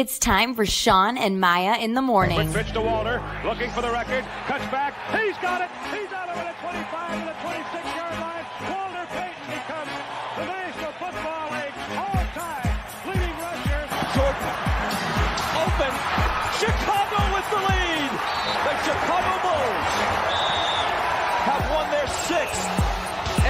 It's time for Shawn and Maya in the morning. Quick pitch to Walter, looking for the record, cuts back, he's got it, he's out of it at 25 to the 26-yard line. Walter Payton becomes the National Football League all-time leading rusher. Jordan, open, Chicago with the lead. The Chicago Bulls have won their 6th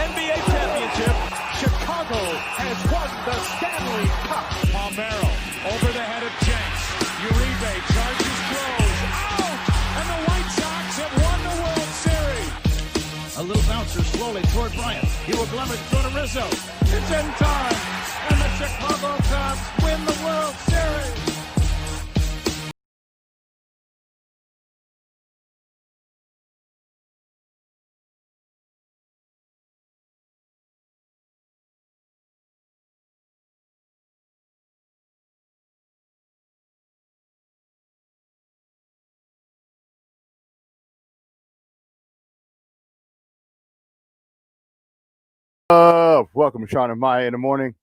NBA championship. Chicago has won the Stanley Cup. Palmero over the head of Jenks. Uribe charges, throws, out! And the White Sox have won the World Series. A little bouncer slowly toward Bryant. He will glove it, throw to Rizzo. It's in time, and the Chicago Cubs win the World Series. Welcome to Shawn and Maya in the morning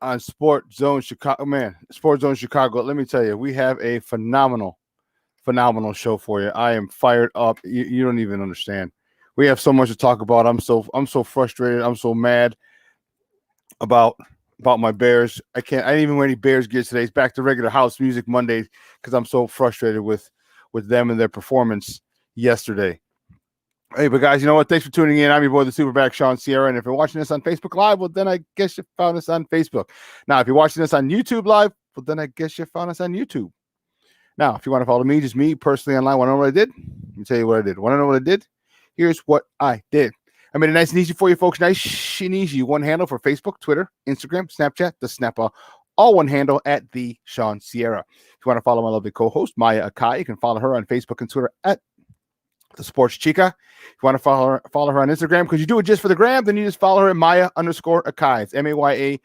on SportsZone Chicago. Man, SportsZone Chicago. Let me tell you, we have a phenomenal show for you. I am fired up. You don't even understand. We have so much to talk about. I'm so frustrated. I'm so mad about my Bears. I didn't even wear any Bears gear today. It's back to regular house music Monday because I'm so frustrated with them and their performance yesterday. Hey, but guys, you know what? Thanks for tuning in. I'm your boy, the Superback, Shawn Sierra. And if you're watching this on Facebook Live, well, then I guess you found us on Facebook. Now, if you're watching this on YouTube Live, well, then I guess you found us on YouTube. Now, if you want to follow me, just me personally online, want to know what I did? Let me tell you what I did. Want to know what I did? Here's what I did. I made it nice and easy for you folks. Nice and easy. One handle for Facebook, Twitter, Instagram, Snapchat, the Snapper. All one handle at the Shawn Sierra. If you want to follow my lovely co-host, Maya Akai, you can follow her on Facebook and Twitter at the Sports Chica. If you want to follow her on Instagram, because you do it just for the gram, then you just follow her at Maya_Akai. It's MAYA_AKAI.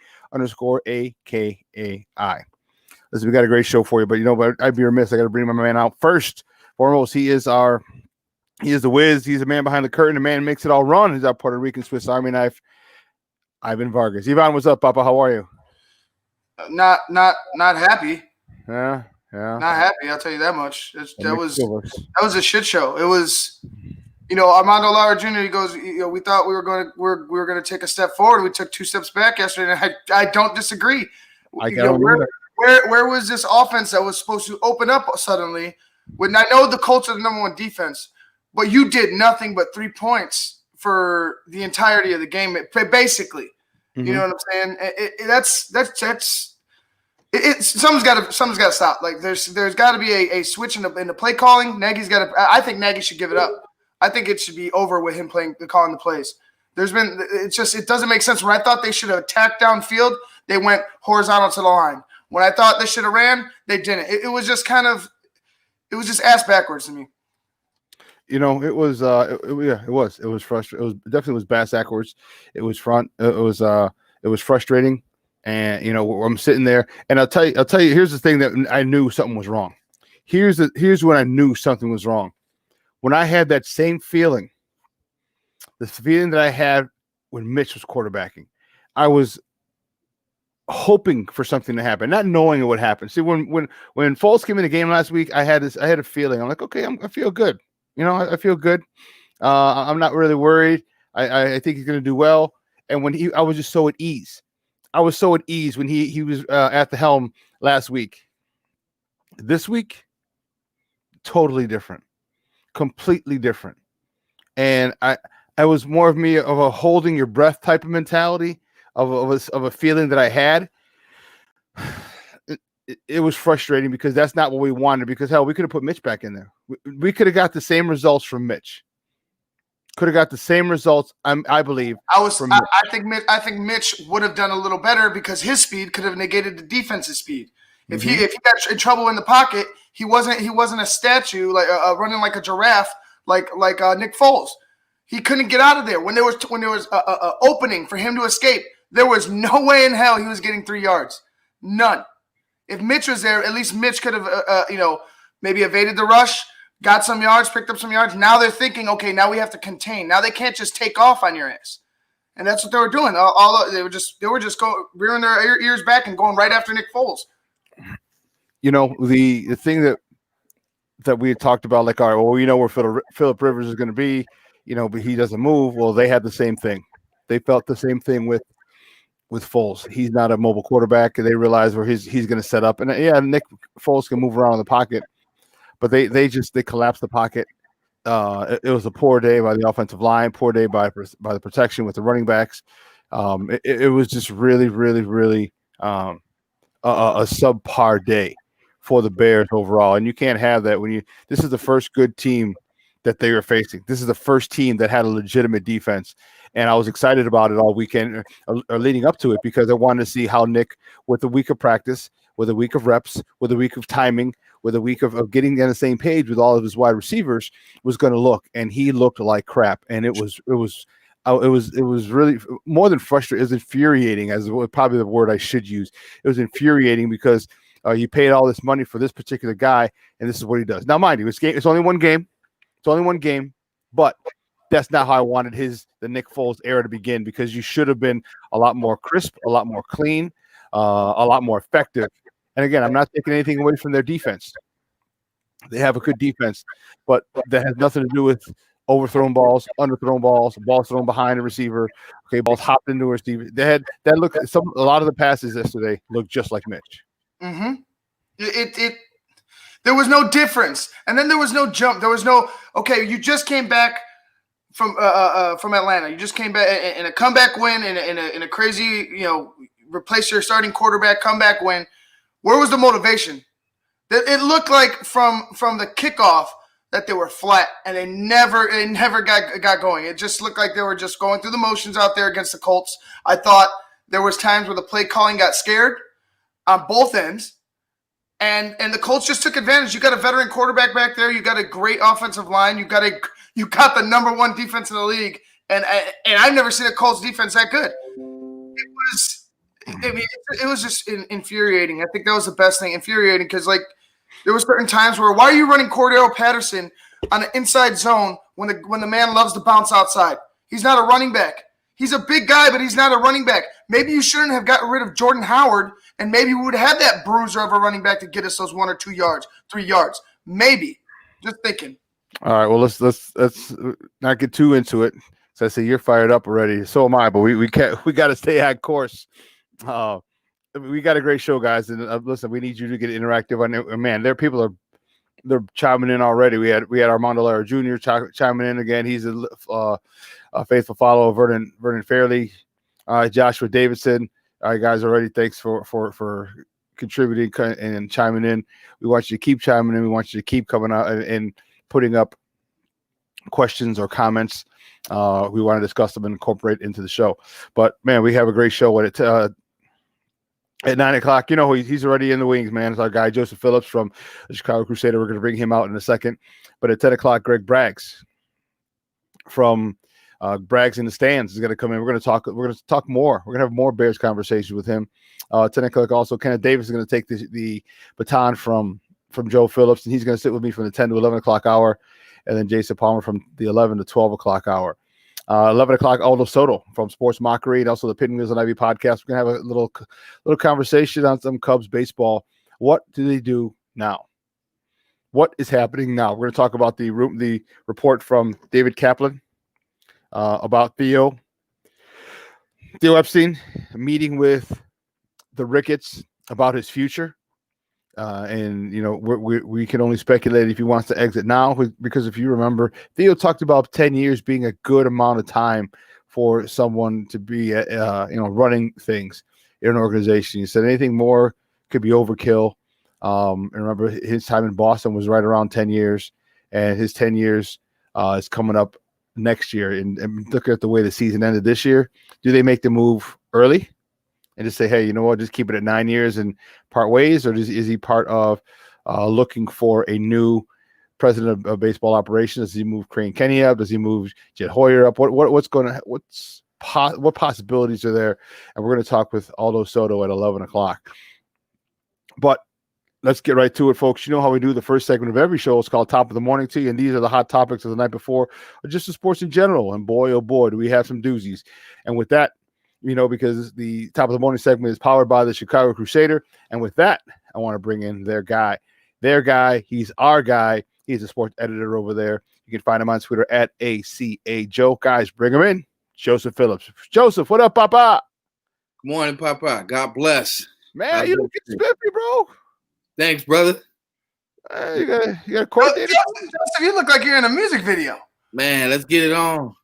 Listen, we got a great show for you, but I'd be remiss. I got to bring my man out first. Foremost, he is the whiz. He's the man behind the curtain. The man makes it all run. He's our Puerto Rican Swiss Army knife, Ivan Vargas. Ivan, what's up, Papa? How are you? Not happy. Yeah. Not happy, I'll tell you that much. That was a shit show. It was, Armando Lara Jr. He goes, we thought we were going to take a step forward. We took 2 steps back yesterday, and I don't disagree. Where was this offense that was supposed to open up suddenly? When I know the Colts are the number 1 defense, but you did nothing but 3 points for the entirety of the game, basically. Mm-hmm. You know what I'm saying? Something's got to stop. Like there's got to be a switch in the play calling. I think Nagy should give it up. I think it should be over with him calling the plays. It doesn't make sense. When I thought they should have attacked downfield, they went horizontal to the line. When I thought they should have ran, they didn't. It was just ass backwards to me. It was frustrating. It definitely was bass backwards. It was front. It was frustrating. And I'm sitting there, and I'll tell you. Here's the thing that I knew something was wrong. Here's when I knew something was wrong. When I had that same feeling, the feeling that I had when Mitch was quarterbacking, I was hoping for something to happen, not knowing it would happen. See, when Foles came in the game last week, I had a feeling. I'm like, okay, I feel good. I feel good. I'm not really worried. I think he's going to do well. And I was just so at ease. I was so at ease when he was at the helm last week. This week, totally different, completely different. And I was more of a holding your breath type of mentality of a feeling that I had. It was frustrating because that's not what we wanted. Because hell, we could have put Mitch back in there. We could have got the same results from Mitch. Could have got the same results, I believe. I think Mitch would have done a little better because his speed could have negated the defense's speed. If he got in trouble in the pocket, he wasn't a statue like running like a giraffe like Nick Foles. He couldn't get out of there when there was a opening for him to escape. There was no way in hell he was getting 3 yards. None. If Mitch was there, at least Mitch could have maybe evaded the rush. Got some yards, picked up some yards. Now they're thinking, okay, now we have to contain. Now they can't just take off on your ass, and that's what they were doing. They were just rearing their ears back and going right after Nick Foles. the thing that we had talked about, like, all right, well, we know where Philip Rivers is going to be, but he doesn't move. Well, they had the same thing. They felt the same thing with Foles. He's not a mobile quarterback. They realize where he's going to set up. And Nick Foles can move around in the pocket, but they collapsed the pocket. It was a poor day by the offensive line, poor day by the protection with the running backs. It was just really, really, really a subpar day for the Bears overall. And you can't have that this is the first good team that they were facing. This is the first team that had a legitimate defense. And I was excited about it all weekend or leading up to it because I wanted to see how Nick, with a week of practice, with a week of reps, with a week of timing, with a week of getting on the same page with all of his wide receivers, was going to look. And he looked like crap. And it was really more than frustrating. It was infuriating, as probably the word I should use. It was infuriating because you paid all this money for this particular guy, and this is what he does. Now, mind you, it's only one game. It's only one game, but that's not how I wanted the Nick Foles era to begin, because you should have been a lot more crisp, a lot more clean, a lot more effective. And again, I'm not taking anything away from their defense. They have a good defense, but that has nothing to do with overthrown balls, underthrown balls thrown behind a receiver. Okay, balls hopped into a receiver. They had that look. A lot of the passes yesterday looked just like Mitch. Mm-hmm. There was no difference, and then there was no jump. There was no you just came back from Atlanta. You just came back in a comeback win in a crazy replace your starting quarterback comeback win. Where was the motivation? It looked like from the kickoff that they were flat and they never got going. It just looked like they were just going through the motions out there against the Colts. I thought there was times where the play calling got scared on both ends, and the Colts just took advantage. You got a veteran quarterback back there. You got a great offensive line. You got the number one defense in the league, and I've never seen a Colts defense that good. It was just infuriating. I think that was the best thing, infuriating, because there were certain times where, why are you running Cordero Patterson on an inside zone when the man loves to bounce outside? He's not a running back. He's a big guy, but he's not a running back. Maybe you shouldn't have gotten rid of Jordan Howard, and maybe we would have had that bruiser of a running back to get us those 1 or 2 yards, 3 yards. Maybe. Just thinking. All right, well, let's not get too into it. So I say you're fired up already. So am I, but we got to stay on course. We got a great show, guys, and listen, we need you to get interactive on it. Man, they're chiming in already. We had Armando Lara Jr. chiming in again. He's a faithful follower of Vernon Fairley, Joshua Davidson. All right, guys, already thanks for contributing and chiming in. We want you to keep chiming in. We want you to keep coming out and putting up questions or comments. We want to discuss them and incorporate into the show. But man, we have a great show at 9 o'clock. He's already in the wings, man. It's our guy Joseph Phillips from the Chicago Crusader. We're going to bring him out in a second. But at 10 o'clock, Greg Braggs from Braggs in the Stands is going to come in. We're going to talk more. We're going to have more Bears conversations with him. 10 o'clock also, Kenneth Davis is going to take the baton from Joe Phillips, and he's going to sit with me from the 10 to 11 o'clock hour, and then Jason Palmer from the 11 to 12 o'clock hour. 11 o'clock, Aldo Soto from Sports Mockery, and also the Pin Wheels and Ivy podcast. We're going to have a little conversation on some Cubs baseball. What do they do now? What is happening now? We're going to talk about the report from David Kaplan about Theo Epstein meeting with the Ricketts about his future. And we can only speculate if he wants to exit now, because if you remember, Theo talked about 10 years being a good amount of time for someone to be running things in an organization. He said anything more could be overkill. And remember, his time in Boston was right around 10 years, and his 10 years is coming up next year. And look at the way the season ended this year. Do they make the move early and just say, hey, you know what, just keep it at 9 years and part ways? Or is he part of looking for a new president of baseball operations? Does he move Crane Kenny up? Does he move Jed Hoyer up? What possibilities are there? And we're going to talk with Aldo Soto at 11 o'clock. But let's get right to it, folks. You know how we do the first segment of every show. It's called Top of the Morning Tea, and these are the hot topics of the night before, or just the sports in general. And boy, oh boy, do we have some doozies. And with that, because the Top of the Morning segment is powered by the Chicago Crusader. And with that, I want to bring in their guy. Their guy, he's our guy. He's a sports editor over there. You can find him on Twitter at ACA Joe. Guys, bring him in. Joseph Phillips. Joseph, what up, Papa? Good morning, Papa. God bless. Man, you look spiffy, bro. Thanks, brother. You got a coordinator? Joseph, you look like you're in a music video. Man, let's get it on.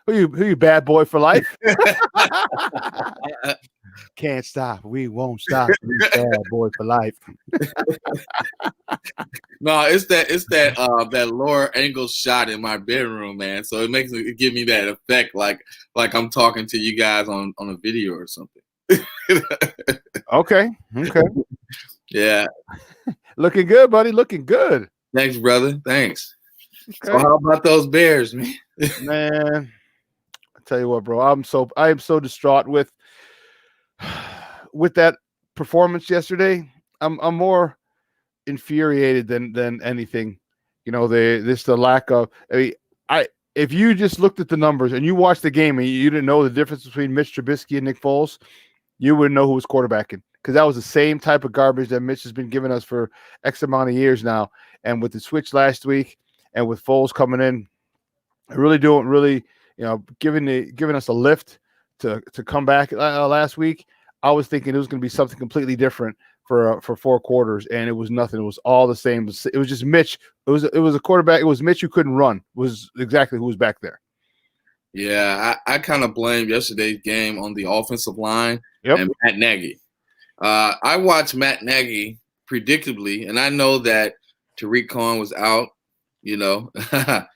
Who you bad boy for life? Can't stop. We won't stop. We bad boy for life. No, it's that lower angle shot in my bedroom, man. So it give me that effect like I'm talking to you guys on a video or something. Okay. Yeah. Looking good, buddy. Looking good. Thanks, brother. Thanks. Okay. So how about those Bears, man? Man, I tell you what, bro. I am so distraught with that performance yesterday. I'm more infuriated than anything. You know, the lack of. If you just looked at the numbers and you watched the game and you didn't know the difference between Mitch Trubisky and Nick Foles, you wouldn't know who was quarterbacking, because that was the same type of garbage that Mitch has been giving us for X amount of years now. And with the switch last week and with Foles coming in, giving us a lift to come back last week, I was thinking it was going to be something completely different for 4 quarters, and it was nothing. It was all the same. It was just Mitch. It was a quarterback. It was Mitch who couldn't run. Was exactly who was back there. Yeah, I kind of blame yesterday's game on the offensive line and Matt Nagy. I watched Matt Nagy predictably, and I know that Tariq Cohen was out. You know, I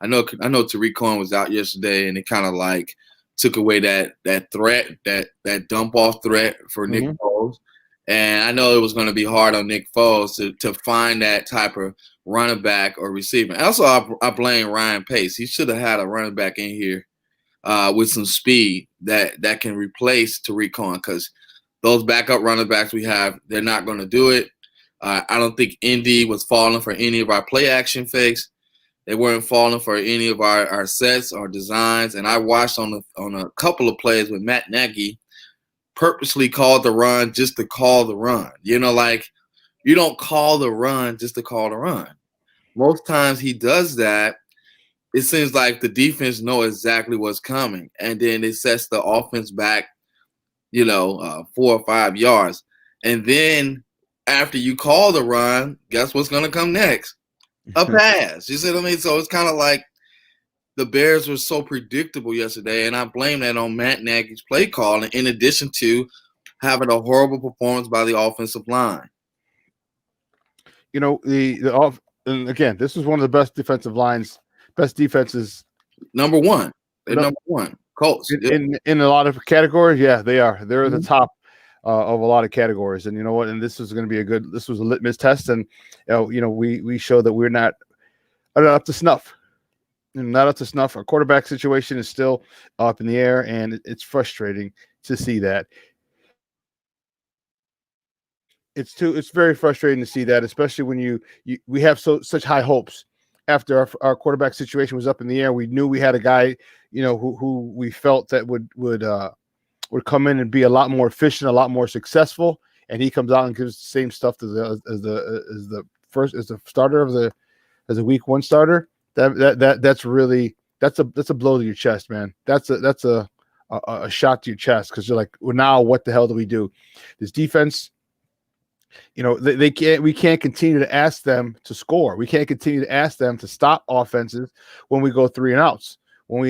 know Tariq Cohen was out yesterday, and it kind of like took away that threat, that dump off threat for Nick Foles. And I know it was going to be hard on Nick Foles to find that type of running back or receiver. Also, I blame Ryan Pace. He should have had a running back in here with some speed that can replace Tariq Cohen, because those backup running backs we have, they're not going to do it. I don't think Indy was falling for any of our play action fakes. They weren't falling for any of our sets or designs. And I watched on a couple of plays with Matt Nagy purposely called the run just to call the run. You know, like, you don't call the run just to call the run. Most times he does that, it seems like the defense know exactly what's coming, and then it sets the offense back, 4 or 5 yards. And then after you call the run, guess what's going to come next? A pass. You see what I mean? So it's kind of like the Bears were so predictable yesterday, and I blame that on Matt Nagy's play calling, in addition to having a horrible performance by the offensive line. You know, and again, this was one of the best defenses. Number one. They're number one. Colts. In a lot of categories, yeah, they are. They're the top of a lot of categories. And you know what? And this was going to be this was a litmus test. And, we showed that we're not up to snuff. Not up to snuff. Our quarterback situation is still up in the air, and it's frustrating to see that. It's very frustrating to see that, especially when we have such high hopes after our quarterback situation was up in the air. We knew we had a guy, who we felt that would come in and be a lot more efficient, a lot more successful, and he comes out and gives the same stuff as the starter as a week 1 starter. That's a blow to your chest, man. That's a shot to your chest, because you're like, well, now what the hell do we do? This defense, we can't continue to ask them to score. We can't continue to ask them to stop offenses when we go 3 and outs, when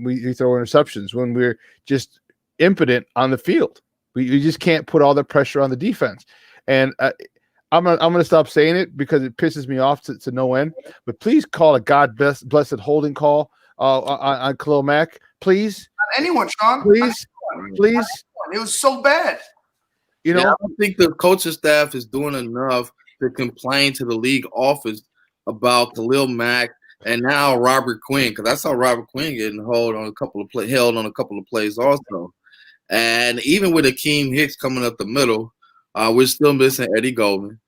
we throw interceptions, when we're just impotent on the field. We just can't put all the pressure on the defense. And I'm gonna stop saying it because it pisses me off to no end. But please call a blessed holding call on Khalil Mack, please. Not anyone, Shawn. Please. It was so bad. I don't think the coaching staff is doing enough to complain to the league office about Khalil Mack and now Robert Quinn, because I saw Robert Quinn getting held on a couple of plays also. And even with Akeem Hicks coming up the middle, we're still missing Eddie Goldman,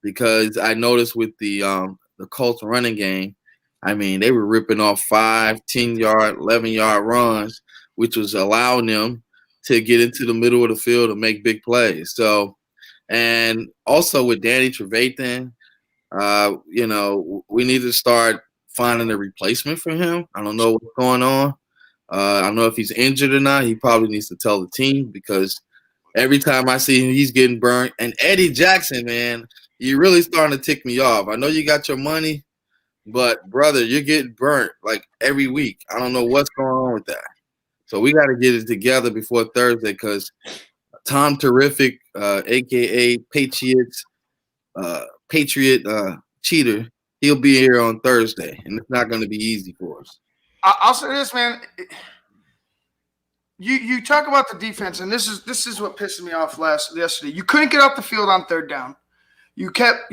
because I noticed with the Colts running game, I mean, they were ripping off 5, 10-yard, 11-yard runs, which was allowing them to get into the middle of the field and make big plays. So, and also with Danny Trevathan, we need to start finding a replacement for him. I don't know what's going on. I don't know if he's injured or not. He probably needs to tell the team, because every time I see him, he's getting burnt. And Eddie Jackson, man, you're really starting to tick me off. I know you got your money, but, brother, you're getting burnt like every week. I don't know what's going on with that. So we got to get it together before Thursday, because Tom Terrific, a.k.a. Patriot cheater, he'll be here on Thursday, and it's not going to be easy for us. I'll say this, man. You talk about the defense, and this is what pissed me off yesterday. You couldn't get off the field on third down. You kept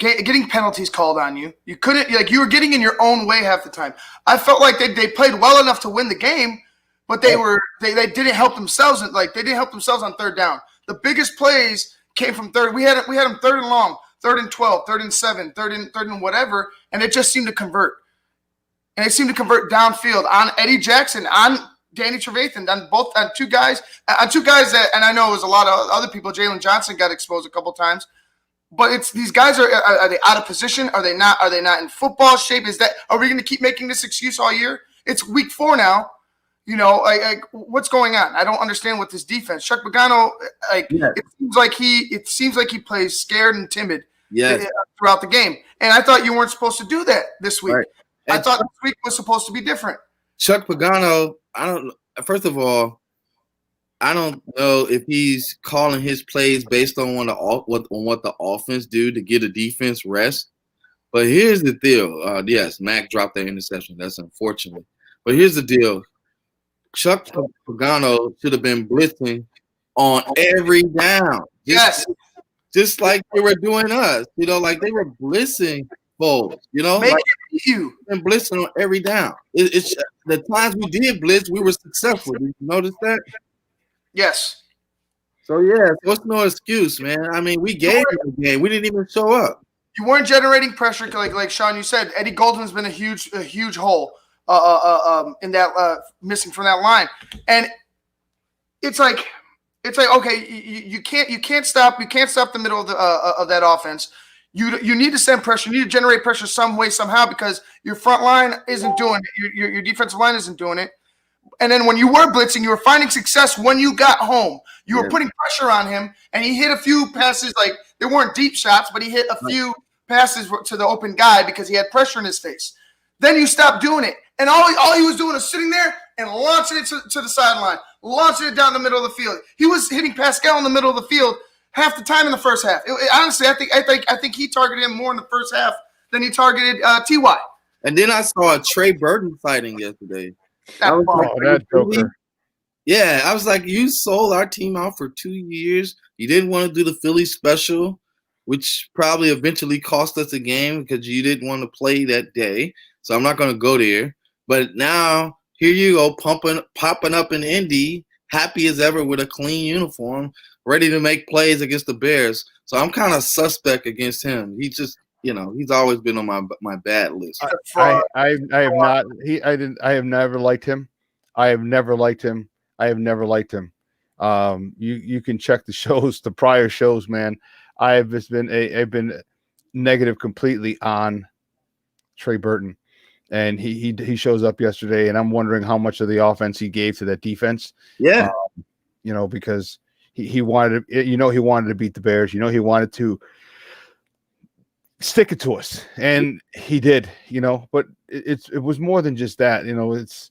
getting penalties called on you. You couldn't, you were getting in your own way half the time. I felt like they played well enough to win the game, but they didn't help themselves. They didn't help themselves on third down. The biggest plays came from third. We had them third and long, 3rd and 12, 3rd and 7, third and whatever, and it just seemed to convert. And it seemed to convert downfield on Eddie Jackson, on Danny Trevathan, on two guys that, and I know it was a lot of other people. Jalen Johnson got exposed a couple times, but it's these guys are they out of position? Are they not? Are they not in football shape? Are we going to keep making this excuse all year? It's week 4 now. What's going on? I don't understand with this defense. Chuck Pagano, it seems like he plays scared and timid throughout the game. And I thought you weren't supposed to do that this week. Right. I thought this week was supposed to be different. Chuck Pagano, first of all, I don't know if he's calling his plays based on what the offense do to get a defense rest. But here's the deal. Yes, Mac dropped that interception. That's unfortunate. But here's the deal. Chuck Pagano should have been blitzing on every down. Just like they were doing us. Like they were blitzing Foles. And blitzing on every down. It's the times we did blitz, we were successful. Did you notice that? Yes. So it's no excuse, man. I mean, we gave you the game. We didn't even show up. You weren't generating pressure, like Shawn, you said. Eddie Goldman's been a huge hole in that missing from that line, and it's like okay, you can't stop the middle of that offense. You need to send pressure. You need to generate pressure some way, somehow, because your front line isn't doing it. Your defensive line isn't doing it. And then when you were blitzing, you were finding success when you got home. You were putting pressure on him, and he hit a few passes. Like, they weren't deep shots, but he hit a few passes to the open guy because he had pressure in his face. Then you stopped doing it. And all he was doing was sitting there and launching it to the sideline, launching it down the middle of the field. He was hitting Pascal in the middle of the field half the time in the first half. Honestly, I think he targeted him more in the first half than he targeted T.Y. And then I saw a Trey Burton sighting yesterday. That joker. Yeah, I was like, you sold our team out for 2 years. You didn't want to do the Philly special, which probably eventually cost us a game because you didn't want to play that day. So I'm not going to go there. But now here you go, popping up in Indy, happy as ever with a clean uniform, ready to make plays against the Bears. So I'm kind of suspect against him. He just, he's always been on my bad list. I have not. I have never liked him. I have never liked him. You can check the prior shows, man. I've been negative completely on Trey Burton, and he shows up yesterday, and I'm wondering how much of the offense he gave to that defense. Yeah, because he wanted to beat the Bears. He wanted to stick it to us, and he did. But it was more than just that. It's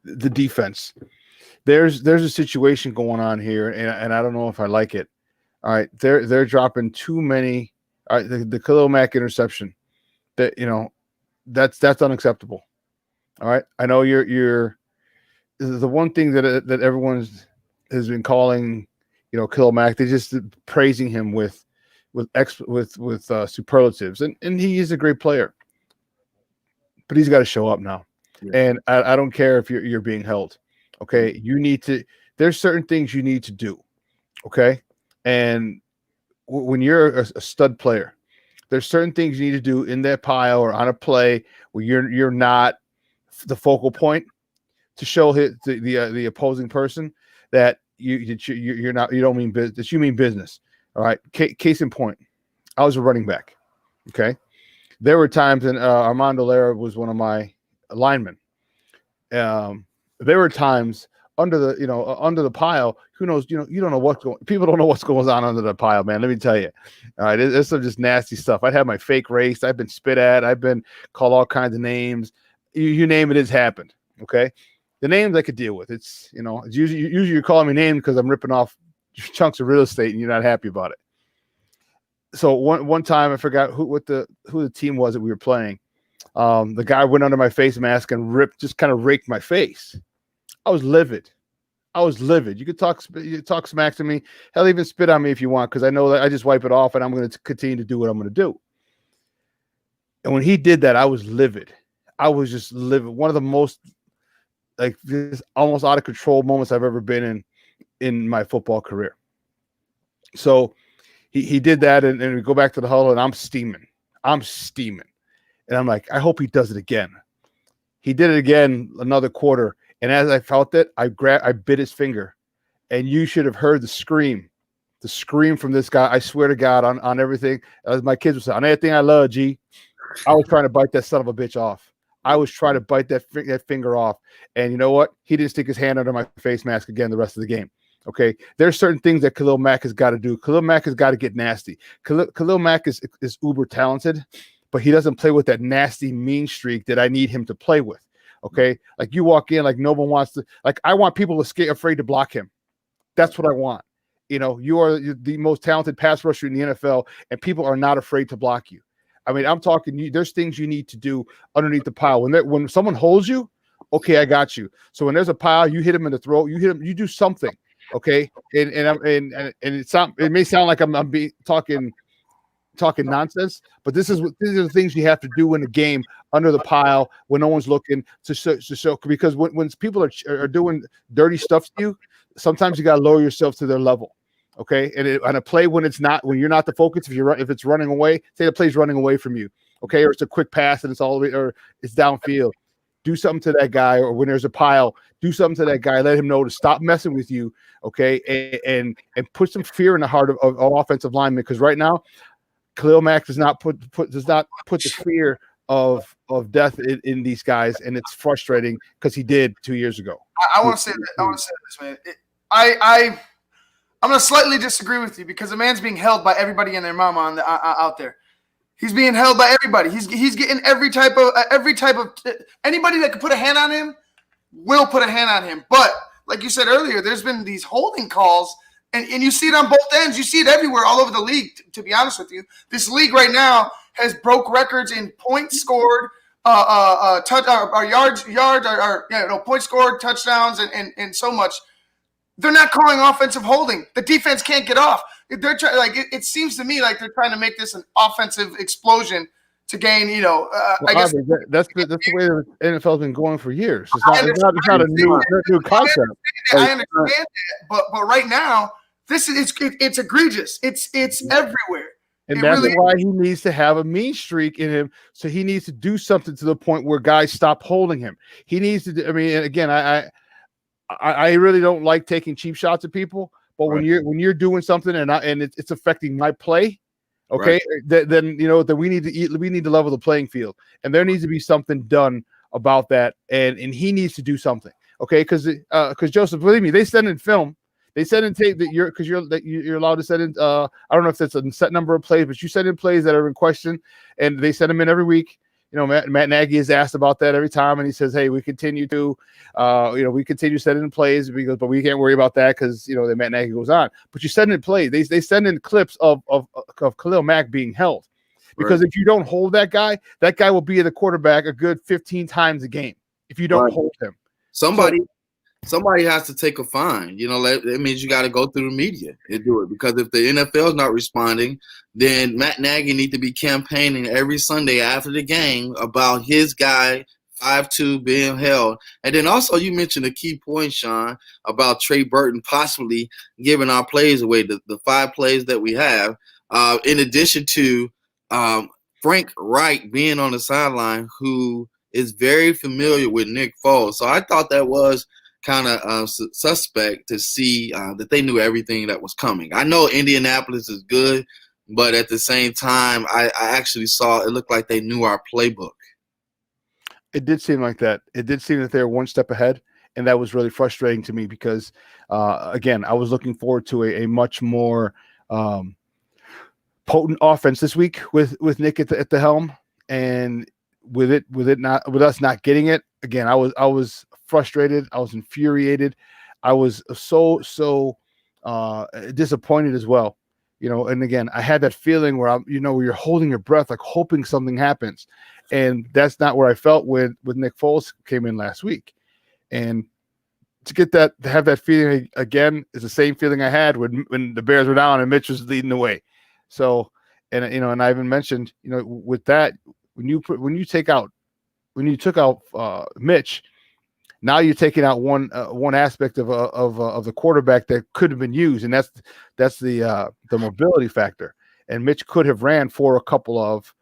the defense. There's a situation going on here, and I don't know if I like it. All right, they're dropping too many. All right, the Khalil Mack interception, that's unacceptable. All right, I know you're the one thing that everyone has been calling, Khalil Mack. They're just praising him with superlatives, and he is a great player, but he's got to show up now. Yeah. And I don't care if you're being held. Okay, there's certain things you need to do. Okay, and when you're a stud player, there's certain things you need to do in that pile or on a play where you're not the focal point to show the opposing person that you don't mean business. You mean business. All right. Case in point, I was a running back. Okay. There were times, and Armando Lara was one of my linemen. There were times under the pile. Who knows? You don't know what's going. People don't know what's going on under the pile, man. Let me tell you. All right, it's some just nasty stuff. I'd had my fake race. I've been spit at. I've been called all kinds of names. You name it, it's happened. Okay, the names I could deal with. It's usually you're calling me names because I'm ripping off chunks of real estate and you're not happy about it. So one time I forgot who the team was that we were playing. The guy went under my face mask and just kind of raked my face. I was livid. You could talk smack to me. Hell, even spit on me if you want, because I know that I just wipe it off and I'm going to continue to do what I'm going to do. And when he did that, I was livid. I was just livid. One of the most this almost out of control moments I've ever been in my football career. So he did that, and we go back to the huddle, and I'm steaming. And I'm like, I hope he does it again. He did it again another quarter. And as I felt it, I bit his finger. And you should have heard the scream from this guy. I swear to God on everything. As my kids would say, on everything I love, G. I was trying to bite that son of a bitch off. I was trying to bite that finger off. And you know what? He didn't stick his hand under my face mask again the rest of the game. Okay, there's certain things that Khalil Mack has got to do. Khalil Mack has got to get nasty. Khalil Mack is uber talented, but he doesn't play with that nasty mean streak that I need him to play with. Okay, like you walk in, like no one wants to. Like I want people to afraid to block him. That's what I want. You're the most talented pass rusher in the NFL, and people are not afraid to block you. I mean, I'm talking. There's things you need to do underneath the pile when someone holds you. Okay, I got you. So when there's a pile, you hit him in the throat. You hit him. You do something. Okay, and it may sound like I'm talking nonsense, but these are the things you have to do in a game under the pile when no one's looking to show. Because when people are doing dirty stuff to you, sometimes you got to lower yourself to their level. Okay, and on a play when you're not the focus, if it's running away, say the play's running away from you. Okay, or it's a quick pass and it's all the way, or it's downfield. Do something to that guy, or when there's a pile, do something to that guy. Let him know to stop messing with you, okay? And put some fear in the heart of offensive linemen, because right now, Khalil Mack does not put the fear of death in these guys, and it's frustrating because he did 2 years ago. I want to say that. I want to say this, man. I'm going to slightly disagree with you because the man's being held by everybody and their mama out there. He's being held by everybody. He's getting every type of anybody that can put a hand on him will put a hand on him. But like you said earlier, there's been these holding calls, and you see it on both ends. You see it everywhere, all over the league. To be honest with you, this league right now has broke records in points scored, points scored, touchdowns, and so much. They're not calling offensive holding. The defense can't get off. They're it seems to me like they're trying to make this an offensive explosion to gain. I guess that's the way the NFL's been going for years. It's not a new concept. I understand that, but right now it's egregious. It's everywhere. And that's why he needs to have a mean streak in him. So he needs to do something to the point where guys stop holding him. He needs to. I mean, again, I really don't like taking cheap shots at people. But when you're doing something and it's affecting my play, okay, then we need to level the playing field, and there needs to be something done about that, and he needs to do something, okay? Because Joseph, believe me, they send in film, they send in tape that you're allowed to send in. I don't know if that's a set number of plays, but you send in plays that are in question, and they send them in every week. Matt Nagy is asked about that every time, and he says, "Hey, we continue to, sending in plays but we can't worry about that because the Matt Nagy goes on. But you send in plays. They send in clips of Khalil Mack being held, because if you don't hold that guy will be the quarterback a good 15 times a game if you don't hold him. Somebody has to take a fine. That means you got to go through the media and do it, because if the NFL is not responding, then Matt Nagy need to be campaigning every Sunday after the game about his guy 5'2" being held. And then also you mentioned a key point, Shawn, about Trey Burton possibly giving our plays away, the 5 plays that we have, in addition to Frank Wright being on the sideline, who is very familiar with Nick Foles. So I thought that was kind of suspect to see that they knew everything that was coming. I know Indianapolis is good, but at the same time, I actually saw it looked like they knew our playbook. It did seem like that. It did seem that they were one step ahead, and that was really frustrating to me because, again, I was looking forward to a much more potent offense this week with Nick at the helm, and with us not getting it. Again, I was frustrated. I was infuriated. I was so disappointed as well. And again, I had that feeling where where you're holding your breath, like hoping something happens. And that's not where I felt with Nick Foles came in last week. And to have that feeling again is the same feeling I had when the Bears were down and Mitch was leading the way. So, and I even mentioned, with that, when you took out Mitch, now you're taking out one aspect of the quarterback that could have been used, and that's the mobility factor. And Mitch could have ran for a couple of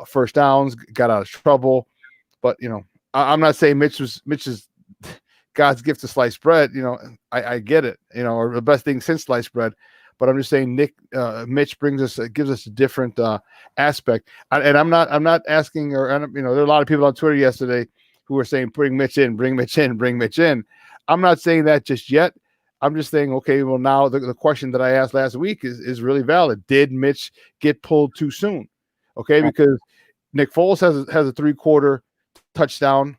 first downs, got out of trouble, but I'm not saying Mitch is God's gift to sliced bread. I get it, or the best thing since sliced bread. But I'm just saying Mitch gives us a different aspect. And I'm not asking, there are a lot of people on Twitter yesterday who were saying, bring Mitch in, bring Mitch in, bring Mitch in. I'm not saying that just yet. I'm just saying, okay, well, now the question that I asked last week is really valid. Did Mitch get pulled too soon? Okay, because Nick Foles has a 3-touchdown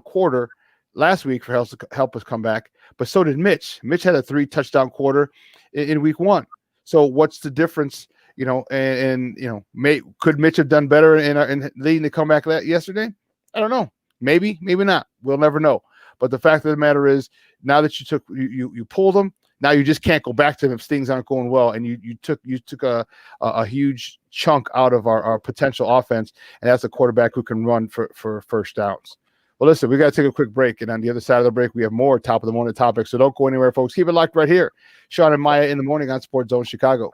quarter last week for help us come back, but so did Mitch. Mitch had a 3-touchdown quarter in week 1. So what's the difference? Could Mitch have done better in leading the comeback yesterday? I don't know. Maybe not. We'll never know. But the fact of the matter is, now that you pulled him, now you just can't go back to him if things aren't going well. And you took a huge chunk out of our potential offense, and that's a quarterback who can run for first downs. Well, listen, we got to take a quick break, and on the other side of the break, we have more top of the morning topics. So don't go anywhere, folks. Keep it locked right here. Shawn and Maya in the morning on SportsZone Chicago.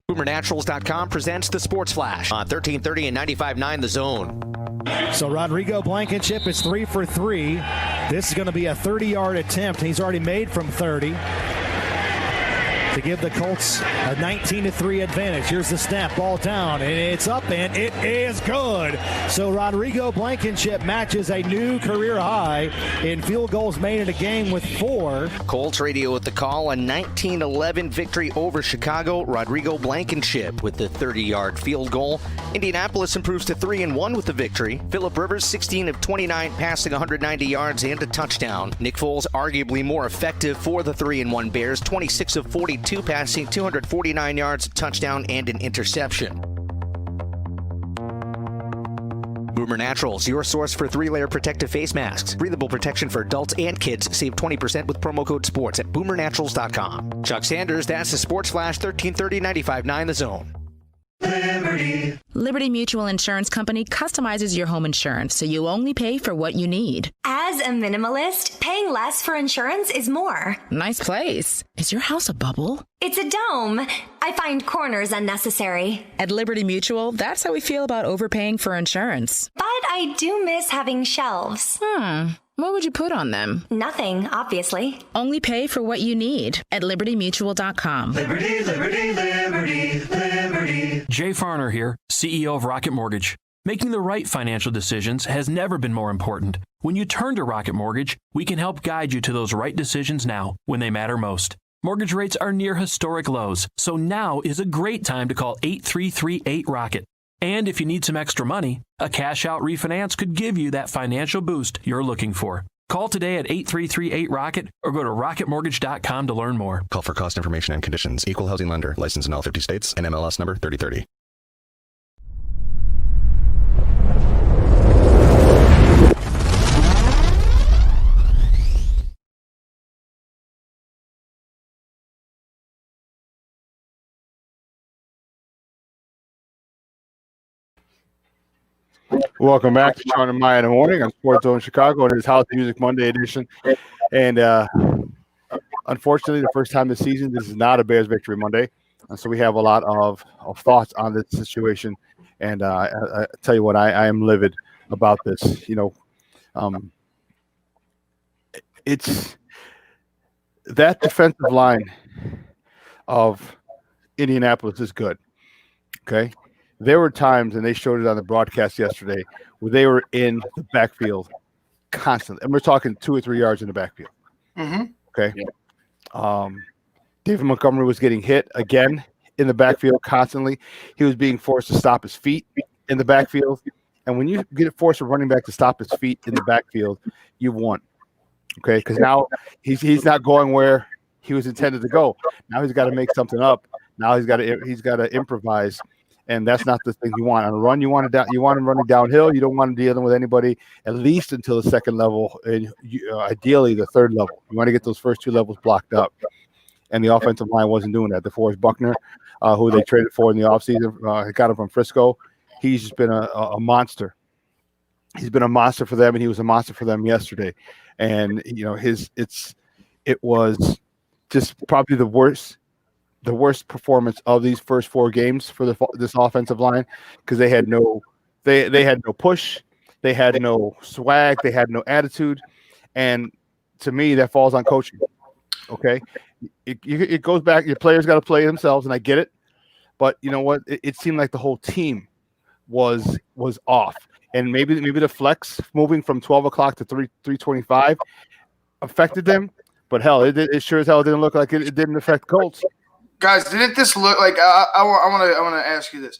BoomerNaturals.com presents the Sports Flash on 1330 and 95.9 The Zone. So Rodrigo Blankenship is 3 for 3. This is going to be a 30-yard attempt. He's already made from 30 to give the Colts a 19-3 advantage. Here's the snap, ball down, and it's up, and it is good. So Rodrigo Blankenship matches a new career high in field goals made in a game with 4. Colts radio with the call, a 19-11 victory over Chicago. Rodrigo Blankenship with the 30-yard field goal. Indianapolis improves to 3-1 with the victory. Philip Rivers 16 of 29 passing 190 yards and a touchdown. Nick Foles arguably more effective for the 3-1 Bears, 26 of 42 passing 249 yards, a touchdown and an interception. Boomer Naturals, your source for 3-layer protective face masks. Breathable protection for adults and kids. Save 20% with promo code SPORTS at BoomerNaturals.com. Chuck Sanders, that's the Sports Flash, 1330 95.9 The Zone. Liberty Mutual Insurance Company customizes your home insurance so you only pay for what you need. As a minimalist, paying less for insurance is more. Nice place. Is your house a bubble? It's a dome. I find corners unnecessary. At Liberty Mutual, that's how we feel about overpaying for insurance. But I do miss having shelves. What would you put on them? Nothing, obviously. Only pay for what you need at libertymutual.com. Liberty, liberty, liberty, liberty. Jay Farner here, CEO of Rocket Mortgage. Making the right financial decisions has never been more important. When you turn to Rocket Mortgage, we can help guide you to those right decisions now when they matter most. Mortgage rates are near historic lows, so now is a great time to call 8338-ROCKET. And if you need some extra money, a cash-out refinance could give you that financial boost you're looking for. Call today at 8338-ROCKET or go to rocketmortgage.com to learn more. Call for cost information and conditions. Equal housing lender. Licensed in all 50 states. NMLS number 3030. Welcome back to Shawn and Maya in the morning on SportsZone Chicago. It is House Music Monday edition. And unfortunately, the first time this season, this is not a Bears Victory Monday. And so we have a lot of thoughts on this situation. And I tell you what, I am livid about this. It's that defensive line of Indianapolis is good. Okay. There were times, and they showed it on the broadcast yesterday, where they were in the backfield constantly. And we're talking 2 or 3 yards in the backfield. Mm-hmm. Okay. Yeah. David Montgomery was getting hit again in the backfield constantly. He was being forced to stop his feet in the backfield. And when you get forced a running back to stop his feet in the backfield, you've won. Okay. Because now he's not going where he was intended to go. Now he's got to make something up. Now he's got to improvise. And that's not the thing you want. On a run, you want him running downhill. You don't want him dealing with anybody at least until the second level, and ideally the third level. You want to get those first 2 levels blocked up. And the offensive line wasn't doing that. DeForest Buckner, who they traded for in the offseason, got him from Frisco. He's just been a monster. He's been a monster for them, and he was a monster for them yesterday. And it was just probably the worst performance of these first 4 games for this offensive line, because they had no push, they had no swag, they had no attitude, and to me that falls on coaching. Okay, it goes back. Your players got to play themselves, and I get it, but you know what? It seemed like the whole team was off, and maybe the flex moving from 12 o'clock to 3:25 affected them, but hell, it sure as hell didn't look like it didn't affect Colts. Guys, didn't this look like I want to ask you this?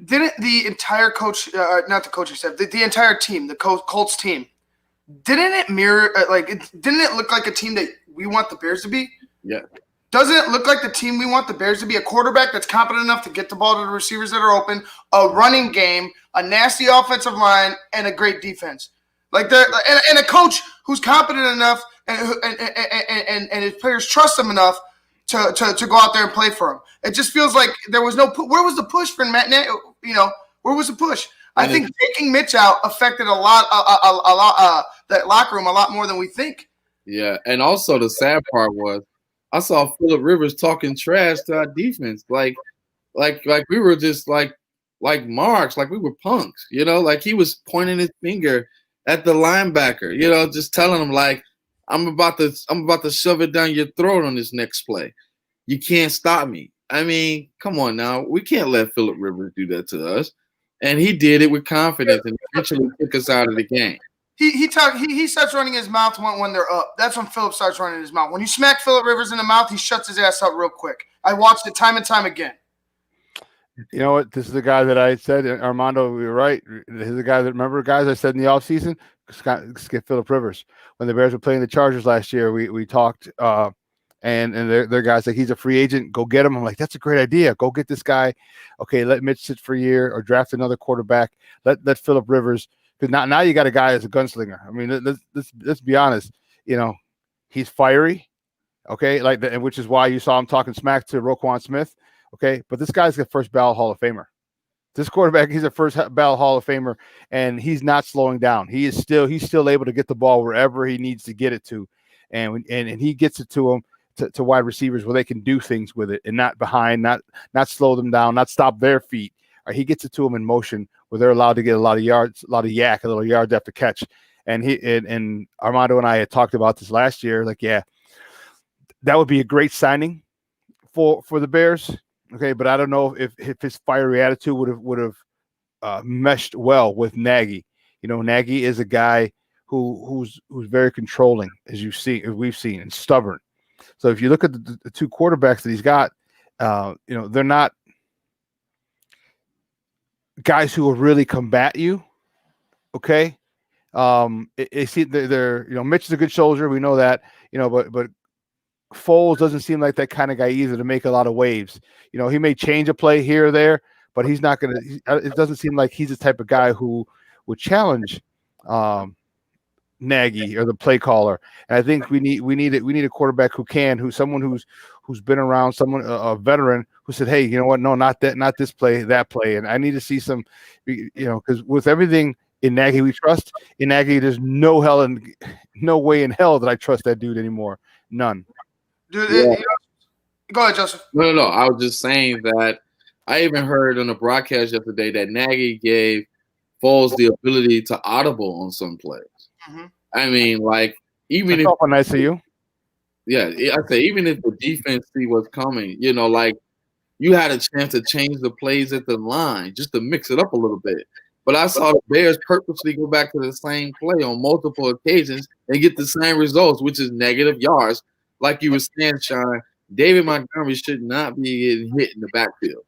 Didn't the entire not the coaching staff, the entire team, the Colts team, didn't it mirror didn't it look like a team that we want the Bears to be? Yeah. Doesn't it look like the team we want the Bears to be? A quarterback that's competent enough to get the ball to the receivers that are open, a running game, a nasty offensive line, and a great defense. And a coach who's competent enough and his players trust him enough to go out there and play for him. It just feels like there was no where was the push for Matt? Where was the push? I think taking Mitch out affected a lot that locker room a lot more than we think. Yeah, and also the sad part was I saw Philip Rivers talking trash to our defense, like we were just like marks, like we were punks, like he was pointing his finger at the linebacker, just telling him like, I'm about to shove it down your throat on this next play. You can't stop me. I mean, come on now. We can't let Philip Rivers do that to us. And he did it with confidence and eventually took us out of the game. He starts running his mouth when they're up. That's when Phillips starts running his mouth. When you smack Philip Rivers in the mouth, he shuts his ass up real quick. I watched it time and time again. You know what? This is the guy that I said, Armando, you're right. This is the guy that, remember, guys, I said in the offseason, skip Philip Rivers. When the Bears were playing the Chargers last year, we talked, and their guys like, he's a free agent, go get him. I'm like, that's a great idea. Go get this guy. Okay, let Mitch sit for a year or draft another quarterback. Let Philip Rivers, because now you got a guy as a gunslinger. I mean, let's be honest. He's fiery. Okay, and which is why you saw him talking smack to Roquan Smith. Okay, but this guy's the first ballot Hall of Famer. This quarterback, he's a first ballot Hall of Famer, and he's not slowing down. He's still able to get the ball wherever he needs to get it to, and he gets it to them to wide receivers where they can do things with it and not behind, not slow them down, not stop their feet. Or he gets it to them in motion where they're allowed to get a lot of yards, a little yards after catch. And and Armando and I had talked about this last year. Like, yeah, that would be a great signing for the Bears. Okay, but I don't know if his fiery attitude would have meshed well with Nagy. Nagy is a guy who's very controlling, as we've seen, and stubborn. So if you look at the 2 quarterbacks that he's got, they're not guys who will really combat you. Okay, Mitch is a good soldier, we know that. But Foles doesn't seem like that kind of guy either to make a lot of waves. He may change a play here or there, but he's not going to – it doesn't seem like he's the type of guy who would challenge Nagy or the play caller. And I think we need a quarterback who's been around, someone a veteran who said, "Hey, you know what? No, not this play, that play." And I need to see some, because with everything in Nagy we trust, in Nagy there's no way in hell that I trust that dude anymore. None. Dude, Yeah. Go ahead, Joseph. No. I was just saying that I even heard on the broadcast yesterday that Nagy gave Foles the ability to audible on some plays. Mm-hmm. I mean, like, even That's awful nice of you. Yeah, I say even if the defense see what's coming, like you had a chance to change the plays at the line just to mix it up a little bit. But I saw the Bears purposely go back to the same play on multiple occasions and get the same results, which is negative yards. Like you were saying, Shawn, David Montgomery should not be getting hit in the backfield.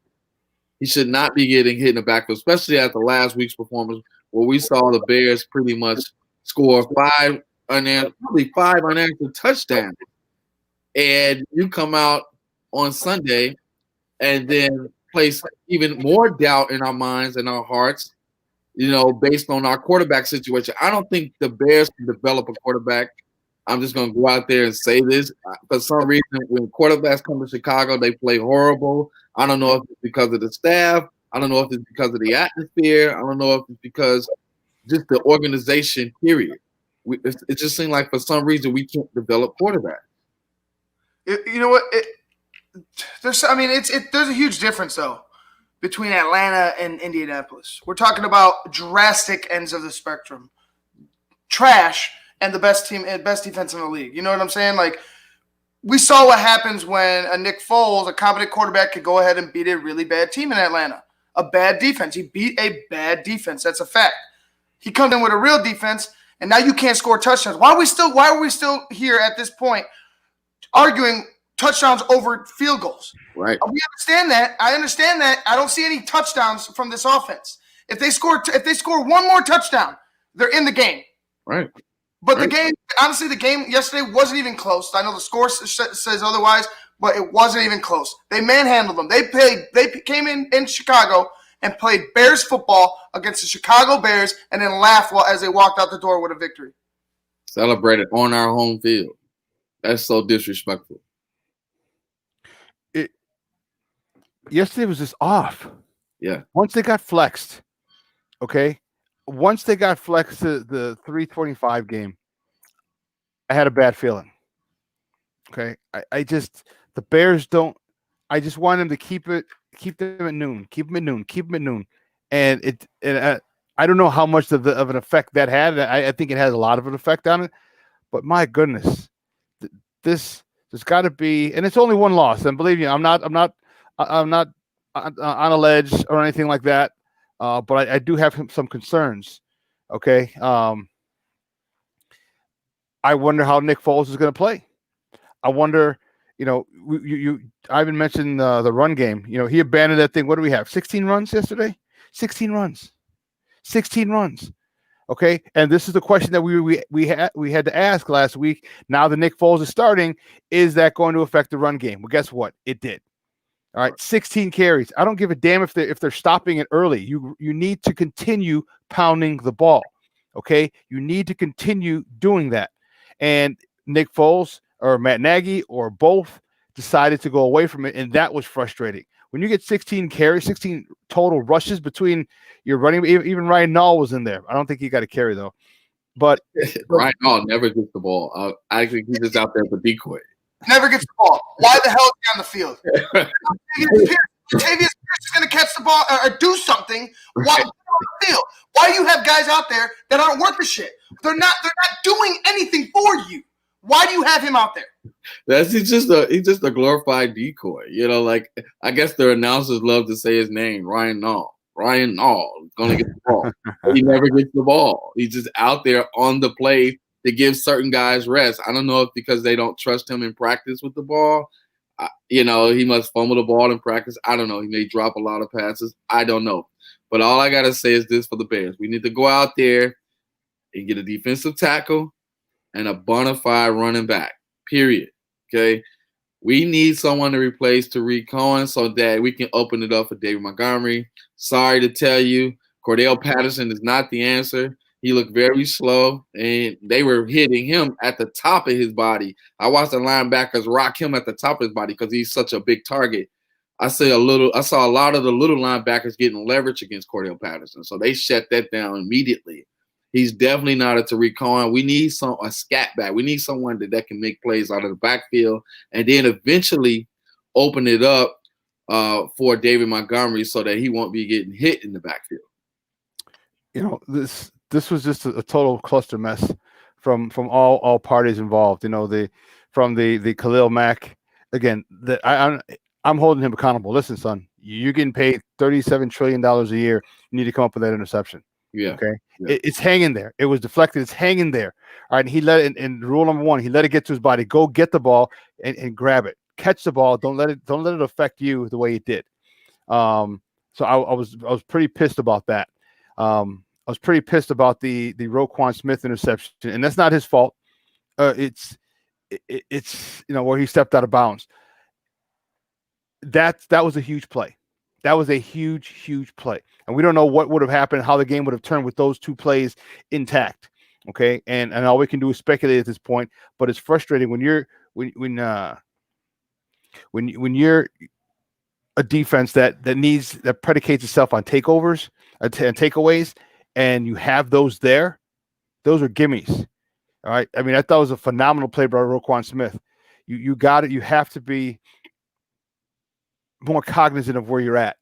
He should not be getting hit in the backfield, especially after last week's performance where we saw the Bears pretty much score five unanswered touchdowns. And you come out on Sunday and then place even more doubt in our minds and our hearts, based on our quarterback situation. I don't think the Bears can develop a quarterback. I'm just going to go out there and say this. For some reason, when quarterbacks come to Chicago, they play horrible. I don't know if it's because of the staff. I don't know if it's because of the atmosphere. I don't know if it's because just the organization, period. It just seems like for some reason we can't develop quarterbacks. You know what? There's a huge difference though between Atlanta and Indianapolis. We're talking about drastic ends of the spectrum. Trash and the best defense in the league. You know what I'm saying? Like, we saw what happens when a Nick Foles, a competent quarterback, could go ahead and beat a really bad team in Atlanta. A bad defense. He beat a bad defense. That's a fact. He comes in with a real defense, and now you can't score touchdowns. Why are we still here at this point arguing touchdowns over field goals? Right. We understand that. I understand that. I don't see any touchdowns from this offense. If they score one more touchdown, they're in the game. Right. But the game yesterday wasn't even close. I know the score says otherwise, but it wasn't even close. They manhandled them. They came in Chicago and played Bears football against the Chicago Bears and then laughed as they walked out the door with a victory. Celebrated on our home field. That's so disrespectful. Yesterday was just off. Yeah. Once they got flexed, okay? Once they got flexed to the 325 game, I had a bad feeling. Okay. The Bears don't, I just want them to keep them at noon. Keep them at noon. And I don't know how much of an effect that had. I think it has a lot of an effect on it. But my goodness, there's got to be, and it's only one loss. And believe me, I'm not on a ledge or anything like that. But I do have some concerns. Okay. I wonder how Nick Foles is going to play. I wonder, I even mentioned the run game. He abandoned that thing. What do we have? 16 runs yesterday? 16 runs. Okay. And this is the question that we had to ask last week. Now that Nick Foles is starting, is that going to affect the run game? Well, guess what? It did. All right, 16 carries. I don't give a damn if they're stopping it early. You need to continue pounding the ball. Okay? You need to continue doing that. And Nick Foles or Matt Nagy or both decided to go away from it, and that was frustrating. When you get 16 carries, 16 total rushes between your running, even Ryan Nall was in there. I don't think he got a carry though. But Ryan Nall never gets the ball. I think he's just out there for decoy. Never gets the ball. Why the hell is he on the field? Tavius Pierce is going to catch the ball or do something while on the field. Why do you have guys out there that aren't worth a shit? They're not doing anything for you. Why do you have him out there? He's just a glorified decoy. Like, I guess the announcers love to say his name, Ryan Nall. Ryan Nall is going to get the ball. He never gets the ball. He's just out there on the play to give certain guys rest. I don't know if because they don't trust him in practice with the ball. He must fumble the ball in practice. I don't know. He may drop a lot of passes. I don't know. But all I got to say is this for the Bears. We need to go out there and get a defensive tackle and a bona fide running back, period. Okay? We need someone to replace Tariq Cohen so that we can open it up for David Montgomery. Sorry to tell you, Cordell Patterson is not the answer. He looked very slow, and they were hitting him at the top of his body. I watched the linebackers rock him at the top of his body because he's such a big target. I saw a lot of the little linebackers getting leverage against Cordell Patterson, so they shut that down immediately. He's definitely not a Tariq Cohen. We need a scat back. We need someone that can make plays out of the backfield and then eventually open it up for David Montgomery so that he won't be getting hit in the backfield. You know, this was just a total cluster mess from all parties involved. You know, from the Khalil Mack again. I'm holding him accountable. Listen, son, you're getting paid $37 trillion a year. You need to come up with that interception. Yeah. Okay. Yeah. It's hanging there. It was deflected. It's hanging there. All right. And he let it in rule number 1. He let it get to his body. Go get the ball and grab it. Catch the ball. Don't let it affect you the way it did. So I was pretty pissed about that. I was pretty pissed about the Roquan Smith interception, and that's not his fault. It's where he stepped out of bounds. That was a huge play. That was a huge play. And we don't know what would have happened, how the game would have turned with those 2 plays intact. Okay. And all we can do is speculate at this point, but it's frustrating when you're a defense that predicates itself on takeovers and takeaways, and you have those there. Those are gimmies. All right. I mean, I thought it was a phenomenal play by Roquan Smith. You got it. You have to be more cognizant of where you're at.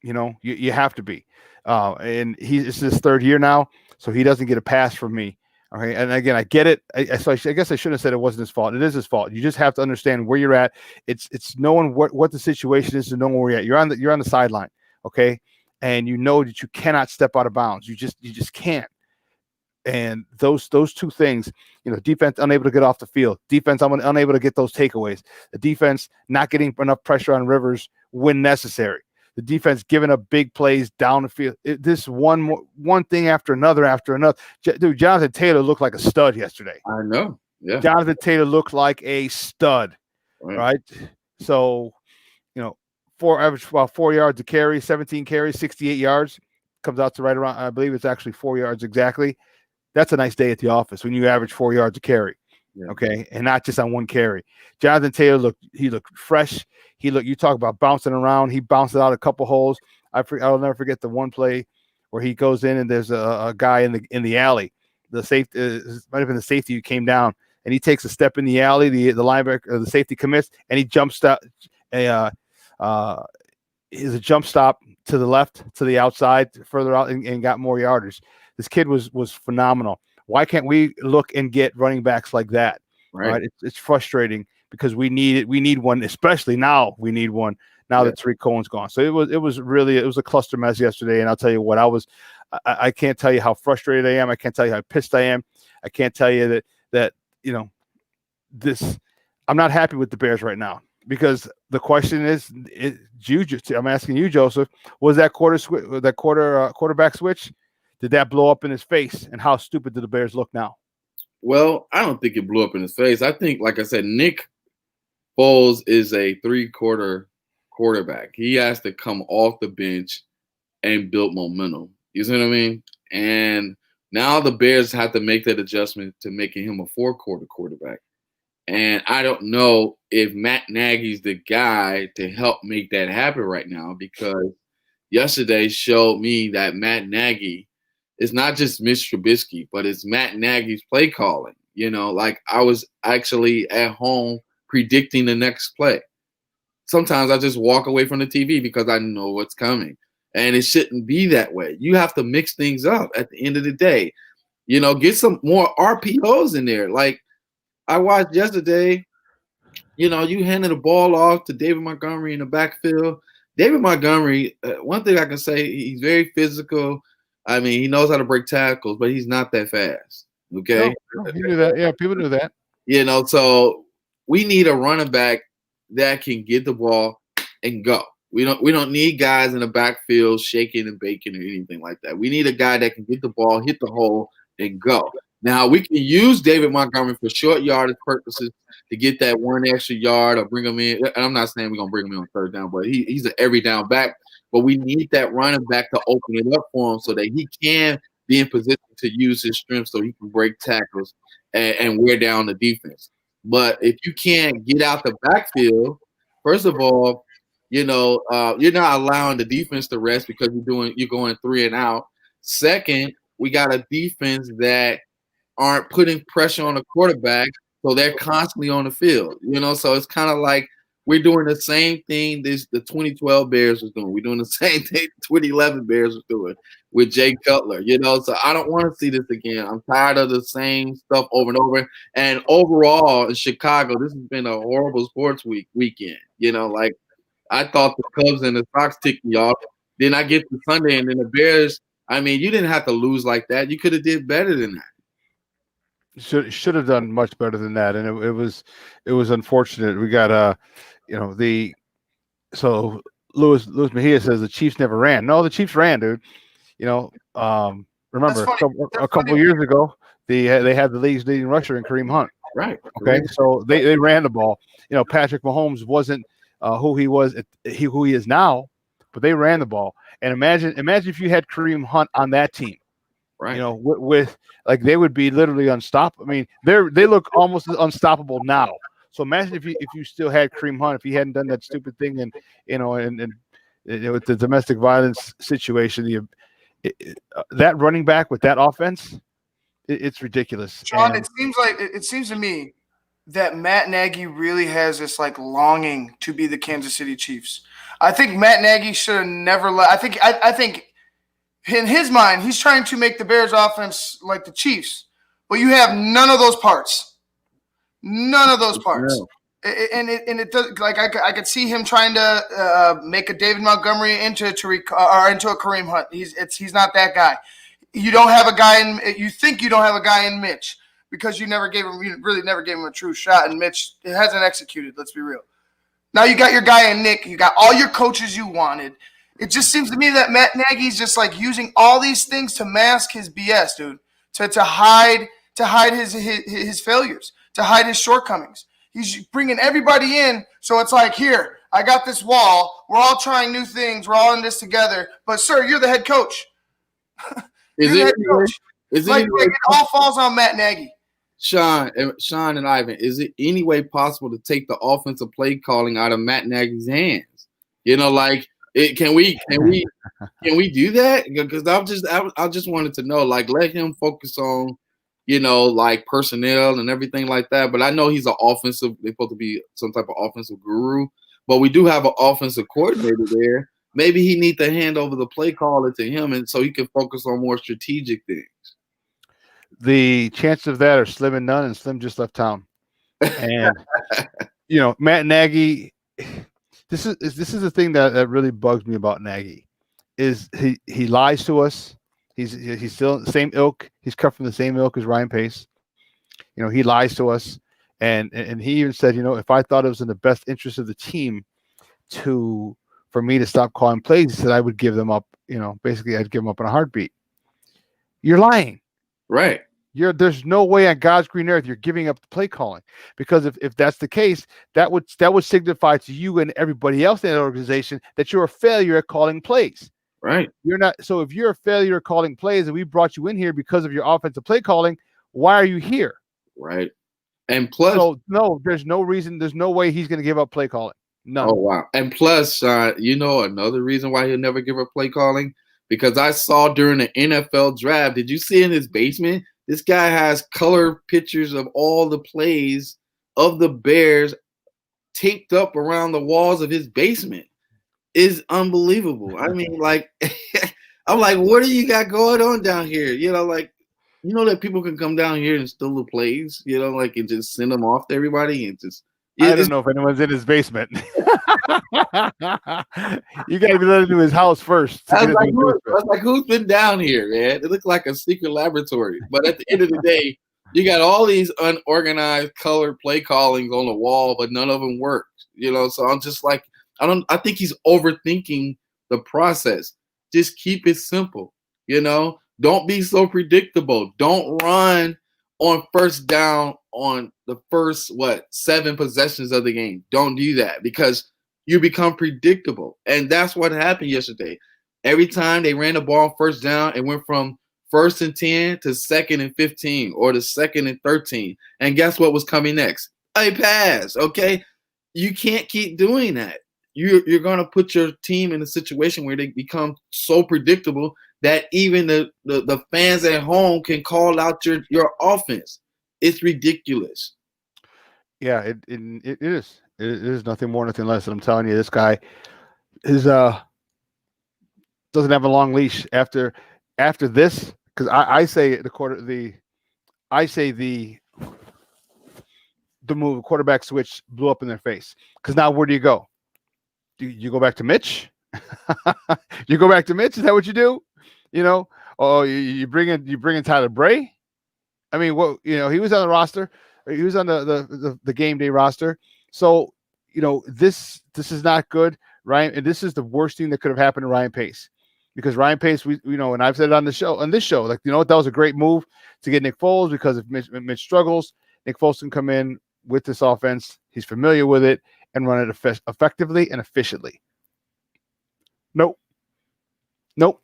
You know, you have to be. And it's his 3rd year now, so he doesn't get a pass from me. Okay. And again, I get it. I guess I shouldn't have said it wasn't his fault. It is his fault. You just have to understand where you're at. It's knowing what the situation is to know where you're at. You're on the sideline. Okay. And you know that you cannot step out of bounds. You just can't. And those 2 things, you know, defense unable to get off the field, defense unable to get those takeaways, the defense not getting enough pressure on Rivers when necessary, the defense giving up big plays down the field. This one thing after another. Dude, Jonathan Taylor looked like a stud yesterday. I know. Yeah. Jonathan Taylor looked like a stud. Right? So, you know, average about 4 yards a carry, 17 carries, 68 yards, comes out to right around, I believe it's actually 4 yards exactly. That's a nice day at the office when you average 4 yards a carry. Yeah. Okay. And not just on 1 carry. Jonathan Taylor looked fresh. You talk about bouncing around. He bounced out a couple holes. I'll never forget the one play where he goes in and there's a guy in the alley. The safety might have been the safety who came down, and he takes a step in the alley. The linebacker, the safety commits, and he jumps out. Is a jump stop to the left, to the outside, further out, and got more yardage. This kid was phenomenal. Why can't we look and get running backs like that? Right? It's frustrating because we need it. We need one, especially now. We need one now that Tariq Cohen's gone. So it was a cluster mess yesterday. And I'll tell you what, I can't tell you how frustrated I am. I can't tell you how pissed I am. I can't tell you that you know this. I'm not happy with the Bears right now. Because the question is, I'm asking you, Joseph, was that quarterback switch? Did that blow up in his face? And how stupid do the Bears look now? Well, I don't think it blew up in his face. I think, like I said, Nick Foles is a 3-quarter quarterback. He has to come off the bench and build momentum. You see what I mean? And now the Bears have to make that adjustment to making him a 4-quarter quarterback. And I don't know if Matt Nagy's the guy to help make that happen right now, because yesterday showed me that Matt Nagy is not just Mitch Trubisky, but it's Matt Nagy's play calling. You know, like I was actually at home predicting the next play. Sometimes I just walk away from the TV because I know what's coming. And it shouldn't be that way. You have to mix things up at the end of the day. You know, get some more RPOs in there. Like, I watched yesterday, you know, you handed the ball off to David Montgomery in the backfield. David Montgomery, one thing I can say, he's very physical. I mean, he knows how to break tackles, but he's not that fast. Okay? No, you knew that. Yeah, people knew that. You know, so we need a running back that can get the ball and go. We don't need guys in the backfield shaking and baking or anything like that. We need a guy that can get the ball, hit the hole, and go. Now, we can use David Montgomery for short yardage purposes to get that 1 extra yard or bring him in. And I'm not saying we're going to bring him in on 3rd down, but he's an every down back. But we need that running back to open it up for him so that he can be in position to use his strength so he can break tackles and wear down the defense. But if you can't get out the backfield, first of all, you're not allowing the defense to rest because you're going 3 and out. Second, we got a defense that aren't putting pressure on the quarterback, so they're constantly on the field. So it's kind of like we're doing the same thing the 2012 Bears was doing. We're doing the same thing the 2011 Bears was doing with Jay Cutler. So I don't want to see this again. I'm tired of the same stuff over and over. And overall, in Chicago, this has been a horrible sports weekend. I thought the Cubs and the Sox ticked me off. Then I get to Sunday, and then the Bears. I mean, you didn't have to lose like that. You could have did better than that. Should have done much better than that, and it was unfortunate. We got so Luis Mejia says the Chiefs never ran. No, the Chiefs ran, dude. Remember a couple years ago they had the league's leading rusher in Kareem Hunt. Right. Okay, so they ran the ball. Patrick Mahomes wasn't who he is now, but they ran the ball. And imagine if you had Kareem Hunt on that team. Right. With like they would be literally unstoppable. I mean, they look almost unstoppable now. So imagine if you still had Kareem Hunt, if he hadn't done that stupid thing and with the domestic violence situation, that running back with that offense, it's ridiculous. Shawn, it seems to me that Matt Nagy really has this like longing to be the Kansas City Chiefs. I think Matt Nagy should have never let. I think in his mind, he's trying to make the Bears offense like the Chiefs, but you have none of those parts. None of those parts. No. And it does, like I could see him trying to make a David Montgomery into a Kareem Hunt. He's not that guy. You don't have a guy in. You think you don't have a guy in Mitch because you really never gave him a true shot, and Mitch hasn't executed. Let's be real. Now you got your guy in Nick. You got all your coaches you wanted. It just seems to me that Matt Nagy's just like using all these things to mask his BS, dude. To hide his failures, to hide his shortcomings. He's bringing everybody in, so it's like, here, I got this wall. We're all trying new things. We're all in this together. But, sir, you're the head coach. It all falls on Matt Nagy. Shawn and Ivan, is it any way possible to take the offensive play calling out of Matt Nagy's hands? Can we do that? Because I just wanted to know, like, let him focus on, like personnel and everything like that. But I know he's they're supposed to be some type of offensive guru, but we do have an offensive coordinator there. Maybe he needs to hand over the play caller to him, and so he can focus on more strategic things. The chances of that are slim and none, and Slim just left town. And Matt Nagy, this is the thing that really bugs me about Nagy, is he lies to us. He's still the same ilk. He's cut from the same ilk as Ryan Pace. He lies to us, and he even said, if I thought it was in the best interest of the team for me to stop calling plays, he said I would give them up. Basically, I'd give them up in a heartbeat. You're lying, right? There's no way on God's green earth you're giving up the play calling, because if that's the case, that would signify to you and everybody else in that organization that you're a failure at calling plays. Right. You're not. So if you're a failure calling plays and we brought you in here because of your offensive play calling, why are you here? Right. And plus, no, there's no reason. There's no way he's going to give up play calling. No. Oh, wow. And plus, another reason why he'll never give up play calling, because I saw during the NFL draft, did you see in his basement, this guy has color pictures of all the plays of the Bears taped up around the walls of his basement. Is unbelievable. I mean, like, I'm like, what do you got going on down here? That people can come down here and steal the plays, and just send them off to everybody and just. I don't know if anyone's in his basement. You got to be let into his house first. I was like, who's been down here, man? It looked like a secret laboratory. But at the end of the day, you got all these unorganized colored play callings on the wall, but none of them work. So I'm just like, I think he's overthinking the process. Just keep it simple. Don't be so predictable. Don't run on first down on the first 7 possessions of the game. Don't do that, because you become predictable. And that's what happened yesterday. Every time they ran the ball on first down, it went from 1st and 10 to 2nd and 15 or to 2nd and 13. And guess what was coming next? A pass, okay? You can't keep doing that. You're going to put your team in a situation where they become so predictable that even the fans at home can call out your offense. It's ridiculous. Yeah, it is. It is nothing more, nothing less. And I'm telling you, this guy is doesn't have a long leash after this, because I say the move quarterback switch blew up in their face. Because now where do you go? Do you go back to Mitch? You go back to Mitch? Is that what you do? You know? Oh, you bring in Tyler Bray? I mean, what, you know, he was on the roster. He was on the game day roster. So, you know, this is not good, Ryan. And this is the worst thing that could have happened to Ryan Pace. Because Ryan Pace, and I've said it on this show, like, you know what, that was a great move to get Nick Foles, because if Mitch struggles, Nick Foles can come in with this offense. He's familiar with it and run it effectively and efficiently. Nope.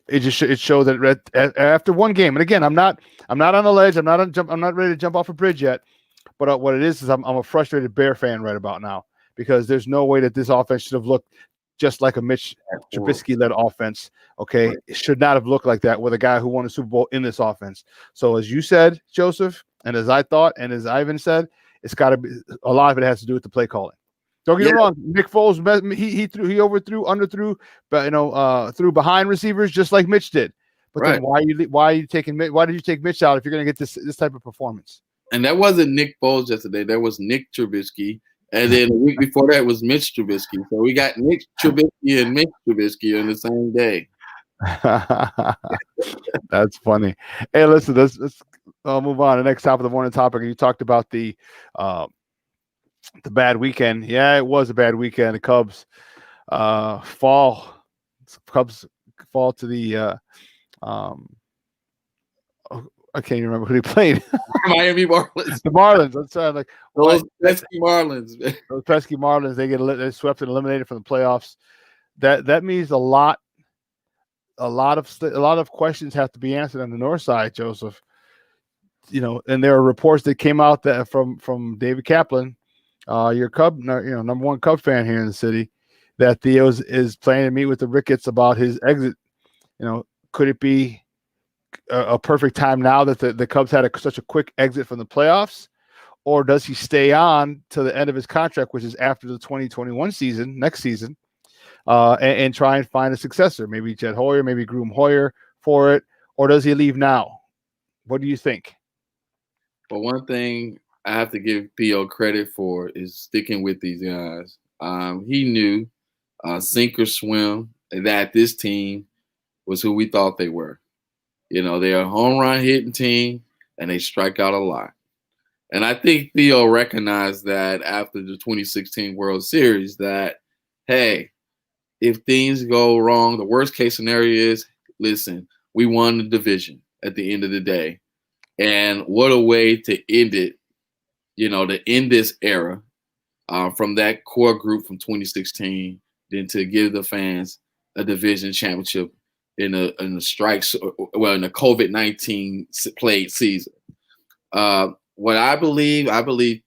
It showed that after one game. And again, I'm not on the ledge. I'm not ready to jump off a bridge yet. But what it is I'm a frustrated Bear fan right about now, because there's no way that this offense should have looked just like a Mitch Trubisky-led offense. Okay, right. It should not have looked like that with a guy who won a Super Bowl in this offense. So as you said, Joseph, and as I thought, and as Ivan said, it's got to be a lot of it has to do with the play calling. Don't get me wrong. Nick Foles, he overthrew, underthrew, but threw behind receivers just like Mitch did. But then why did you take Mitch out if you're going to get this type of performance? And that wasn't Nick Foles yesterday. That was Nick Trubisky. And then the week before that was Mitch Trubisky. So we got Nick Trubisky and Mitch Trubisky on the same day. That's funny. Hey, listen, let's move on. The next top of the morning topic. You talked about the bad weekend. Yeah, it was a bad weekend. The Cubs fall to the I can't even remember who they played. Miami Marlins. The Marlins. That's like those pesky Marlins. Those pesky Marlins. They swept and eliminated from the playoffs. That means a lot of questions have to be answered on the north side, Joseph. You know, and there are reports that came out that from David Kaplan, your Cub, number one Cub fan here in the city, that Theo is planning to meet with the Ricketts about his exit. You know, could it be a perfect time now that the Cubs had such a quick exit from the playoffs, or does he stay on to the end of his contract, which is after the 2021 season, next season, and try and find a successor, maybe Jed Hoyer, maybe groom Hoyer for it, or does he leave now? What do you think? Well, one thing I have to give Theo credit for is sticking with these guys. He knew, sink or swim, that this team was who we thought they were. You know, they're a home run hitting team, and they strike out a lot. And I think Theo recognized that after the 2016 World Series that, hey, if things go wrong, the worst case scenario is, listen, we won the division at the end of the day. And what a way to end it, to end this era from that core group from 2016, than to give the fans a division championship in the strikes, in the COVID-19 played season. What I believe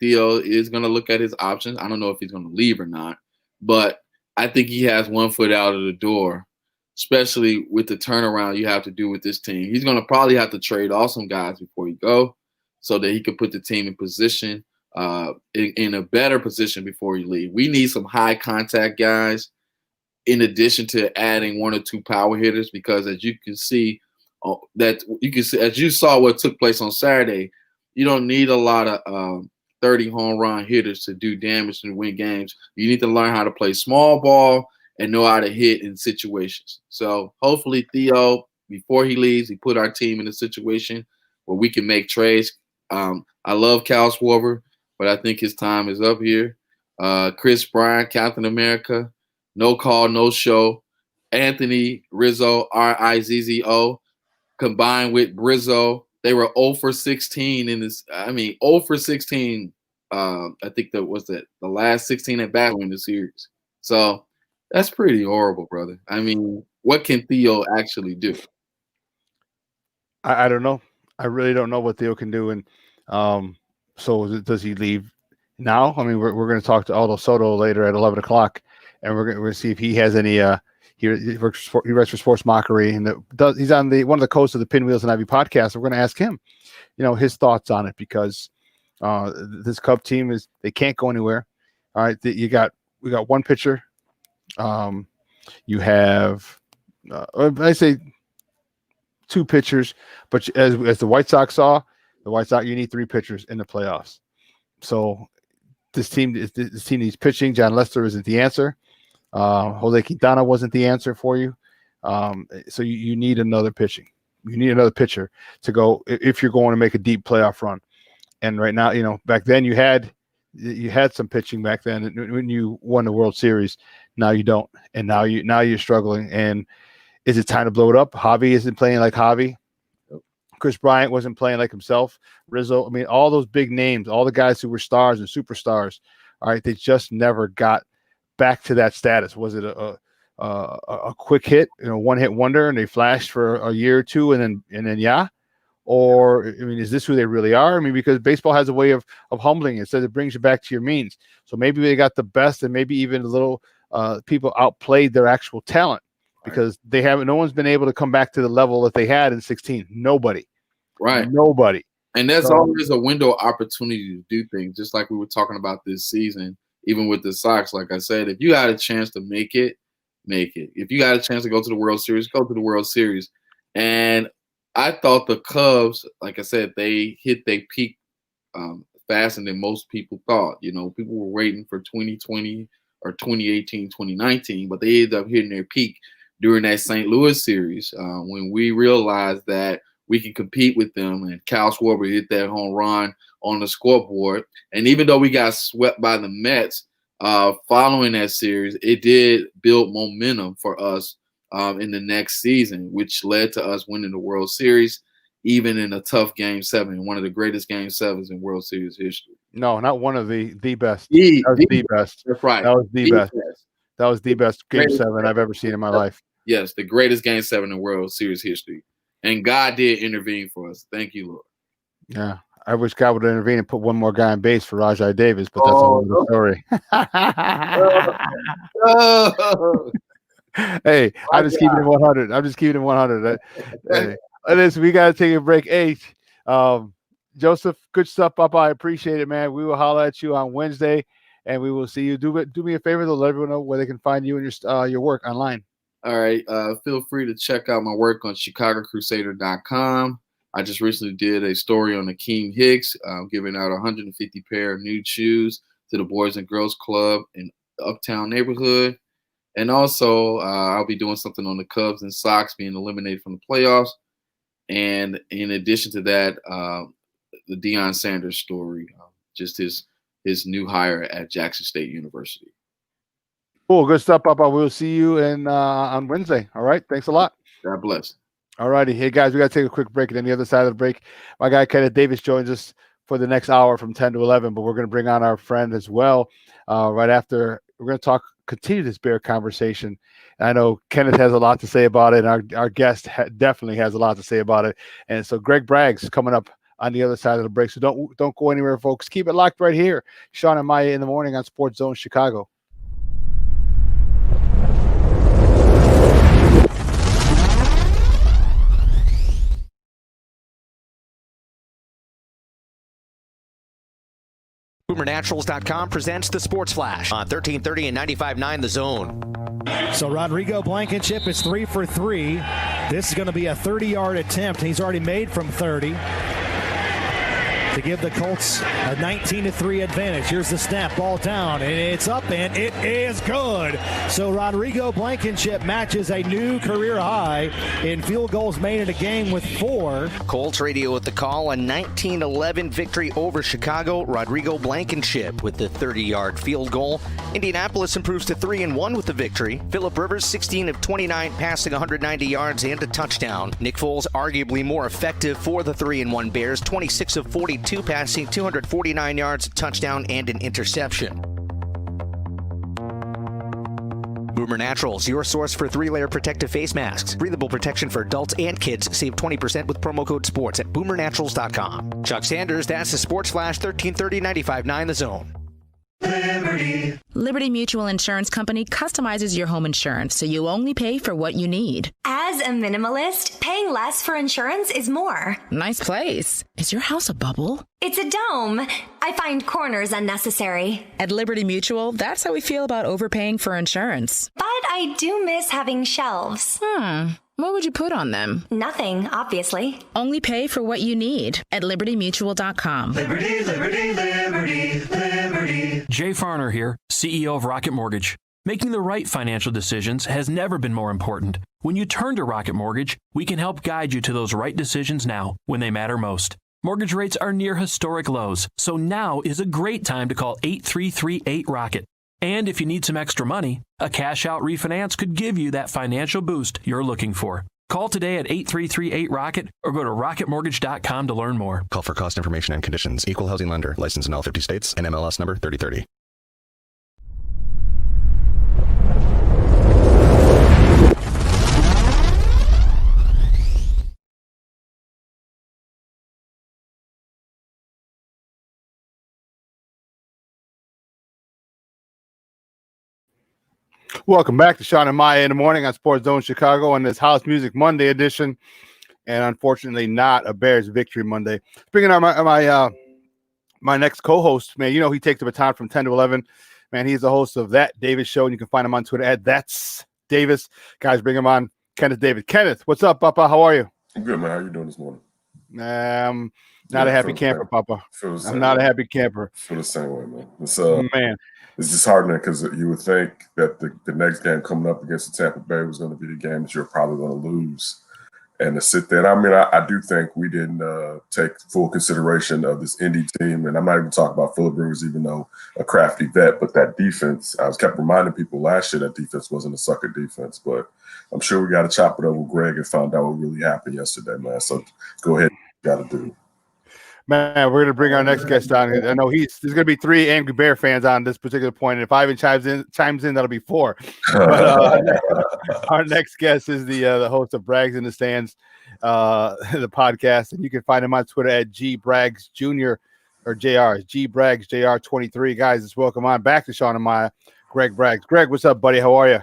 Theo is going to look at his options. I don't know if he's going to leave or not, but I think he has one foot out of the door, especially with the turnaround you have to do with this team. He's going to probably have to trade off some guys before he go, so that he can put the team in position, in a better position before he leave. We need some high contact guys, in addition to adding one or two power hitters, because as you can see, as you saw what took place on Saturday, you don't need a lot of 30 home run hitters to do damage and win games. You need to learn how to play small ball and know how to hit in situations. So hopefully Theo, before he leaves, he put our team in a situation where we can make trades. I love Cal Schwarber, but I think his time is up here. Chris Bryant, Captain America, no call, no show. Anthony Rizzo, Rizzo, combined with Brizzo, they were 0 for 16 in this. 0 for 16. I think that was the last 16 at bat in the series. So that's pretty horrible, brother. I mean, what can Theo actually do? I don't know. I really don't know what Theo can do. And so does he leave now? I mean, we're going to talk to Aldo Soto later at 11 o'clock, and we're going to see if he has any. He writes for Sports Mockery, and he's on one of the hosts of the Pinwheels and Ivy podcast. We're going to ask him, his thoughts on it, because this Cub team they can't go anywhere. All right, we got one pitcher. You have I say two pitchers, but as the White Sox saw, you need three pitchers in the playoffs. So this team needs pitching. John Lester isn't the answer. Jose Quintana wasn't the answer for you. So you need another pitching. You need another pitcher to go if you're going to make a deep playoff run. And right now, back then you had some pitching back then when you won the World Series. Now you don't, and now you're struggling. And is it time to blow it up? Javi isn't playing like Javi. Chris Bryant wasn't playing like himself. Rizzo. I mean, all those big names, all the guys who were stars and superstars. All right, they just never got back to that status. Was it a quick hit, one hit wonder, and they flashed for a year or two, and then yeah? Or, I mean, is this who they really are? I mean, because baseball has a way of humbling it, so it brings you back to your means. So maybe they got the best, and maybe even a little people outplayed their actual talent, because no one's been able to come back to the level that they had in 16. Nobody. Right. Nobody. And that's always a window of opportunity to do things, just like we were talking about this season, even with the Sox. Like I said, if you got a chance to make it, make it. If you got a chance to go to the World Series, go to the World Series. And I thought the Cubs, like I said, they hit their peak faster than most people thought. People were waiting for 2020 or 2018, 2019, but they ended up hitting their peak during that St. Louis series when we realized that we can compete with them. And Cal Schwarber hit that home run on the scoreboard. And even though we got swept by the Mets following that series, it did build momentum for us in the next season, which led to us winning the World Series, even in a tough Game 7, one of the greatest Game 7s in World Series history. No, not one of the best. The best. That's right. That was the best. That was the best Game 7 I've ever seen in my life. Yes, the greatest Game 7 in World Series history. And God did intervene for us. Thank you, Lord. Yeah. I wish God would intervene and put one more guy on base for Rajai Davis, but that's another story. Hey, I'm just keeping it 100. Hey, listen, we got to take a break. Hey, Joseph, good stuff, Papa. I appreciate it, man. We will holler at you on Wednesday, and we will see you. Do me a favor, though. Let everyone know where they can find you and your work online. All right. Feel free to check out my work on ChicagoCrusader.com. I just recently did a story on Akeem Hicks, giving out 150 pair of new shoes to the Boys and Girls Club in the Uptown neighborhood. And also, I'll be doing something on the Cubs and Sox being eliminated from the playoffs. And in addition to that, the Deion Sanders story, just his new hire at Jackson State University. Cool. Good stuff, Papa. We'll see you on Wednesday. All right. Thanks a lot. God bless. All righty. Hey, guys, we got to take a quick break. And then the other side of the break, my guy Kenneth Davis joins us for the next hour from 10 to 11. But we're going to bring on our friend as well right after. We're going to continue this Bear conversation. I know Kenneth has a lot to say about it, and our guest definitely has a lot to say about it. And so Greg Bragg's coming up on the other side of the break. So don't go anywhere, folks. Keep it locked right here. Shawn and Maya in the morning on SportsZone Chicago. BoomerNaturals.com presents the Sports Flash on 1330 and 95.9 The Zone. So Rodrigo Blankenship is 3 for 3. This is going to be a 30-yard attempt. He's already made from 30 to give the Colts a 19-3 advantage. Here's the snap, ball down, and it's up, and it is good. So Rodrigo Blankenship matches a new career high in field goals made in a game with 4. Colts radio with the call, a 19-11 victory over Chicago. Rodrigo Blankenship with the 30-yard field goal. Indianapolis improves to 3-1 with the victory. Philip Rivers, 16 of 29, passing 190 yards and a touchdown. Nick Foles, arguably more effective for the 3-1 Bears, 26 of 42, passing 249 yards, a touchdown, and an interception. Boomer Naturals, your source for 3-layer protective face masks. Breathable protection for adults and kids. Save 20% with promo code SPORTS at boomernaturals.com. Chuck Sanders, that's the Sports Flash, 1330 95.9 The Zone. Liberty Mutual Insurance Company customizes your home insurance so you only pay for what you need. As a minimalist, paying less for insurance is more. Nice place. Is your house a bubble? It's a dome. I find corners unnecessary. At Liberty Mutual, that's how we feel about overpaying for insurance. But I do miss having shelves. What would you put on them? Nothing, obviously. Only pay for what you need at libertymutual.com. Liberty, liberty, liberty, liberty. Jay Farner here, CEO of Rocket Mortgage. Making the right financial decisions has never been more important. When you turn to Rocket Mortgage, we can help guide you to those right decisions now when they matter most. Mortgage rates are near historic lows, so now is a great time to call 8338-ROCKET. And if you need some extra money, a cash-out refinance could give you that financial boost you're looking for. Call today at 8338-ROCKET or go to rocketmortgage.com to learn more. Call for cost information and conditions. Equal housing lender. Licensed in all 50 states. NMLS number 3030. Welcome back to Shawn and Maya in the morning on SportsZone Chicago on this House Music Monday edition, and unfortunately not a Bears victory Monday. Bringing on my next co-host, man. You know he takes the baton from 10 to 11. Man, he's the host of That Davis Show, and you can find him on Twitter at That's Davis. Guys, bring him on, Kenneth David. Kenneth, what's up, Papa? How are you? I'm good, man. How you doing this morning? Not a happy camper, Papa. I'm not a happy camper. Feel the same way, man. Man. It's disheartening because you would think that the next game coming up against the Tampa Bay was going to be the game that you're probably going to lose. And to sit there, and I mean, I do think we didn't take full consideration of this Indy team. And I'm not even talking about Phillips Rivers, even though a crafty vet, but that defense, I was kept reminding people last year that defense wasn't a sucker defense. But I'm sure we got to chop it up with Greg and find out what really happened yesterday, man. So go ahead, got to do. Man, we're going to bring our next guest on. I know there's going to be 3 Angry Bear fans on this particular point. And if Ivan chimes in, that'll be 4. But, our next guest is the host of Brags in the Stands, the podcast. And you can find him on Twitter at GBrags Jr. or JR. GBrags JR 23. Guys, let's welcome on back to Shawn and Maya, Greg Braggs. Greg, what's up, buddy? How are you?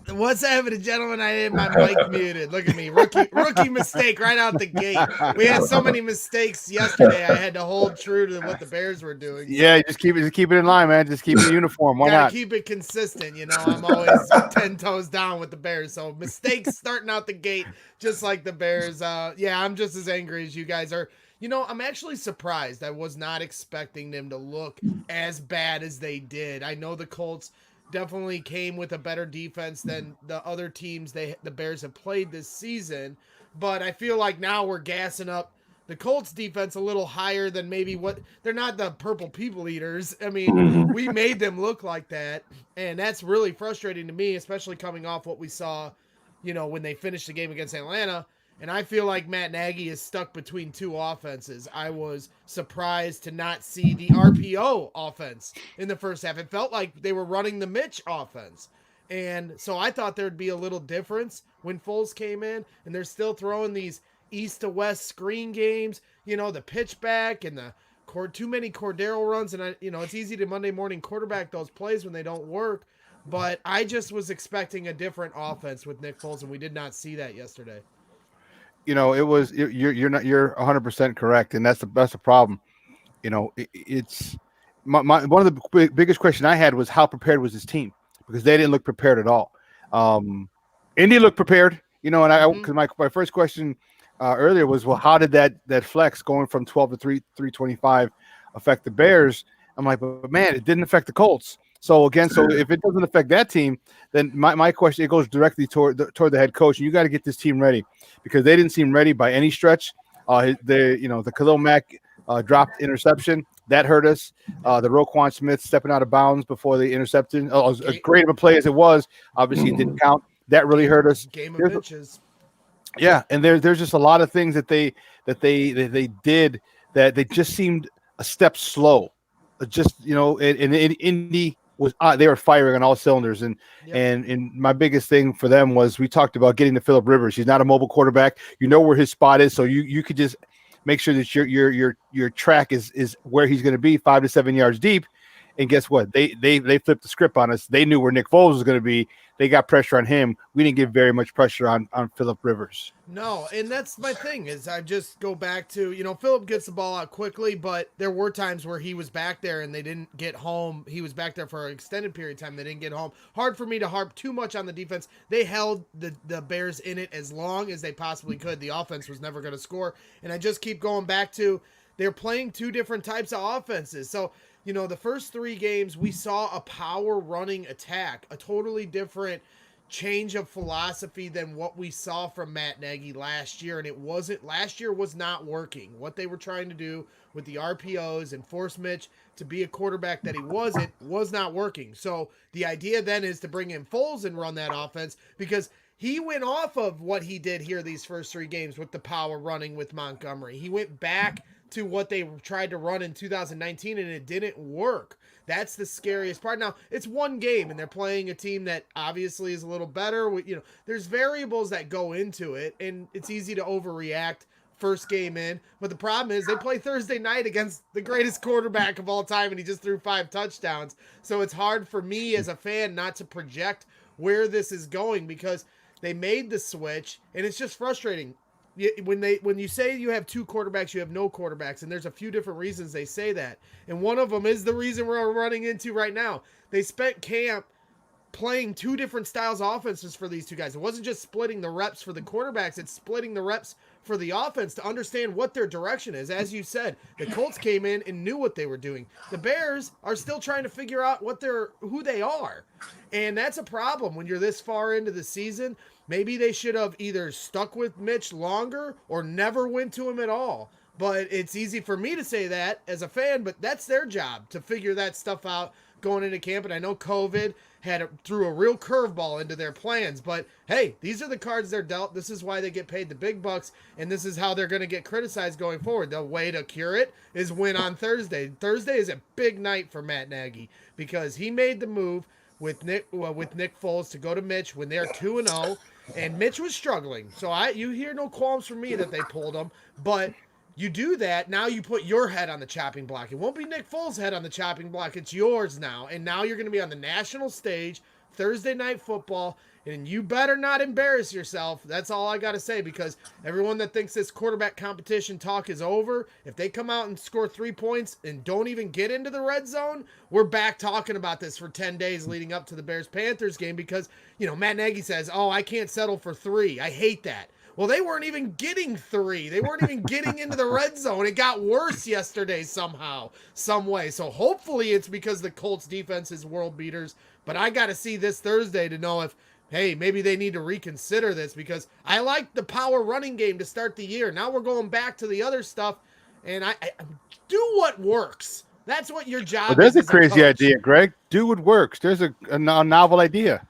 What's happening, gentlemen? I had my mic muted. Look at me. Rookie mistake right out the gate. We had so many mistakes yesterday. I had to hold true to what the Bears were doing. Yeah, just keep it in line, man. Just keep it uniform. Why not? Keep it consistent. You know, I'm always 10 toes down with the Bears. So mistakes starting out the gate, just like the Bears. Yeah, I'm just as angry as you guys are. You know, I'm actually surprised. I was not expecting them to look as bad as they did. I know the Colts definitely came with a better defense than the other teams the Bears have played this season, but I feel like now we're gassing up the Colts defense a little higher than maybe what they're not the purple people eaters. I mean, we made them look like that, and that's really frustrating to me, especially coming off what we saw, you know, when they finished the game against Atlanta. And I feel like Matt Nagy is stuck between 2 offenses. I was surprised to not see the RPO offense in the first half. It felt like they were running the Mitch offense. And so I thought there'd be a little difference when Foles came in. And they're still throwing these east to west screen games, you know, the pitch back and the too many Cordero runs. And, it's easy to Monday morning quarterback those plays when they don't work. But I just was expecting a different offense with Nick Foles, and we did not see that yesterday. You're 100% correct, and that's the problem. You know, it's one of the biggest question I had was how prepared was his team, because they didn't look prepared at all. Indy looked prepared, and because my first question earlier was, well, how did that flex going from 12 to 325 affect the Bears? I'm like, but man, it didn't affect the Colts. So again, if it doesn't affect that team, then my question, it goes directly toward the head coach. And you got to get this team ready, because they didn't seem ready by any stretch. The Khalil Mack dropped interception that hurt us. The Roquan Smith stepping out of bounds before the interception, as great of a play as it was, obviously it didn't count. That really hurt us. Game of inches. Yeah, and there's just a lot of things that they did that they just seemed a step slow. In Indy, they were firing on all cylinders. And my biggest thing for them was we talked about getting to Philip Rivers. He's not a mobile quarterback. You know where his spot is, so you could just make sure that your track is where he's going to be, 5 to 7 yards deep. And guess what? They flipped the script on us. They knew where Nick Foles was going to be. They got pressure on him. We didn't get very much pressure on Philip Rivers. No, and that's my thing is I just go back to, Philip gets the ball out quickly, but there were times where he was back there and they didn't get home. He was back there for an extended period of time. They didn't get home. Hard for me to harp too much on the defense. They held the Bears in it as long as they possibly could. The offense was never going to score. And I just keep going back to they're playing two different types of offenses. So, the first 3 games, we saw a power running attack, a totally different change of philosophy than what we saw from Matt Nagy last year. And last year was not working. What they were trying to do with the RPOs and force Mitch to be a quarterback that he was not working. So the idea then is to bring in Foles and run that offense because he went off of what he did here these first 3 games with the power running with Montgomery. He went back to what they tried to run in 2019 and it didn't work. That's the scariest part. Now, it's one game and they're playing a team that obviously is a little better. There's variables that go into it and it's easy to overreact first game in. But the problem is they play Thursday night against the greatest quarterback of all time and he just threw 5 touchdowns. So it's hard for me as a fan not to project where this is going because they made the switch and it's just frustrating. When you say you have 2 quarterbacks, you have no quarterbacks, and there's a few different reasons they say that. And one of them is the reason we're running into right now. They spent camp playing 2 different styles of offenses for these 2 guys. It wasn't just splitting the reps for the quarterbacks, it's splitting the reps for the offense to understand what their direction is. As you said, the Colts came in and knew what they were doing. The Bears are still trying to figure out who they are. And that's a problem when you're this far into the season. Maybe they should have either stuck with Mitch longer or never went to him at all. But it's easy for me to say that as a fan, but that's their job to figure that stuff out going into camp. And I know COVID threw a real curveball into their plans, but hey, these are the cards they're dealt. This is why they get paid the big bucks, and this is how they're going to get criticized going forward. The way to cure it is win on Thursday. Thursday is a big night for Matt Nagy because he made the move with Nick Foles to go to Mitch when they're 2-0. And Mitch was struggling. So you hear no qualms from me that they pulled him. But you do that, now you put your head on the chopping block. It won't be Nick Foles' head on the chopping block. It's yours now. And now you're going to be on the national stage, Thursday Night Football. And you better not embarrass yourself. That's all I got to say, because everyone that thinks this quarterback competition talk is over, if they come out and score 3 points and don't even get into the red zone, we're back talking about this for 10 days leading up to the Bears-Panthers game because, Matt Nagy says, I can't settle for 3. I hate that. Well, they weren't even getting 3. They weren't even getting into the red zone. It got worse yesterday somehow, some way. So hopefully it's because the Colts defense is world beaters. But I got to see this Thursday to know if, hey, maybe they need to reconsider this because I like the power running game to start the year. Now we're going back to the other stuff, and I do what works. That's what your job is. There's a crazy idea, Greg. Do what works. There's a novel idea.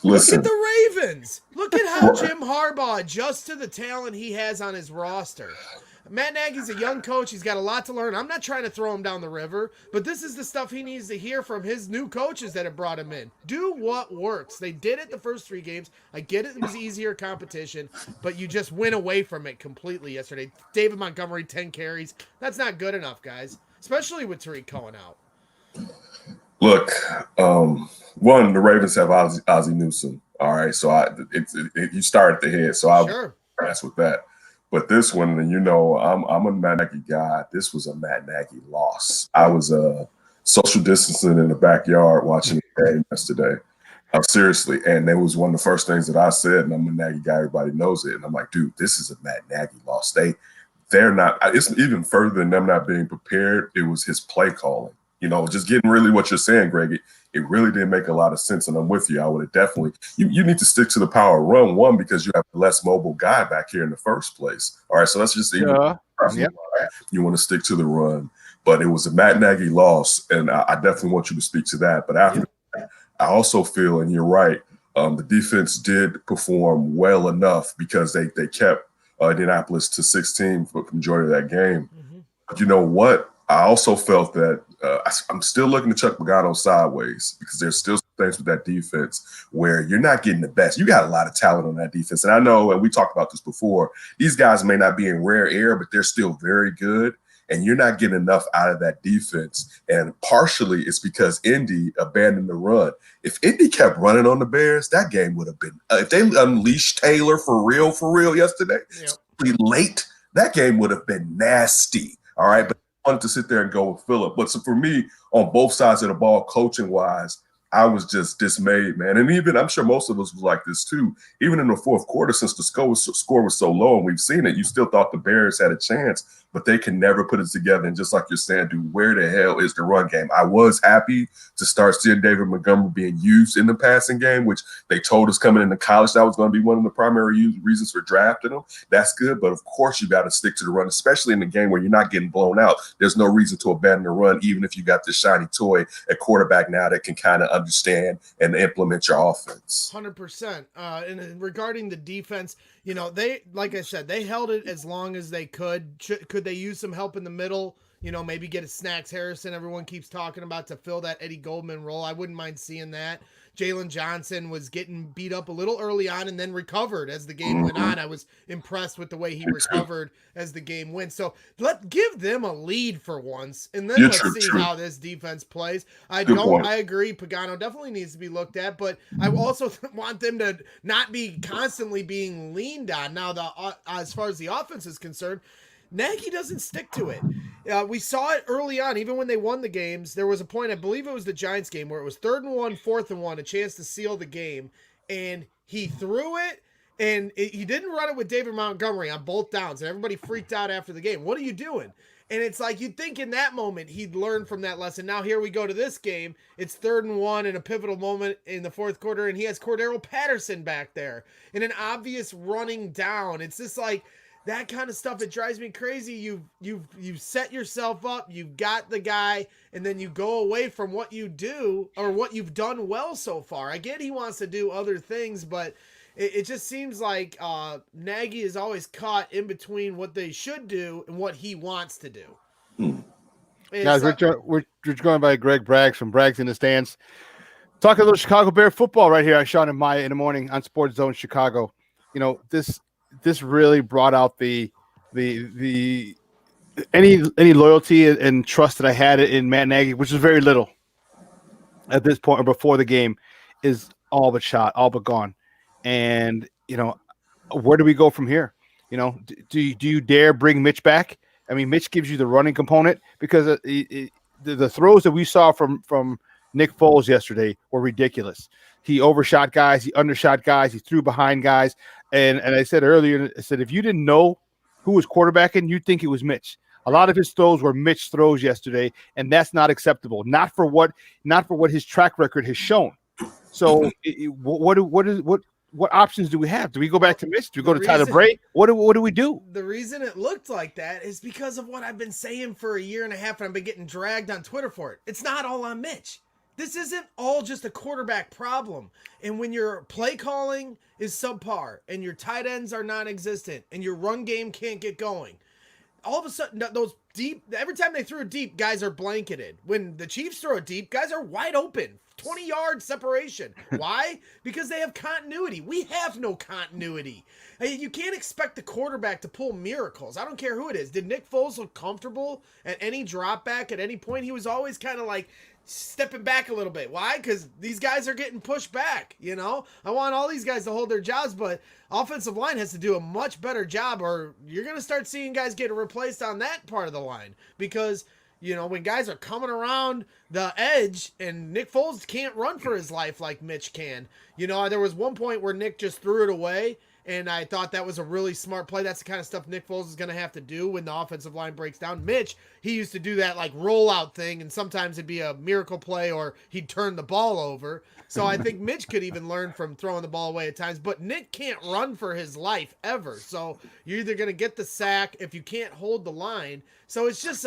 Listen. Look at the Ravens. Look at how Jim Harbaugh adjusts to the talent he has on his roster. Matt Nagy's a young coach. He's got a lot to learn. I'm not trying to throw him down the river, but this is the stuff he needs to hear from his new coaches that have brought him in. Do what works. They did it the first 3 games. I get it was easier competition, but you just went away from it completely yesterday. David Montgomery, 10 carries. That's not good enough, guys, especially with Tariq Cohen out. Look, one, the Ravens have Ozzie Newsome. All right, so you start at the head, so I'll mess with that. But this one, I'm a Matt Nagy guy. This was a Matt Nagy loss. I was social distancing in the backyard watching the game yesterday. Seriously, and it was one of the first things that I said, and I'm a Nagy guy. Everybody knows it. And I'm like, dude, this is a Matt Nagy loss. They're not – it's even further than them not being prepared. It was his play calling. Just getting really what you're saying, Greg. It really didn't make a lot of sense, and I'm with you. I would have definitely you need to stick to the power run, one, because you have a less mobile guy back here in the first place. All right, so let's just you want to stick to the run. But it was a Matt Nagy loss, and I definitely want you to speak to that. But after that, I also feel, and you're right, the defense did perform well enough because they kept Indianapolis to 16 for the majority of that game. Mm-hmm. But you know what? I also felt that I'm still looking to Chuck Pagano sideways because there's still things with that defense where you're not getting the best. You got a lot of talent on that defense. And I know, and we talked about this before, these guys may not be in rare air, but they're still very good. And you're not getting enough out of that defense. And partially it's because Indy abandoned the run. If Indy kept running on the Bears, that game would have been if they unleashed Taylor for real yesterday, late, that game would have been nasty. All right. But I wanted to sit there and go with Phillips. But so for me, on both sides of the ball, coaching wise, I was just dismayed, man. And even I'm sure most of us was like this too. Even in the fourth quarter, since the score was so low and we've seen it, you still thought the Bears had a chance, but they can never put it together. And just like you're saying, dude, where the hell is the run game? I was happy to start seeing David Montgomery being used in the passing game, which they told us coming into college that was going to be one of the primary reasons for drafting him. That's good, but of course you got to stick to the run, especially in the game where you're not getting blown out. There's no reason to abandon the run, even if you got this shiny toy at quarterback now that can kind of understand and implement your offense. 100%. And regarding the defense, you know, they, like I said, they held it as long as they could. Could they use some help in the middle? You know, maybe get a Snacks Harrison everyone keeps talking about to fill that Eddie Goldman role. I wouldn't mind seeing that. Jalen Johnson was getting beat up a little early on and then recovered as the game went on. I was impressed with the way he recovered as the game went. So give them a lead for once, and then let's see how this defense plays. I agree. Pagano definitely needs to be looked at, but I also want them to not be constantly being leaned on. Now, as far as the offense is concerned, Nagy doesn't stick to it. We saw it early on, even when they won the games. There was a point, I believe it was the Giants game, where it was 3rd and 1, 4th and 1, a chance to seal the game, and he threw it, and he didn't run it with David Montgomery on both downs, and everybody freaked out after the game. What are you doing? And it's like you'd think in that moment he'd learn from that lesson. Now here we go to this game. It's 3rd and 1 in a pivotal moment in the 4th quarter, and he has Cordero Patterson back there in an obvious running down. It's just like that kind of stuff. It drives me crazy. You've set yourself up. You've got the guy, and then you go away from what you do or what you've done well so far. I get he wants to do other things, but it just seems like Nagy is always caught in between what they should do and what he wants to do. Guys, we're joined by Greg Braggs from Braggs in the Stands. Talking a little Chicago Bear football right here on Shawn and Maya in the morning on SportsZone Chicago. You know, this really brought out the any loyalty and trust that I had in Matt Nagy, which is very little at this point or before the game, is all but shot, all but gone. And you know, where do we go from here? You know, do you dare bring Mitch back? I mean, Mitch gives you the running component because the throws that we saw from Nick Foles yesterday were ridiculous. He overshot guys, he undershot guys, he threw behind guys. And I said earlier, I said, if you didn't know who was quarterbacking, you'd think it was Mitch. A lot of his throws were Mitch throws yesterday, and that's not acceptable. Not for what his track record has shown. So what options do we have? Do we go back to Mitch? Do we go to Tyler Bray? What do we do? The reason it looked like that is because of what I've been saying for a year and a half, and I've been getting dragged on Twitter for it. It's not all on Mitch. This isn't all just a quarterback problem. And when your play calling is subpar and your tight ends are non-existent and your run game can't get going, all of a sudden those deep, every time they throw it deep, guys are blanketed. When the Chiefs throw it deep, guys are wide open. 20-yard separation. Why? Because they have continuity. We have no continuity. You can't expect the quarterback to pull miracles. I don't care who it is. Did Nick Foles look comfortable at any drop back at any point? He was always kind of like stepping back a little bit. Why? Because these guys are getting pushed back, you know? I want all these guys to hold their jobs, but offensive line has to do a much better job, or you're going to start seeing guys get replaced on that part of the line. Because, you know, when guys are coming around the edge and Nick Foles can't run for his life like Mitch can. You know, there was one point where Nick just threw it away, and I thought that was a really smart play. That's the kind of stuff Nick Foles is going to have to do when the offensive line breaks down. Mitch, he used to do that like rollout thing, and sometimes it'd be a miracle play or he'd turn the ball over. So I think Mitch could even learn from throwing the ball away at times, but Nick can't run for his life ever. So you're either going to get the sack if you can't hold the line. So it's just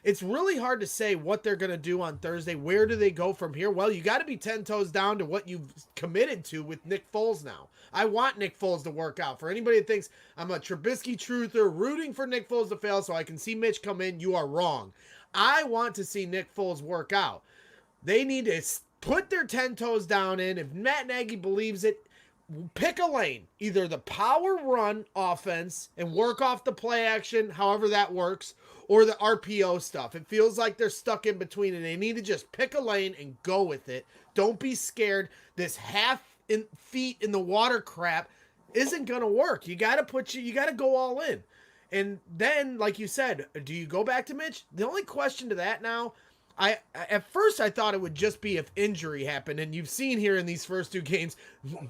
it's really hard to say what they're going to do on Thursday. Where do they go from here? Well, you got to be 10 toes down to what you've committed to with Nick Foles now. I want Nick Foles to work out. For anybody that thinks I'm a Trubisky truther rooting for Nick Foles to fail so I can see Mitch come in, you are wrong. I want to see Nick Foles work out. They need to put their 10 toes down in. If Matt Nagy believes it, pick a lane, either the power run offense and work off the play action, however that works, or the RPO stuff. It feels like they're stuck in between, and they need to just pick a lane and go with it. Don't be scared. This feet in the water crap isn't going to work. You got to go all in. And then, like you said, do you go back to Mitch? The only question to that now, at first I thought it would just be if injury happened, and you've seen here in these first 2 games,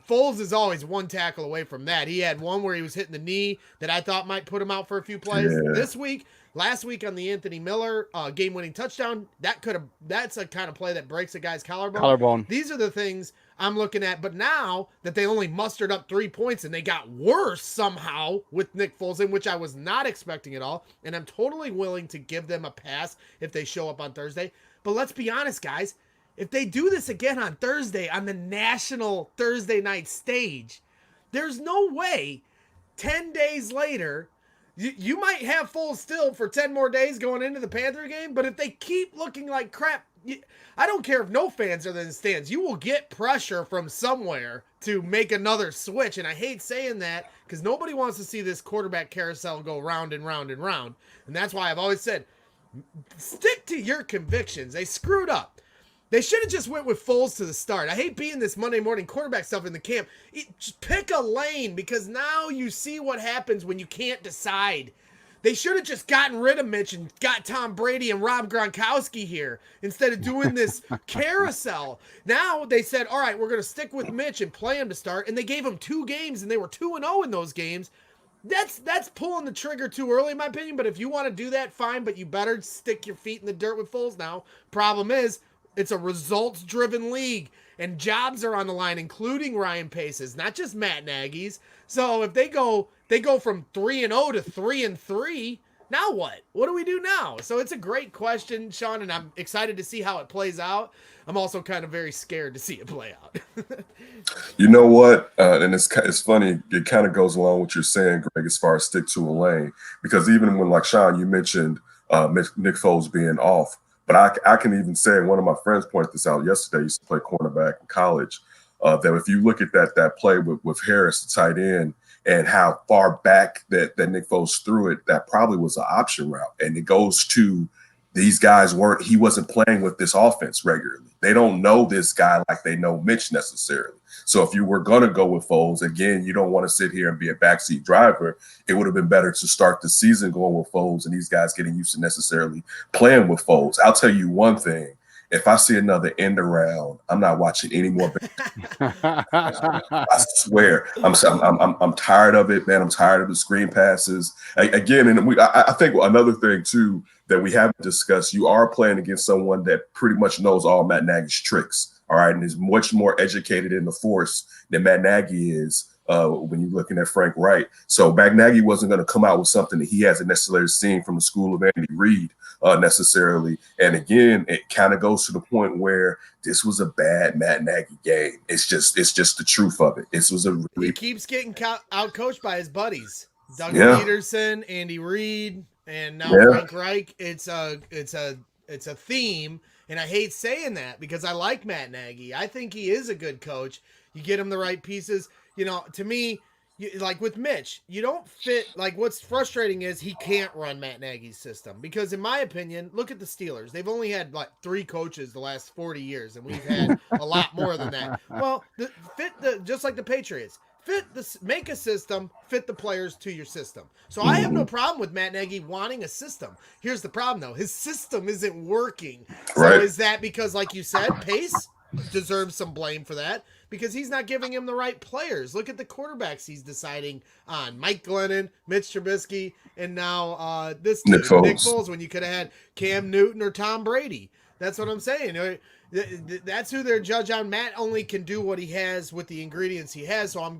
Foles is always one tackle away from that. He had one where he was hitting the knee that I thought might put him out for a few plays. Yeah. Last week on the Anthony Miller game-winning touchdown, that's a kind of play that breaks a guy's collarbone. These are the things I'm looking at, but now that they only mustered up 3 points and they got worse somehow with Nick Foles, in which I was not expecting at all, and I'm totally willing to give them a pass if they show up on Thursday. But let's be honest, guys, if they do this again on Thursday on the national Thursday night stage, there's no way 10 days later, you might have Foles still for 10 more days going into the Panther game, but if they keep looking like crap, I don't care if no fans are in the stands. You will get pressure from somewhere to make another switch, and I hate saying that because nobody wants to see this quarterback carousel go round and round and round, and that's why I've always said, stick to your convictions. They screwed up. They should have just went with Foles to the start. I hate being this Monday morning quarterback stuff in the camp. Just pick a lane, because now you see what happens when you can't decide. They should have just gotten rid of Mitch and got Tom Brady and Rob Gronkowski here instead of doing this carousel. Now they said, all right, we're going to stick with Mitch and play him to start, and they gave him 2 games, and they were 2-0 in those games. That's pulling the trigger too early, in my opinion, but if you want to do that, fine, but you better stick your feet in the dirt with Foles now. Problem is, it's a results-driven league, and jobs are on the line, including Ryan Pace's, not just Matt Nagy's. So if they go from 3-0 to 3-3, now what? What do we do now? So it's a great question, Shawn, and I'm excited to see how it plays out. I'm also kind of very scared to see it play out. You know what? And it's funny. It kind of goes along with what you're saying, Greg, as far as stick to a lane. Because even when, like Shawn, you mentioned Nick Foles being off, but I can even say, one of my friends pointed this out yesterday, he used to play cornerback in college, that if you look at that play with Harris, the tight end, and how far back that Nick Foles threw it, that probably was an option route. And it goes to these guys he wasn't playing with this offense regularly. They don't know this guy like they know Mitch necessarily. So if you were going to go with Foles, again, you don't want to sit here and be a backseat driver. It would have been better to start the season going with Foles and these guys getting used to necessarily playing with Foles. I'll tell you one thing. If I see another end around, I'm not watching any more. I swear, I'm tired of it, man. I'm tired of the screen passes. Again, and I think another thing too that we haven't discussed, you are playing against someone that pretty much knows all Matt Nagy's tricks, all right, and is much more educated in the force than Matt Nagy is when you're looking at Frank Wright. So Matt Nagy wasn't going to come out with something that he hasn't necessarily seen from the school of Andy Reid necessarily. And again, it kind of goes to the point where this was a bad Matt Nagy game. It's just the truth of it. He keeps getting out coached by his buddies, Doug Peterson, Andy Reid, and now Frank Reich. It's a theme, and I hate saying that because I like Matt Nagy. I think he is a good coach. You get him the right pieces. You know, to me, like with Mitch, you don't fit. Like, what's frustrating is he can't run Matt Nagy's system because, in my opinion, look at the Steelers. They've only had like 3 coaches the last 40 years, and we've had a lot more than that. Well, just like the Patriots. Make a system, fit the players to your system. So I have no problem with Matt Nagy wanting a system. Here's the problem, though. His system isn't working. So is that because, like you said, Pace deserves some blame for that because he's not giving him the right players. Look at the quarterbacks he's deciding on. Mike Glennon, Mitch Trubisky, and now this Nick Foles, when you could have had Cam Newton or Tom Brady. That's what I'm saying. That's who they're judged on. Matt only can do what he has with the ingredients he has. So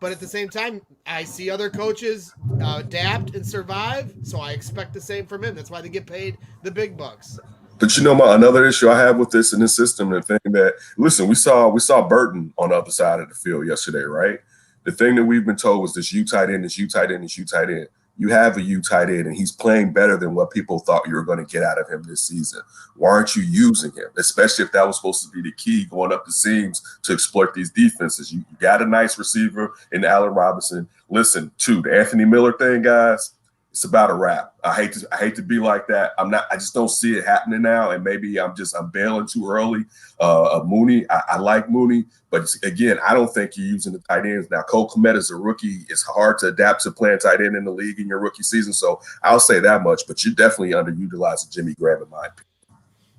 but at the same time, I see other coaches adapt and survive. So I expect the same from him. That's why they get paid the big bucks. But you know, another issue I have with this in this system, the thing that, listen, we saw Burton on the other side of the field yesterday, right? The thing that we've been told was this U tight end, this U tight end, this U tight end. You have a U tight end, and he's playing better than what people thought you were going to get out of him this season. Why aren't you using him, especially if that was supposed to be the key going up the seams to exploit these defenses? You got a nice receiver in Allen Robinson. Listen, too, the Anthony Miller thing, guys, it's about a wrap. I hate to be like that. I just don't see it happening now. And maybe I'm bailing too early. Mooney, I like Mooney, but again, I don't think you're using the tight ends. Now, Cole Kmet is a rookie. It's hard to adapt to playing tight end in the league in your rookie season. So I'll say that much, but you're definitely underutilizing Jimmy Graham in my opinion.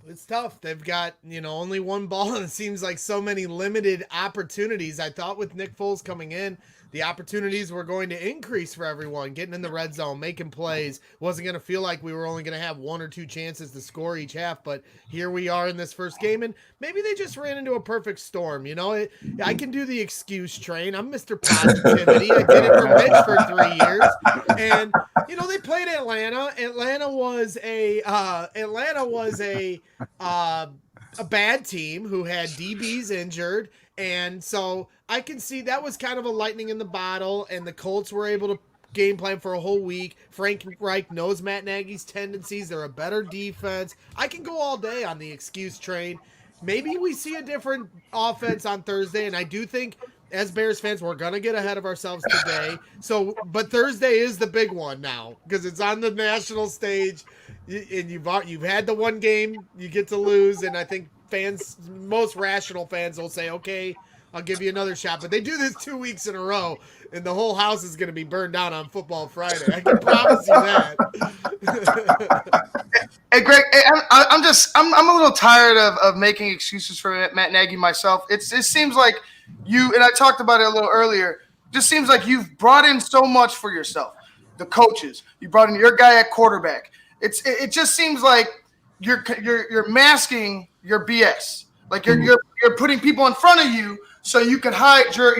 It's tough. They've got, only one ball, and it seems like so many limited opportunities. I thought with Nick Foles coming in, the opportunities were going to increase for everyone, getting in the red zone, making plays. Wasn't going to feel like we were only going to have 1 or 2 chances to score each half, but here we are in this first game, and maybe they just ran into a perfect storm. I can do the excuse train. I'm Mr. Positivity. I did it for Mitch for 3 years, and they played Atlanta. Atlanta was a bad team who had DBs injured. And so I can see that was kind of a lightning in the bottle, and the Colts were able to game plan for a whole week. Frank Reich knows Matt Nagy's tendencies. They're a better defense. I can go all day on the excuse train. Maybe we see a different offense on Thursday, and I do think as Bears fans, we're going to get ahead of ourselves today. But Thursday is the big one now because it's on the national stage, and you've had the one game you get to lose, and I think most rational fans will say, okay, I'll give you another shot. But they do this 2 weeks in a row, and the whole house is going to be burned down on Football Friday. I can promise you that. Hey, Greg, I'm a little tired of making excuses for Matt Nagy myself. It seems like you, and I talked about it a little earlier, just seems like you've brought in so much for yourself. The coaches, you brought in your guy at quarterback. It just seems like you're masking your BS. Like you're putting people in front of you so you can hide your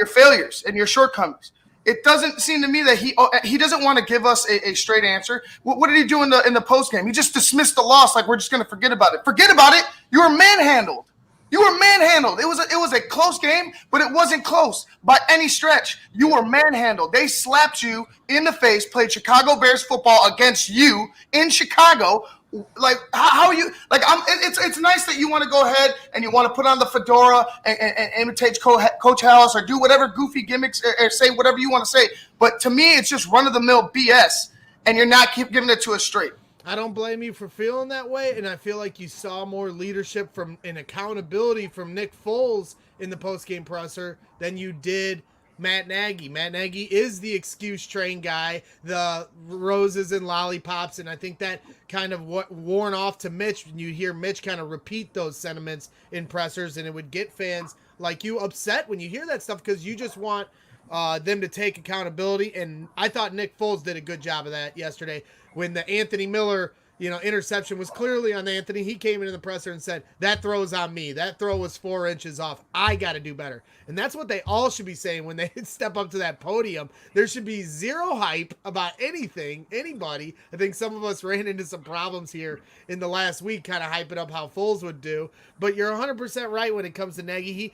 failures and your shortcomings. It doesn't seem to me that he doesn't want to give us a straight answer. What did he do in the post game? He just dismissed the loss like we're just going to forget about it. Forget about it. You were manhandled. You were manhandled. It was a close game, but it wasn't close by any stretch. You were manhandled. They slapped you in the face, played Chicago Bears football against you in Chicago. Like how you like? It's nice that you want to go ahead and you want to put on the fedora and imitate Coach House or do whatever goofy gimmicks or say whatever you want to say. But to me, it's just run of the mill BS, and you're not giving it to us straight. I don't blame you for feeling that way, and I feel like you saw more leadership and accountability from Nick Foles in the postgame presser than you did Matt Nagy. Matt Nagy is the excuse train guy, the roses and lollipops, and I think that kind of worn off to Mitch when you hear Mitch kind of repeat those sentiments in pressers, and it would get fans like you upset when you hear that stuff because you just want them to take accountability, and I thought Nick Foles did a good job of that yesterday. When the Anthony Miller, interception was clearly on Anthony, he came into the presser and said, that throw's on me. That throw was 4 inches off. I got to do better. And that's what they all should be saying when they step up to that podium. There should be zero hype about anything, anybody. I think some of us ran into some problems here in the last week, kind of hyping up how Foles would do. But you're 100% right when it comes to Nagy.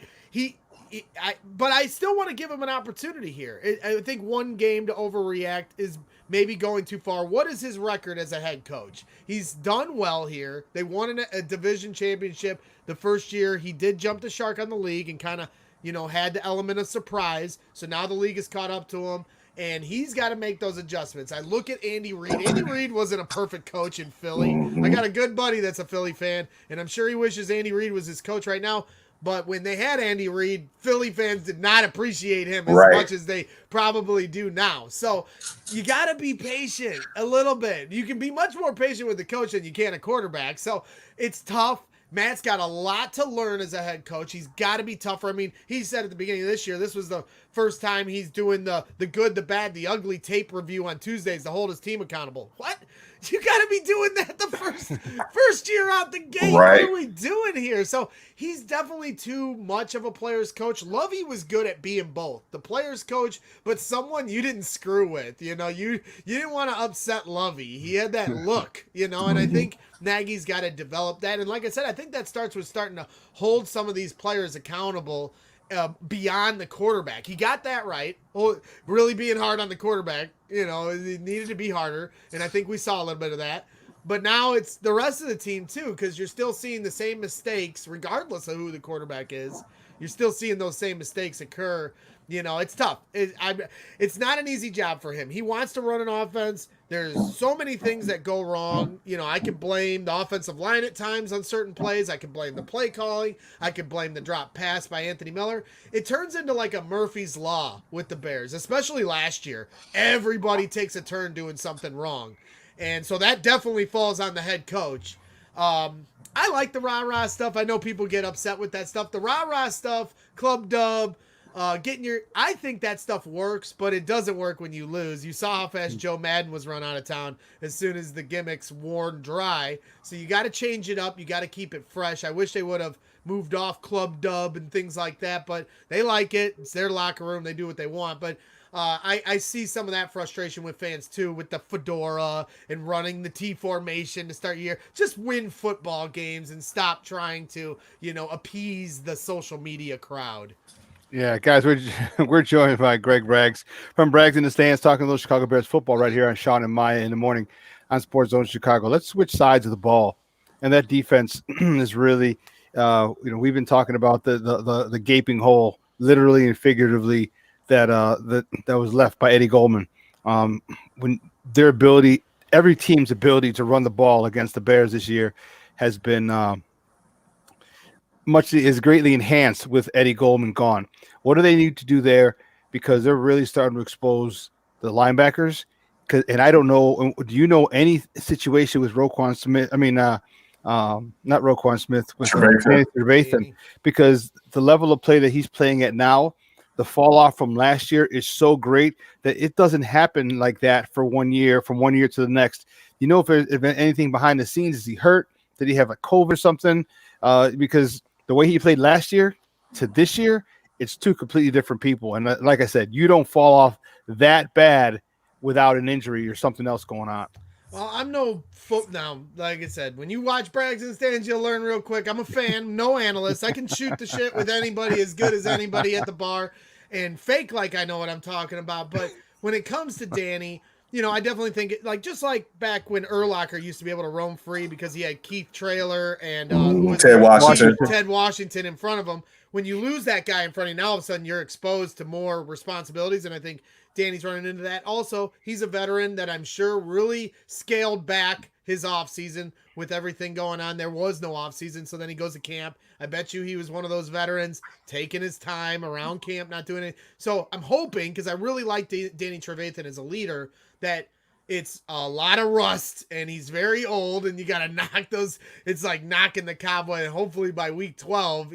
But I still want to give him an opportunity here. I think one game to overreact is maybe going too far. What is his record as a head coach? He's done well here. They won a division championship the first year. He did jump the shark on the league and kind of, had the element of surprise. So now the league has caught up to him, and he's got to make those adjustments. I look at Andy Reid. Andy Reid wasn't a perfect coach in Philly. I got a good buddy that's a Philly fan, and I'm sure he wishes Andy Reid was his coach right now. But when they had Andy Reid, Philly fans did not appreciate him as much as they probably do now. So you got to be patient a little bit. You can be much more patient with the coach than you can a quarterback. So it's tough. Matt's got a lot to learn as a head coach. He's got to be tougher. I mean, he said at the beginning of this year, this was the first time he's doing the good, the bad, the ugly tape review on Tuesdays to hold his team accountable. What? You got to be doing that the first year out the gate. Right. What are we doing here? So he's definitely too much of a player's coach. Lovey was good at being both the player's coach, but someone you didn't screw with. You didn't want to upset Lovey. He had that look, and I think Nagy's got to develop that. And like I said, I think that starts with starting to hold some of these players accountable beyond the quarterback. He got that right. Really being hard on the quarterback. You know, it needed to be harder, and I think we saw a little bit of that. But now it's the rest of the team too, because you're still seeing the same mistakes, regardless of who the quarterback is. You're still seeing those same mistakes occur. You know, it's tough. It's not an easy job for him. He wants to run an offense. There's so many things that go wrong. You know, I can blame the offensive line at times on certain plays. I can blame the play calling. I can blame the drop pass by Anthony Miller. It turns into like a Murphy's Law with the Bears, especially last year. Everybody takes a turn doing something wrong. And so that definitely falls on the head coach. I like the rah-rah stuff. I know people get upset with that stuff. The rah-rah stuff, club dub, I think that stuff works, but it doesn't work when you lose. You saw how fast Joe Madden was run out of town as soon as the gimmicks worn dry. So you got to change it up. You got to keep it fresh. I wish they would have moved off club dub and things like that, but they like it. It's their locker room. They do what they want. But I see some of that frustration with fans too, with the fedora and running the T formation to start your year. Just win football games and stop trying to, appease the social media crowd. Yeah, guys, we're joined by Greg Braggs from Braggs in the Stands, talking a little Chicago Bears football right here on Shawn and Maya in the morning on SportsZone Chicago. Let's switch sides of the ball, and that defense is really, we've been talking about the gaping hole, literally and figuratively, that was left by Eddie Goldman. When their ability, every team's ability to run the ball against the Bears this year has been is greatly enhanced with Eddie Goldman gone. What do they need to do there? Because they're really starting to expose the linebackers. And I don't know, do you know any situation with Roquan Smith? I mean, not Roquan Smith, with Trevathan, because the level of play that he's playing at now, the fall off from last year is so great that it doesn't happen like that for 1 year, from 1 year to the next. You know, if there's anything behind the scenes, is he hurt? Did he have a COVID or something? Because the way he played last year to this year, it's two completely different people. And like I said, you don't fall off that bad without an injury or something else going on. Well, I'm no now. Like I said, when you watch Braggs in the Stands, you'll learn real quick. I'm a fan, no analyst. I can shoot the shit with anybody as good as anybody at the bar and fake like I know what I'm talking about. But when it comes to Danny, I definitely think just like back when Urlacher used to be able to roam free because he had Keith Traylor and Ted Washington in front of him. When you lose that guy in front of you, now all of a sudden you're exposed to more responsibilities, and I think Danny's running into that. Also, he's a veteran that I'm sure really scaled back his offseason with everything going on. There was no offseason, so then he goes to camp. I bet you he was one of those veterans taking his time around camp, not doing it. So I'm hoping, because I really like Danny Trevathan as a leader, that it's a lot of rust and he's very old and you got to knock those. It's like knocking the cowboy. And hopefully by week 12,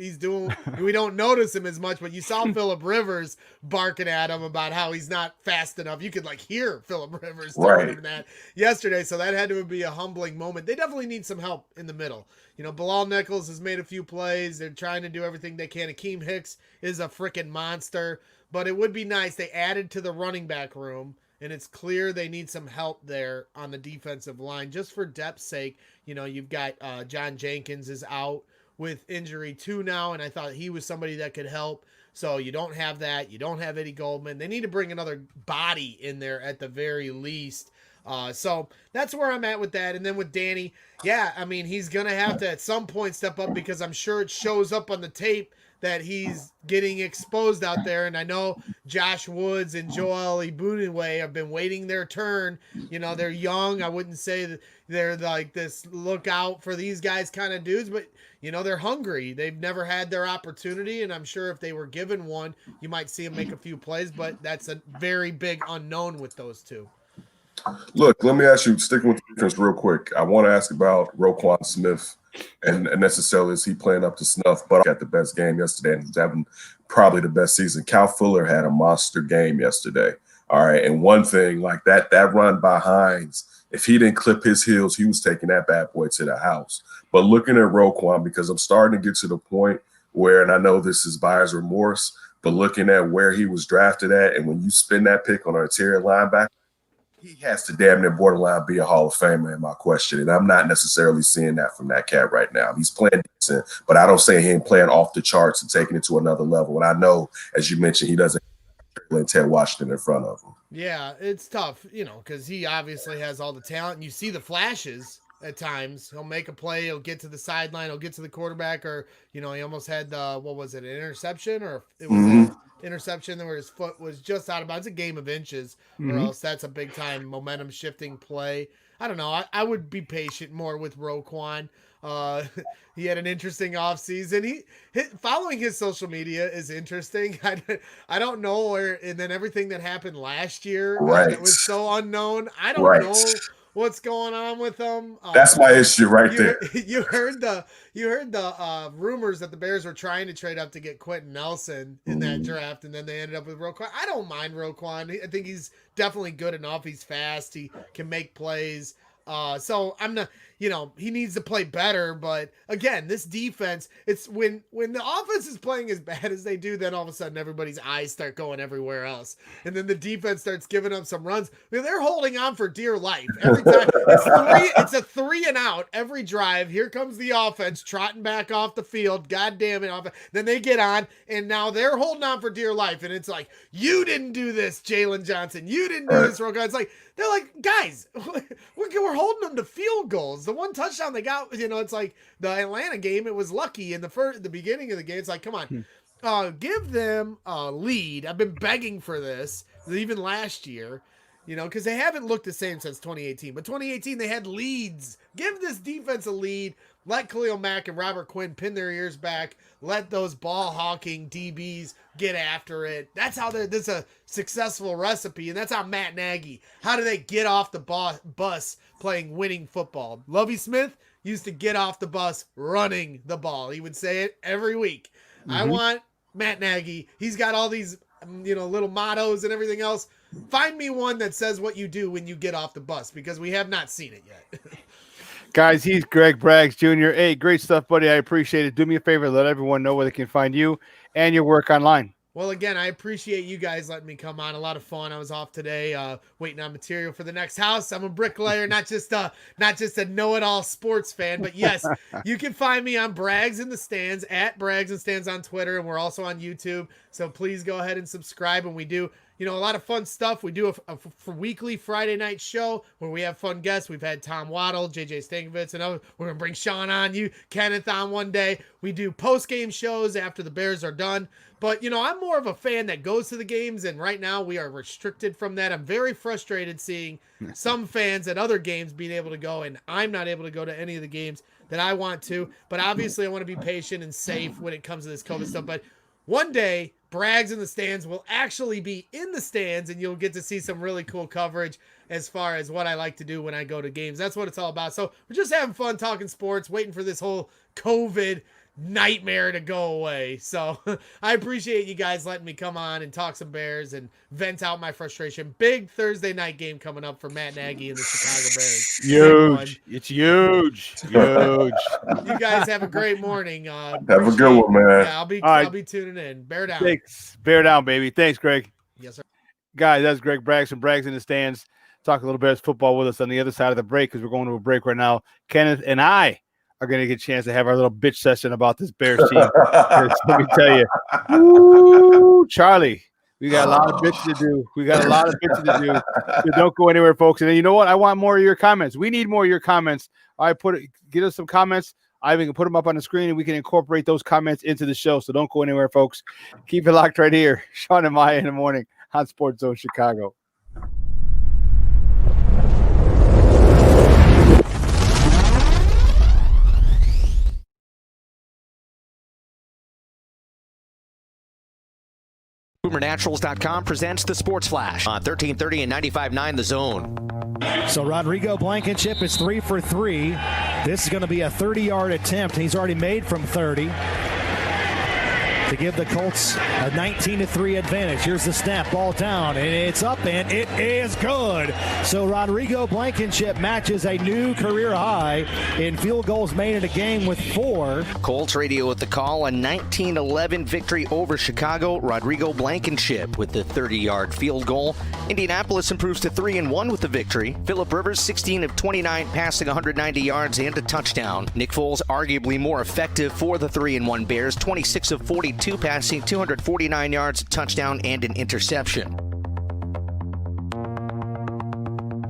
we don't notice him as much, but you saw Philip Rivers barking at him about how he's not fast enough. You could hear Philip Rivers telling him that yesterday. So that had to be a humbling moment. They definitely need some help in the middle. Bilal Nichols has made a few plays. They're trying to do everything they can. Akeem Hicks is a freaking monster, but it would be nice. They added to the running back room. And it's clear they need some help there on the defensive line, just for depth's sake. You've got John Jenkins is out with injury too now, and I thought he was somebody that could help. So you don't have that. You don't have Eddie Goldman. They need to bring another body in there at the very least. So that's where I'm at with that. And then with Danny, he's going to have to at some point step up, because I'm sure it shows up on the tape that he's getting exposed out there. And I know Josh Woods and Joel Ibuniwe have been waiting their turn. They're young. I wouldn't say that they're like this look out for these guys kind of dudes, but they're hungry. They've never had their opportunity. And I'm sure if they were given one, you might see them make a few plays, but that's a very big unknown with those two. Look, let me ask you, sticking with the defense real quick. I want to ask about Roquan Smith. And necessarily is he playing up to snuff, but got the best game yesterday and he's having probably the best season. Cal Fuller had a monster game yesterday. All right. And one thing like that run by Hines, if he didn't clip his heels, he was taking that bad boy to the house. But looking at Roquan, because I'm starting to get to the point where, and I know this is buyer's remorse, but looking at where he was drafted at, and when you spin that pick on an interior linebacker, he has to damn near borderline be a Hall of Famer in my question. And I'm not necessarily seeing that from that cat right now. He's playing 100%. But I don't say him playing off the charts and taking it to another level. And I know, as you mentioned, he doesn't have Ted Washington in front of him. Yeah, it's tough, because he obviously has all the talent. And you see the flashes at times. He'll make a play. He'll get to the sideline. He'll get to the quarterback. Or, he almost had an interception? Or it was an interception where his foot was just out of bounds. It's a game of inches. Or else that's a big-time momentum-shifting play. I don't know. I would be patient more with Roquan. He had an interesting offseason. Following his social media is interesting. I don't know where, and then everything that happened last year that was so unknown. I don't know what's going on with him. That's my issue right there. You heard the rumors that the Bears were trying to trade up to get Quentin Nelson in that draft, and then they ended up with Roquan. I don't mind Roquan. I think he's definitely good enough. He's fast. He can make plays. So I'm not, he needs to play better, but again, this defense, it's when the offense is playing as bad as they do, then all of a sudden everybody's eyes start going everywhere else. And then the defense starts giving up some runs. They're holding on for dear life. Every time it's a 3 and out every drive. Here comes the offense trotting back off the field. God damn it. Then they get on and now they're holding on for dear life. And it's like, you didn't do this, Jalen Johnson. You didn't do this, Roquan. It's like, they're like, guys, we're holding them to field goals. The one touchdown they got, it's like the Atlanta game. It was lucky in the beginning of the game. It's like, come on, give them a lead. I've been begging for this even last year, because they haven't looked the same since 2018. But 2018 they had leads. Give this defense a lead. Let Khalil Mack and Robert Quinn pin their ears back. Let those ball-hawking DBs get after it. That's how this is a successful recipe, and that's how Matt Nagy. How do they get off the bus playing winning football? Lovie Smith used to get off the bus running the ball. He would say it every week. I want Matt Nagy. He's got all these little mottos and everything else. Find me one that says what you do when you get off the bus, because we have not seen it yet. Guys, he's Greg Braggs Jr. Hey, great stuff, buddy. I appreciate it. Do me a favor. Let everyone know where they can find you and your work online. Well, again, I appreciate you guys letting me come on. A lot of fun. I was off today waiting on material for the next house. I'm a bricklayer, not just a know-it-all sports fan. But, yes, you can find me on Braggs in the Stands, at Braggs and Stands on Twitter, and we're also on YouTube. So please go ahead and subscribe. And we do a lot of fun stuff. We do a weekly Friday night show where we have fun guests. We've had Tom Waddle, JJ Stankovitz, and we're going to bring Shawn on, Kenneth on one day. We do post-game shows after the Bears are done. But, I'm more of a fan that goes to the games, and right now we are restricted from that. I'm very frustrated seeing some fans at other games being able to go, and I'm not able to go to any of the games that I want to. But obviously I want to be patient and safe when it comes to this COVID stuff. But one day, Braggs in the Stands will actually be in the stands, and you'll get to see some really cool coverage as far as what I like to do when I go to games. That's what it's all about. So we're just having fun talking sports, waiting for this whole COVID nightmare to go away. So I appreciate you guys letting me come on and talk some Bears and vent out my frustration. Big Thursday night game coming up for Matt Nagy and the Chicago Bears. Huge. It's huge. Huge. You guys have a great morning. Have a good one, man. Yeah, I'll be tuning in. Bear down. Thanks. Bear down, baby. Thanks, Greg. Yes, sir. Guys, that's Greg Braggs from Braggs in the Stands. Talk a little Bears football with us on the other side of the break, because we're going to a break right now. Kenneth and I are going to get a chance to have our little bitch session about this Bears team. Let me tell you, woo, Charlie, we got a lot of bitches to do. So don't go anywhere, folks. And then, you know what? I want more of your comments. We need more of your comments. Get us some comments. I can put them up on the screen, and we can incorporate those comments into the show. So don't go anywhere, folks. Keep it locked right here. Shawn and Maya in the morning on SportsZone Chicago. BoomerNaturals.com presents the Sports Flash on 1330 and 95.9 The Zone. So Rodrigo Blankenship is 3 for 3. This is going to be a 30-yard attempt. He's already made from 30. to give the Colts a 19-3 advantage. Here's the snap, ball down, and it's up, and it is good. So Rodrigo Blankenship matches a new career high in field goals made in a game with 4. Colts radio with the call, a 19-11 victory over Chicago. Rodrigo Blankenship with the 30-yard field goal. Indianapolis improves to 3-1 with the victory. Philip Rivers, 16 of 29, passing 190 yards and a touchdown. Nick Foles, arguably more effective for the 3-1 Bears, 26 of 42, passing 249 yards, a touchdown, and an interception.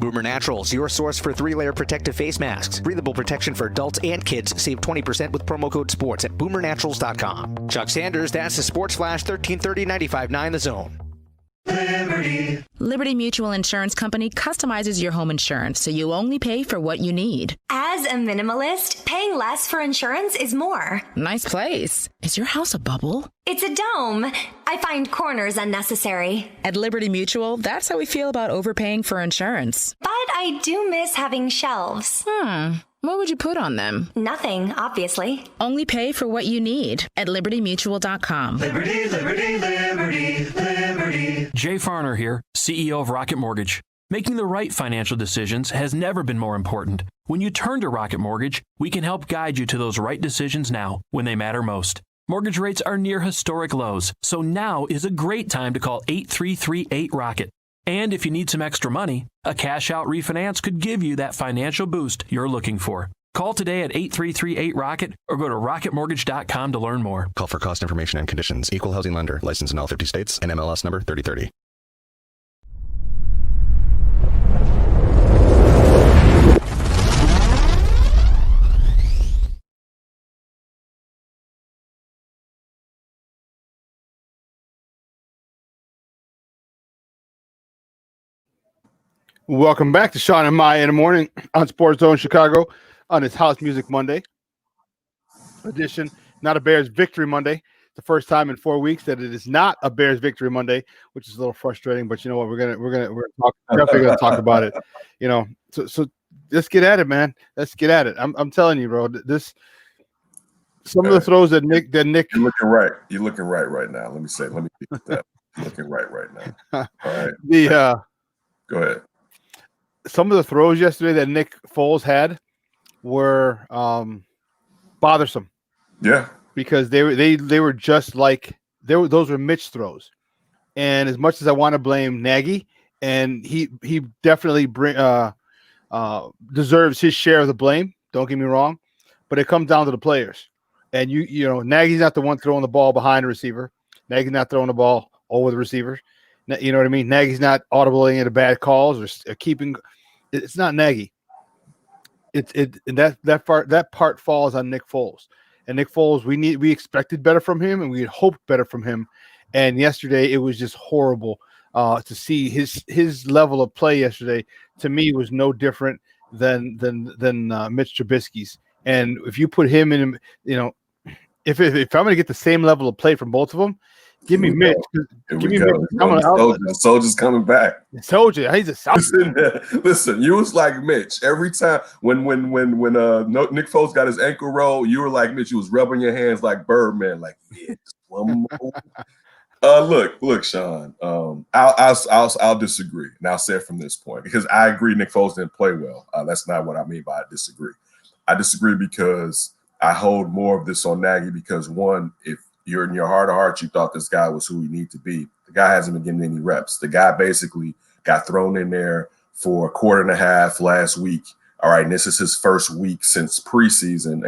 Boomer Naturals, your source for 3-layer protective face masks. Breathable protection for adults and kids. Save 20% with promo code SPORTS at boomernaturals.com. Chuck Sanders, that's the Sports Flash, 1330-95.9 The Zone. Liberty Mutual Insurance Company customizes your home insurance so you only pay for what you need. As a minimalist, paying less for insurance is more. Nice place. Is your house a bubble? It's a dome. I find corners unnecessary. At Liberty Mutual, that's how we feel about overpaying for insurance. But I do miss having shelves. What would you put on them? Nothing, obviously. Only pay for what you need at libertymutual.com. Liberty, liberty, liberty, liberty. Jay Farner here, CEO of Rocket Mortgage. Making the right financial decisions has never been more important. When you turn to Rocket Mortgage, we can help guide you to those right decisions now when they matter most. Mortgage rates are near historic lows, so now is a great time to call 8338-ROCKET. And if you need some extra money, a cash-out refinance could give you that financial boost you're looking for. Call today at 8338-ROCKET or go to rocketmortgage.com to learn more. Call for cost information and conditions. Equal housing lender. Licensed in all 50 states. NMLS number 3030. Welcome back to Shawn and Maya in the morning on SportsZone Chicago on this House Music Monday edition. Not a Bears Victory Monday. The first time in 4 weeks that it is not a Bears Victory Monday, which is a little frustrating. But you know what? We're definitely gonna talk about it. You know, so let's get at it, man. Let's get at it. I'm telling you, bro. Some of the throws that Nick. You're looking right. You're looking right now. Let me beat that. You're looking right now. All right. Go ahead. Some of the throws yesterday that Nick Foles had were bothersome. Yeah, because they were just like those were Mitch throws, and as much as I want to blame Nagy, and he definitely deserves his share of the blame. Don't get me wrong, but it comes down to the players. And you know Nagy's not the one throwing the ball behind the receiver. Nagy's not throwing the ball over the receiver. You know what I mean? Nagy's not audibling into bad calls or keeping. It's not Nagy. That part falls on Nick Foles. And Nick Foles, we expected better from him, and we had hoped better from him. And yesterday, it was just horrible to see his level of play yesterday. To me, was no different than Mitch Trubisky's. And if you put him in, you know, if I'm going to get the same level of play from both of them. Give me Mitch. Give me Mitch. Soldier's coming back. Soldier, he's a soldier. Listen, you was like Mitch every time when Nick Foles got his ankle roll. You were like Mitch. You was rubbing your hands like Birdman, like yeah, just one more. Look, Shawn. I'll disagree, and I'll say it from this point because I agree Nick Foles didn't play well. That's not what I mean by I disagree. I disagree because I hold more of this on Nagy because one, if you're in your heart of hearts, you thought this guy was who he needed to be. The guy hasn't been getting any reps. The guy basically got thrown in there for a quarter and a half last week. All right, and this is his first week since preseason,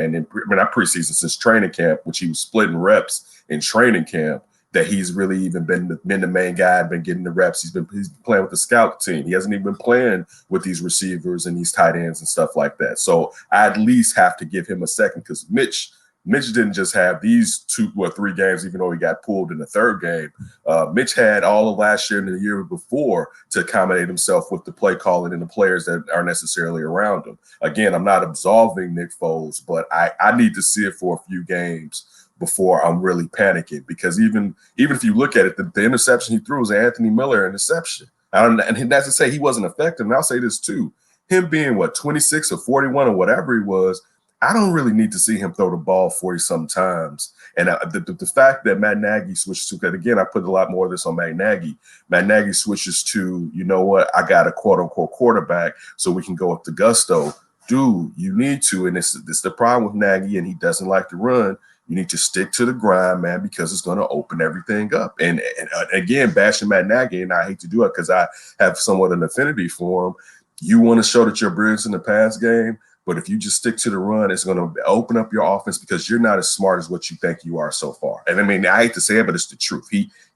not preseason, since training camp, which he was splitting reps in training camp, that he's really even been the main guy, been getting the reps. He's playing with the scout team. He hasn't even been playing with these receivers and these tight ends and stuff like that. So I at least have to give him a second because Mitch didn't just have these 2 or 3 games, even though he got pulled in the third game. Mitch had all of last year and the year before to accommodate himself with the play calling and the players that are necessarily around him. Again, I'm not absolving Nick Foles, but I need to see it for a few games before I'm really panicking because even if you look at it, the interception he threw was an Anthony Miller interception. And that's to say he wasn't effective. And I'll say this too, him being 26 or 41 or whatever he was, I don't really need to see him throw the ball 40-some times. And the fact that Matt Nagy switches to, because again, I put a lot more of this on Matt Nagy. Matt Nagy switches to, you know what, I got a quote-unquote quarterback, so we can go up to gusto. Dude, you need to, and this is the problem with Nagy, and he doesn't like to run. You need to stick to the grind, man, because it's going to open everything up. And again, bashing Matt Nagy, and I hate to do it because I have somewhat an affinity for him. You want to show that you're brilliant in the pass game, but if you just stick to the run, it's going to open up your offense because you're not as smart as what you think you are so far. And I mean, I hate to say it, but it's the truth.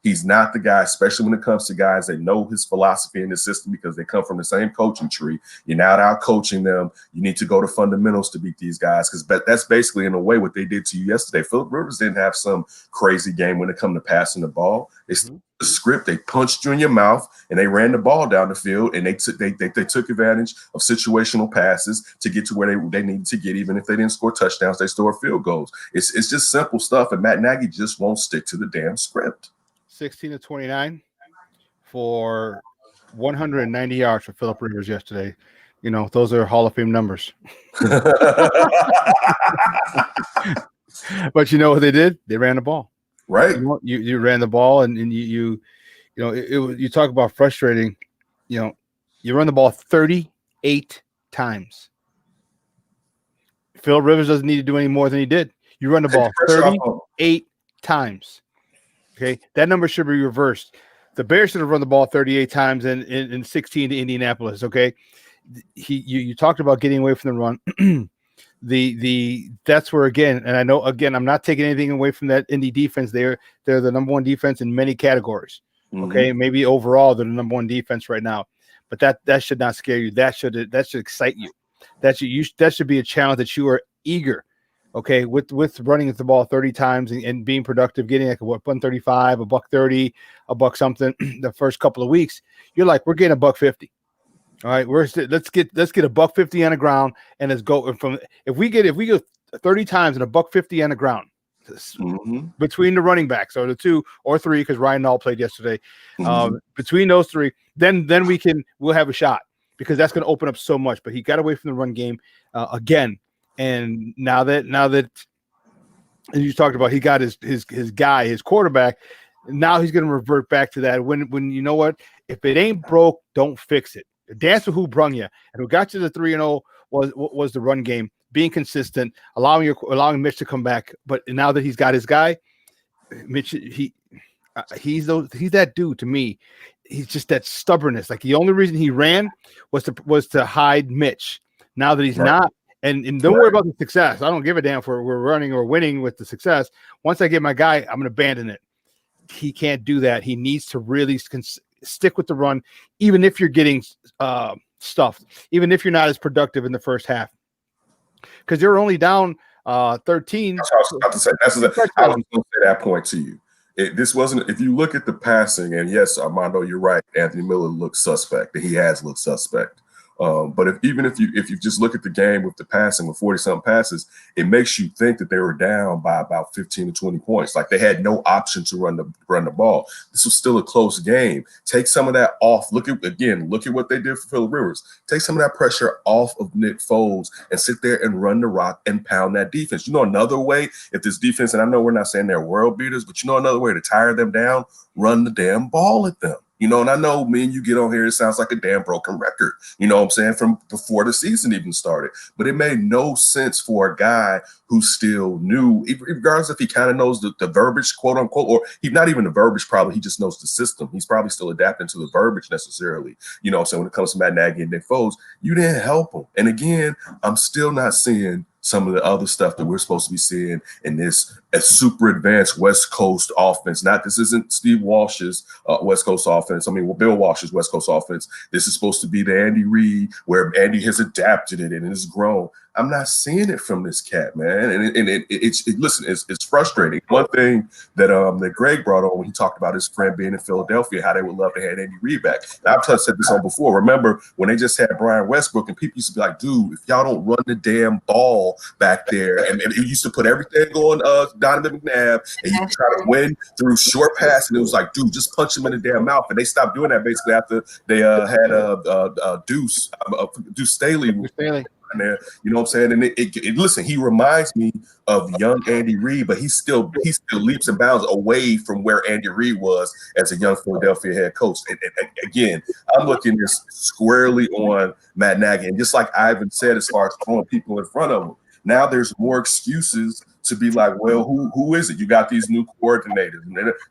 He's not the guy, especially when it comes to guys that know his philosophy and his system because they come from the same coaching tree. You're not out coaching them. You need to go to fundamentals to beat these guys because that's basically, in a way, what they did to you yesterday. Philip Rivers didn't have some crazy game when it come to passing the ball. It's the script. They punched you in your mouth and they ran the ball down the field, and they took advantage of situational passes to get to where they needed to get. Even if they didn't score touchdowns, they scored field goals. It's just simple stuff, and Matt Nagy just won't stick to the damn script. 16 of 29 for 190 yards for Philip Rivers yesterday. You know, those are Hall of Fame numbers. But you know what they did? They ran the ball. Right. You ran the ball, and you talk about frustrating. You know, you run the ball 38 times. Phil Rivers doesn't need to do any more than he did. You run the ball 38 times. Okay, that number should be reversed. The Bears should have run the ball 38 times in 16 to Indianapolis. Okay, you talked about getting away from the run. That's where again, and I know again, I'm not taking anything away from that Indy defense. They're the number one defense in many categories. Okay, maybe overall they're the number one defense right now, but that should not scare you. That should excite you. That should be a challenge that you are eager. Okay, with running the ball 30 times and being productive, getting like a 135, a $130, a buck something the first couple of weeks, you're like, we're getting a $150. All right, let's get a $150 on the ground, and let's go from if we go 30 times and a $150 on the ground between the running backs or the 2 or 3 because Ryan Nall played yesterday. Between those 3, then we'll have a shot because that's going to open up so much. But he got away from the run game again. And now that and you talked about he got his guy, his quarterback, now he's going to revert back to that. When you know what, if it ain't broke, don't fix it. Dance with who brung you and who got you to 3-0 was the run game, being consistent, allowing Mitch to come back. But now that he's got his guy, Mitch, he's that dude to me. He's just that stubbornness. Like the only reason he ran was to hide Mitch. Now that he's not. And don't worry about the success. I don't give a damn if we're running or winning with the success. Once I get my guy, I'm going to abandon it. He can't do that. He needs to really stick with the run, even if you're getting stuffed, even if you're not as productive in the first half. Because you're only down 13. That's what I was about to say. I was going to say that point to you. This wasn't. If you look at the passing, and yes, Armando, you're right. Anthony Miller looked suspect. He has looked suspect. But if you just look at the game with the passing with 40-something passes, it makes you think that they were down by about 15 to 20 points. Like they had no option to run the ball. This was still a close game. Take some of that off. Look at what they did for Philip Rivers. Take some of that pressure off of Nick Foles and sit there and run the rock and pound that defense. You know another way, if this defense, and I know we're not saying they're world beaters, but you know another way to tire them down, run the damn ball at them. You know, and I know me and you get on here, it sounds like a damn broken record, you know what I'm saying, from before the season even started. But it made no sense for a guy who still knew, regardless if he kind of knows the verbiage, quote unquote, or he's not even the verbiage, probably he just knows the system. He's probably still adapting to the verbiage necessarily. You know what I'm saying, when it comes to Matt Nagy and Nick Foles, you didn't help him. And again, I'm still not seeing some of the other stuff that we're supposed to be seeing in this super advanced West Coast offense. This isn't Steve Walsh's West Coast offense. I mean, Bill Walsh's West Coast offense. This is supposed to be the Andy Reid where Andy has adapted it and it's grown. I'm not seeing it from this cat, man. And it's frustrating. One thing that Greg brought on when he talked about his friend being in Philadelphia, how they would love to have Andy Reid back. Now, I've said this on before. Remember when they just had Brian Westbrook and people used to be like, dude, if y'all don't run the damn ball back there, and it used to put everything on Donovan McNabb, and you try to win through short pass, and it was like, dude, just punch him in the damn mouth. And they stopped doing that basically after they had Deuce Staley. there. You know what I'm saying? And listen, he reminds me of young Andy Reid, but he still leaps and bounds away from where Andy Reid was as a young Philadelphia head coach. And again, I'm looking this squarely on Matt Nagy, and just like Ivan said, as far as throwing people in front of him, now there's more excuses to be like, well, who is it? You got these new coordinators.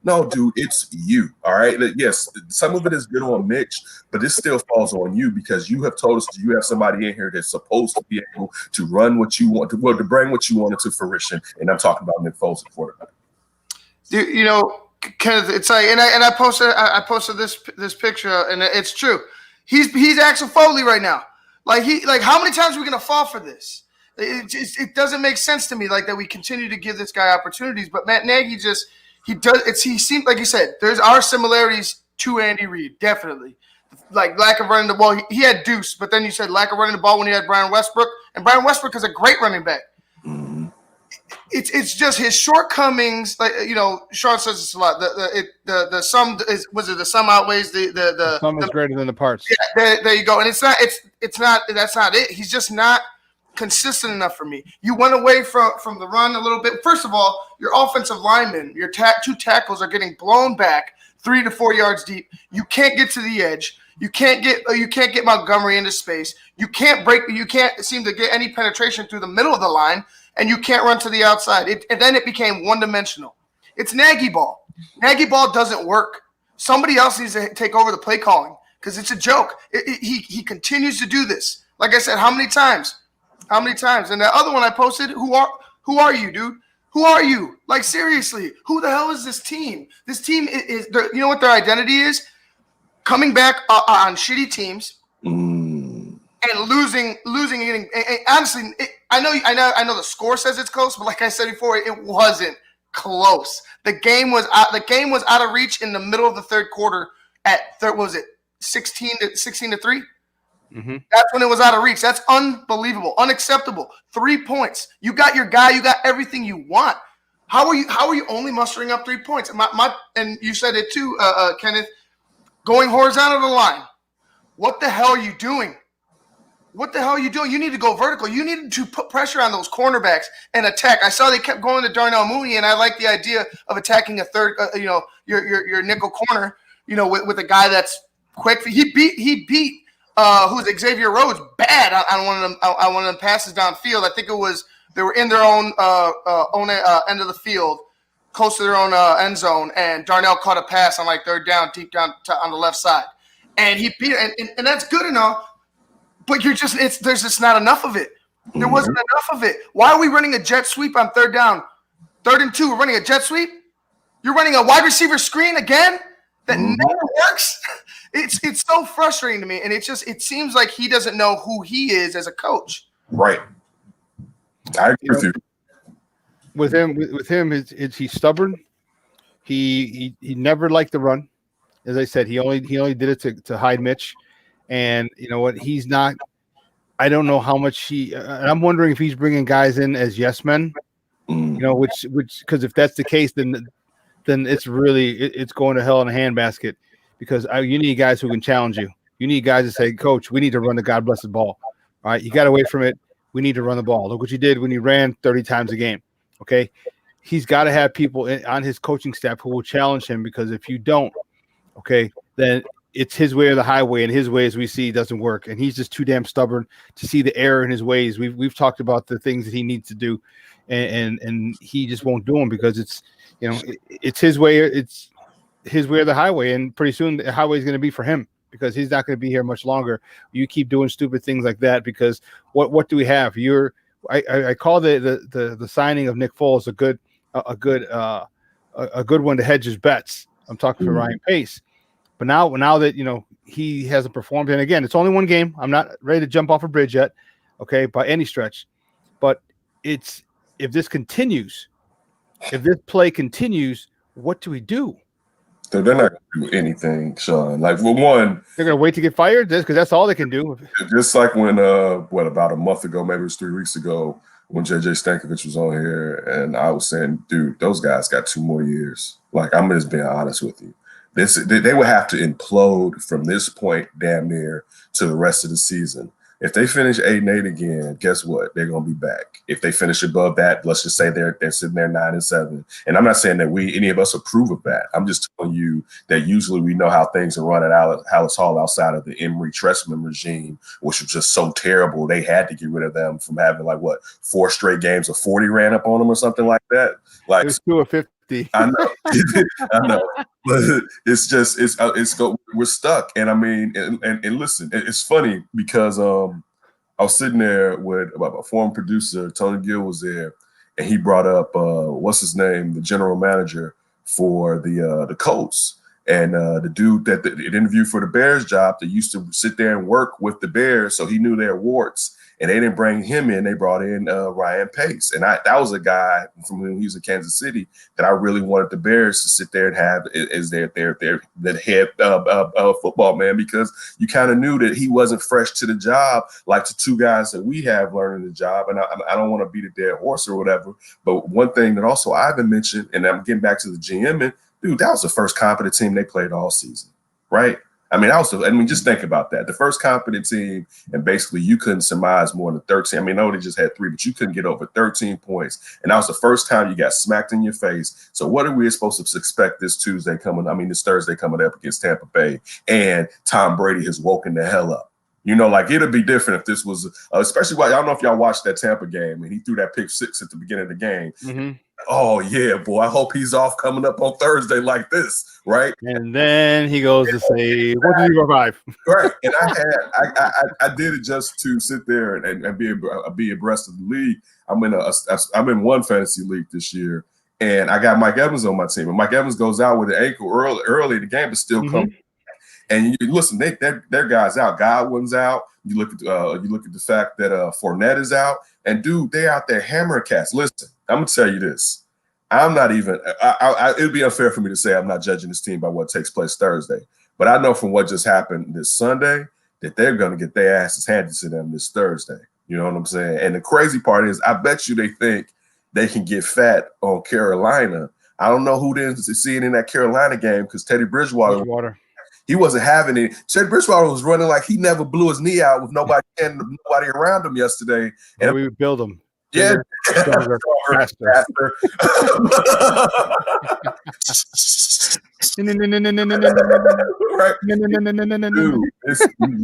No, dude, it's you. All right. Yes, some of it is good on Mitch, but this still falls on you because you have told us that you have somebody in here that's supposed to be able to run what you want, to bring what you want into fruition. And I'm talking about Nick Foles, the quarterback. You know, Kenneth, it's like, and I posted this picture, and it's true. He's Axel Foley right now. Like how many times are we gonna fall for this? It doesn't make sense to me like that we continue to give this guy opportunities, but Matt Nagy he seemed like you said, there's our similarities to Andy Reid, definitely. Like lack of running the ball. He had Deuce, but then you said lack of running the ball when he had Brian Westbrook, and Brian Westbrook is a great running back. Mm-hmm. It's just his shortcomings. Like Shawn says this a lot. The sum is the sum outweighs the sum is greater than the parts. Yeah, there you go. And it's not. That's not it. He's just not consistent enough for me. You went away from the run a little bit. First of all, your offensive linemen, your two tackles are getting blown back 3 to 4 yards deep. You can't get to the edge. You can't get Montgomery into space. You can't seem to get any penetration through the middle of the line, and you can't run to the outside. And then it became one-dimensional. It's Nagy ball. Nagy ball doesn't work. Somebody else needs to take over the play calling because it's a joke. He continues to do this. Like I said, how many times? How many times? And the other one I posted, who are you, dude? Who are you? Like, seriously, who the hell is this team? This team is you know what their identity is? Coming back on shitty teams and losing and getting. And honestly, I know the score says it's close, but like I said before, it wasn't close. The game was out of reach in the middle of the third quarter at what was it 16 to 3? Mm-hmm. That's when it was out of reach. That's unbelievable, unacceptable. 3 points. You got your guy. You got everything you want. How are you only mustering up 3 points? And you said it too, Kenneth. Going horizontal to the line. What the hell are you doing? What the hell are you doing? You need to go vertical. You need to put pressure on those cornerbacks and attack. I saw they kept going to Darnell Mooney, and I like the idea of attacking a third. Your nickel corner. With a guy that's quick. He beat. Who's Xavier Rhodes bad on one of them passes downfield. I think they were in their own end of the field, close to their own end zone, and Darnell caught a pass on like third down, deep down on the left side, and he beat it, and that's good enough. But there's just not enough of it. There wasn't enough of it. Why are we running a jet sweep on third down, 3rd and 2? We're running a jet sweep. You're running a wide receiver screen again that never works. It's so frustrating to me, and it seems like he doesn't know who he is as a coach. Right. I agree with you. With him, he's stubborn. He never liked the run. As I said, he only did it to hide Mitch. And you know what? He's not. I don't know how much I'm wondering if he's bringing guys in as yes men. Which because if that's the case, then it's going to hell in a handbasket. Because you need guys who can challenge you. You need guys to say, Coach, we need to run the God blessed ball. All right, you got away from it. We need to run the ball. Look what you did when you ran 30 times a game. Okay, he's got to have people on his coaching staff who will challenge him. Because if you don't, okay, then it's his way or the highway, and his way, as we see, doesn't work. And he's just too damn stubborn to see the error in his ways. We've talked about the things that he needs to do, and he just won't do them because it's his way. It's his way or the highway, and pretty soon the highway is going to be for him because he's not going to be here much longer. You keep doing stupid things like that because what do we have? I call the signing of Nick Foles a good one to hedge his bets. I'm talking for Ryan Pace, but now that he hasn't performed, and again it's only one game. I'm not ready to jump off a bridge yet, okay, by any stretch, but if this play continues, what do we do? So they're not going to do anything, Shawn. Like, well, one, they're going to wait to get fired because that's all they can do. Just like when, about a month ago, maybe it was 3 weeks ago, when JJ Stankovic was on here, and I was saying, dude, those guys got 2 more years. Like, I'm just being honest with you. They would have to implode from this point damn near to the rest of the season If they finish 8-8 again, guess what? They're going to be back. If they finish above that, let's just say they're sitting there 9-7. And I'm not saying that any of us approve of that. I'm just telling you that usually we know how things are run at Hallis Hall outside of the Emory Trestman regime, which was just so terrible. They had to get rid of them from having 4 straight games of 40 ran up on them or something like that. It was 2 of 50. I know, I know, but we're stuck. And I mean, and listen, it's funny because I was sitting there with a former producer, Tony Gill was there, and he brought up what's his name, the general manager for the Colts, and the dude that interviewed for the Bears job that used to sit there and work with the Bears, so he knew their warts. And they didn't bring him in. They brought in Ryan Pace. And that was a guy from when he was in Kansas City that I really wanted the Bears to sit there and have as their head football man, because you kind of knew that he wasn't fresh to the job like the 2 guys that we have learning the job. And I don't want to beat a dead horse or whatever. But one thing that also Ivan mentioned, and I'm getting back to the GM, dude, that was the first competent team they played all season, right? I mean, just think about that. The first competent team, and basically you couldn't surmise more than 13. I mean, no, they just had 3, but you couldn't get over 13 points. And that was the first time you got smacked in your face. So what are we supposed to expect this Thursday coming up against Tampa Bay? And Tom Brady has woken the hell up. It'd be different if this was, especially I don't know if y'all watched that Tampa game and he threw that pick 6 at the beginning of the game. Mm-hmm. Oh, yeah, boy, I hope he's off coming up on Thursday like this, right? And then he goes to say, what did you revive? Right. And I did it just to sit there and be abreast of the league. I'm in one fantasy league this year, and I got Mike Evans on my team. And Mike Evans goes out with an ankle early in the game, but still comes. And you listen, their guys out. Godwin's out. You look at the fact that Fournette is out, and dude, they out there hammering cats. Listen, I'm gonna tell you this. I'm not even. It'd be unfair for me to say I'm not judging this team by what takes place Thursday, but I know from what just happened this Sunday that they're gonna get their asses handed to them this Thursday. You know what I'm saying? And the crazy part is, I bet you they think they can get fat on Carolina. I don't know who didn't see it in that Carolina game because Teddy Bridgewater. He wasn't having it. Teddy Bridgewater was running like he never blew his knee out with nobody around him yesterday. And we would build him. Yeah. Stronger, faster. Right. Dude,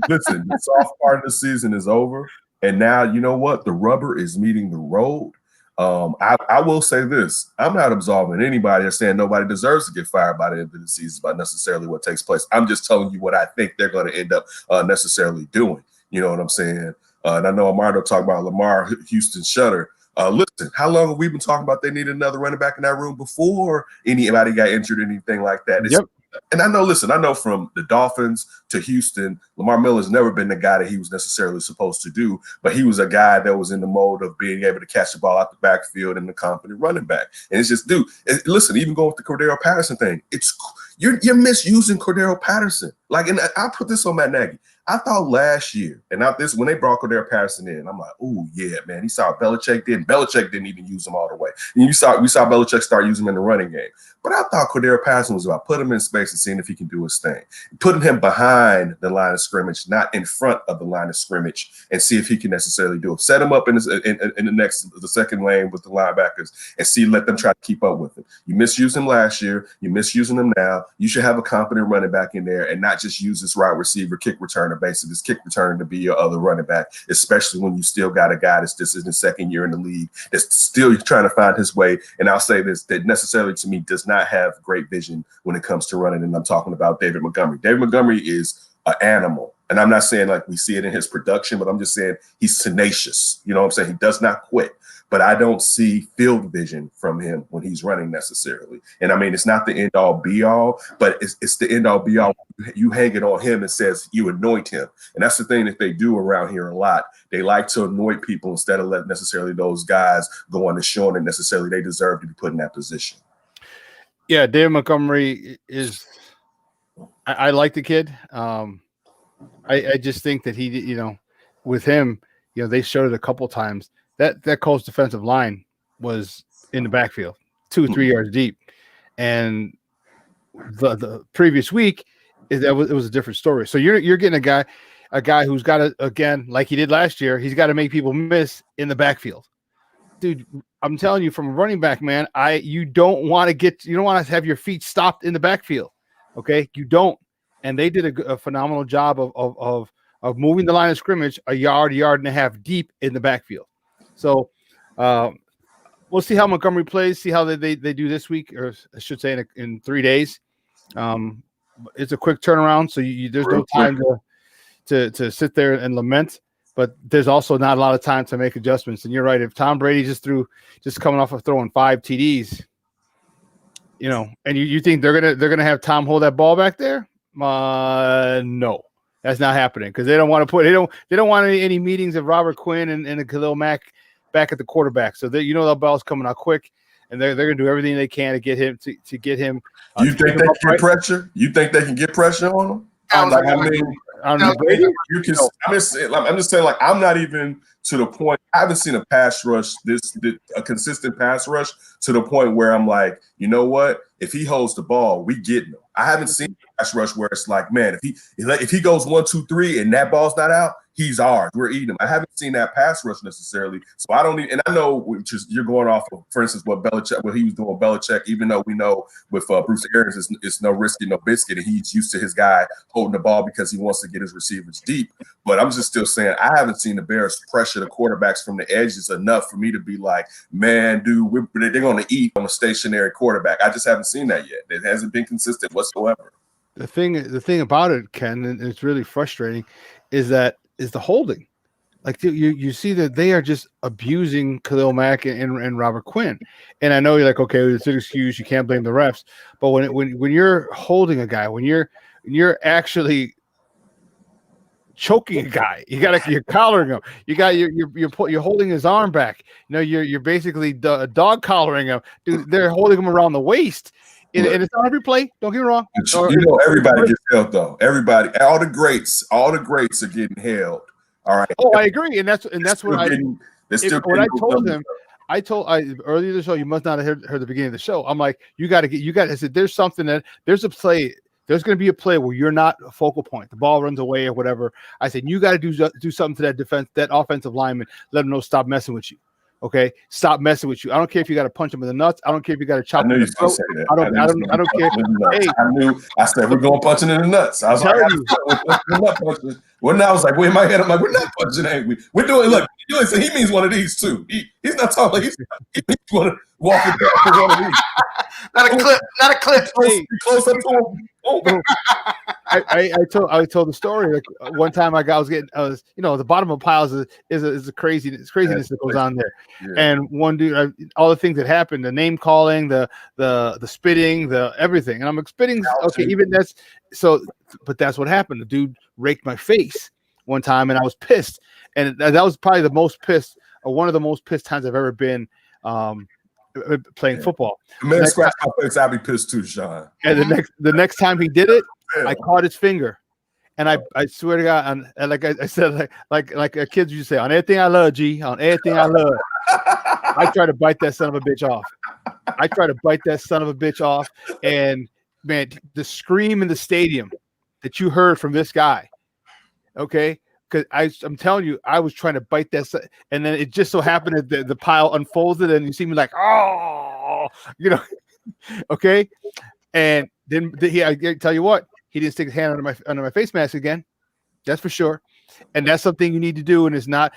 listen, the soft part of the season is over. And now, you know what? The rubber is meeting the road. I will say this. I'm not absolving anybody or saying nobody deserves to get fired by the end of the season by necessarily what takes place. I'm just telling you what I think they're going to end up necessarily doing. You know what I'm saying? And I know Amardo talked about Lamar Houston Shutter. Listen, how long have we been talking about they need another running back in that room before anybody got injured or anything like that? Yep. And I know from the Dolphins to Houston, Lamar Miller's never been the guy that he was necessarily supposed to do, but he was a guy that was in the mode of being able to catch the ball out the backfield and the competent running back. And it's just, dude, listen, even going with the Cordero Patterson thing, you're misusing Cordero Patterson. And I'll put this on Matt Nagy. I thought last year, and not this, when they brought Cordero Patterson in, I'm like, oh yeah, man. He saw Belichick did. Belichick didn't even use him all the way. And we saw Belichick start using him in the running game. But I thought Cordero Patterson was about putting him in space and seeing if he can do his thing. Putting him behind the line of scrimmage, not in front of the line of scrimmage, and see if he can necessarily do it. Set him up in the second lane with the linebackers and let them try to keep up with him. You misused him last year. You're misusing him now. You should have a competent running back in there and not just use this wide receiver, kick returner, basically this kick returner to be your other running back, especially when you still got a guy that's in his second year in the league that's still trying to find his way. And I'll say this, that necessarily to me does not have great vision when it comes to running. And I'm talking about David Montgomery. David Montgomery is an animal. And I'm not saying like we see it in his production, but I'm just saying he's tenacious. You know what I'm saying? He does not quit. But I don't see field vision from him when he's running necessarily. And I mean, it's not the end all be all, but it's the end all be all. You hang it on him and says you anoint him. And that's the thing that they do around here a lot. They like to anoint people instead of let necessarily those guys go on and show that necessarily they deserve to be put in that position. Yeah, David Montgomery is I like the kid. I just think that he, with him, they showed it a couple times. That Colts defensive line was in the backfield, 2 or 3 yards deep, and the previous week it was a different story. So you're getting a guy. a guy who's got to, again, like he did last year, he's got to make people miss in the backfield. Dude, I'm telling you, from a running back, man, you don't want to have your feet stopped in the backfield. Okay, you don't. And they did a phenomenal job of moving the line of scrimmage a yard and a half deep in the backfield. So we'll see how Montgomery plays, see how they do this week, or I should say in 3 days. It's a quick turnaround, so there's no time to sit there and lament. But there's also not a lot of time to make adjustments. And you're right. If Tom Brady just coming off of throwing 5 TDs, and you think they're gonna have Tom hold that ball back there? No, that's not happening because they don't want to they don't want any meetings of Robert Quinn and Khalil Mack back at the quarterback. So the ball's coming out quick, and they're gonna do everything they can to get him to get him. You think they can get pressure? You think they can get pressure on him? I'm just saying, like, I'm not even to the point. I haven't seen a pass rush, a consistent pass rush to the point where I'm like, you know what? If he holds the ball, we get him. I haven't seen a pass rush where it's like, man, if he goes 1, 2, 3 and that ball's not out, he's ours. We're eating him. I haven't seen that pass rush necessarily. So I don't even, and I know you're going off of, for instance, what he was doing with Belichick, even though we know with Bruce Arians, it's no risky, no biscuit, and he's used to his guy holding the ball because he wants to get his receivers deep. But I'm just still saying I haven't seen the Bears pressure the quarterbacks from the edges enough for me to be like, man, dude, they're going to eat on a stationary quarterback. I just haven't seen that yet. It hasn't been consistent whatsoever. The thing about it, Ken, and it's really frustrating, is the holding. Like you see that they are just abusing Khalil Mack and Robert Quinn. And I know you're like, okay, it's an excuse, you can't blame the refs. But when you're holding a guy, when you're actually choking a guy, you're collaring him. You're holding his arm back. You're basically dog collaring him. Dude, they're holding him around the waist. And it's on every play. Don't get me wrong. Everybody gets held though. Everybody, all the greats are getting held. All right. Oh, I agree, and that's what I told him. I earlier in the show, you must not have heard the beginning of the show. I'm like, you got to. I said, there's a play. There's going to be a play where you're not a focal point. The ball runs away or whatever. I said, you got to do something to that offensive lineman. Let him know, stop messing with you. Okay, stop messing with you. I don't care if you got to punch him in the nuts. I don't care if you got to chop him in the throat. I don't care. Hey, I said we're going punching in the nuts. I was like, we're not punching. Well, now I was like, in my head, I'm like, we're not punching, ain't we? We're doing. Look, he means one of these too. He's not talking. He means one of walking for one of these. Not a clip. Close up to him. I told the story. Like one time I was the bottom of piles is a craziness that goes on there. Yeah. And one dude, all the things that happened, the name calling, the spitting, the everything. And I'm like, spitting, okay, even that's so, but that's what happened. The dude raked my face one time and I was pissed. And that was probably the most pissed, or one of the most pissed times I've ever been playing football. The minute scratch my face, I'd be pissed too, Shawn. And the next time he did it, I caught his finger, and I swear to God, and like I said, like a kid used to say, on everything I love, G, on everything I love, I try to bite that son of a bitch off. And man, the scream in the stadium that you heard from this guy, okay. Because I'm telling you, I was trying to bite that, and then it just so happened that the pile unfolded, and you see me like, oh, okay. And then I tell you what, he didn't stick his hand under my face mask again. That's for sure. And that's something you need to do, and it's not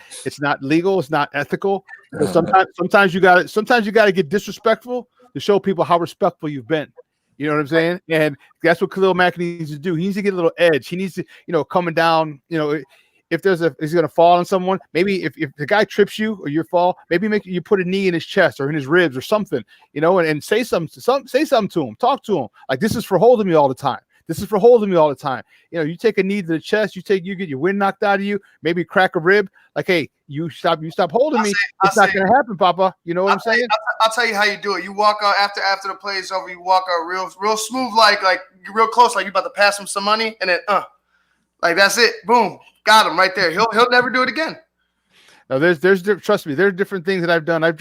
legal, it's not ethical. But sometimes you got to get disrespectful to show people how respectful you've been. You know what I'm saying? And that's what Khalil Mack needs to do. He needs to get a little edge. He needs to, coming down, if he's going to fall on someone, maybe if the guy trips you or you fall, maybe you put a knee in his chest or in his ribs or something, and say something to him, talk to him. Like, this is for holding me all the time. You take a knee to the chest, you get your wind knocked out of you, maybe crack a rib. Like, hey, you stop holding me. It's not going to happen, Papa. You know what I'm saying? I'll tell you how you do it. You walk out after the play is over. You walk out real smooth, like real close, like you about to pass him some money, and then like that's it. Boom. Got him right there. He'll never do it again. Now trust me, there are different things that I've done. I've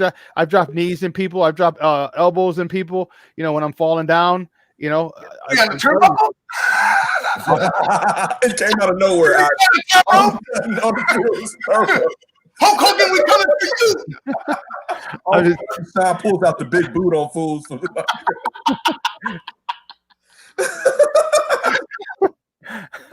dropped knees in people. I've dropped elbows in people. When I'm falling down. You got the turnbuckle. It came out of nowhere. Hulk Hogan, we coming for you. Shawn pulls out the big boot on fools.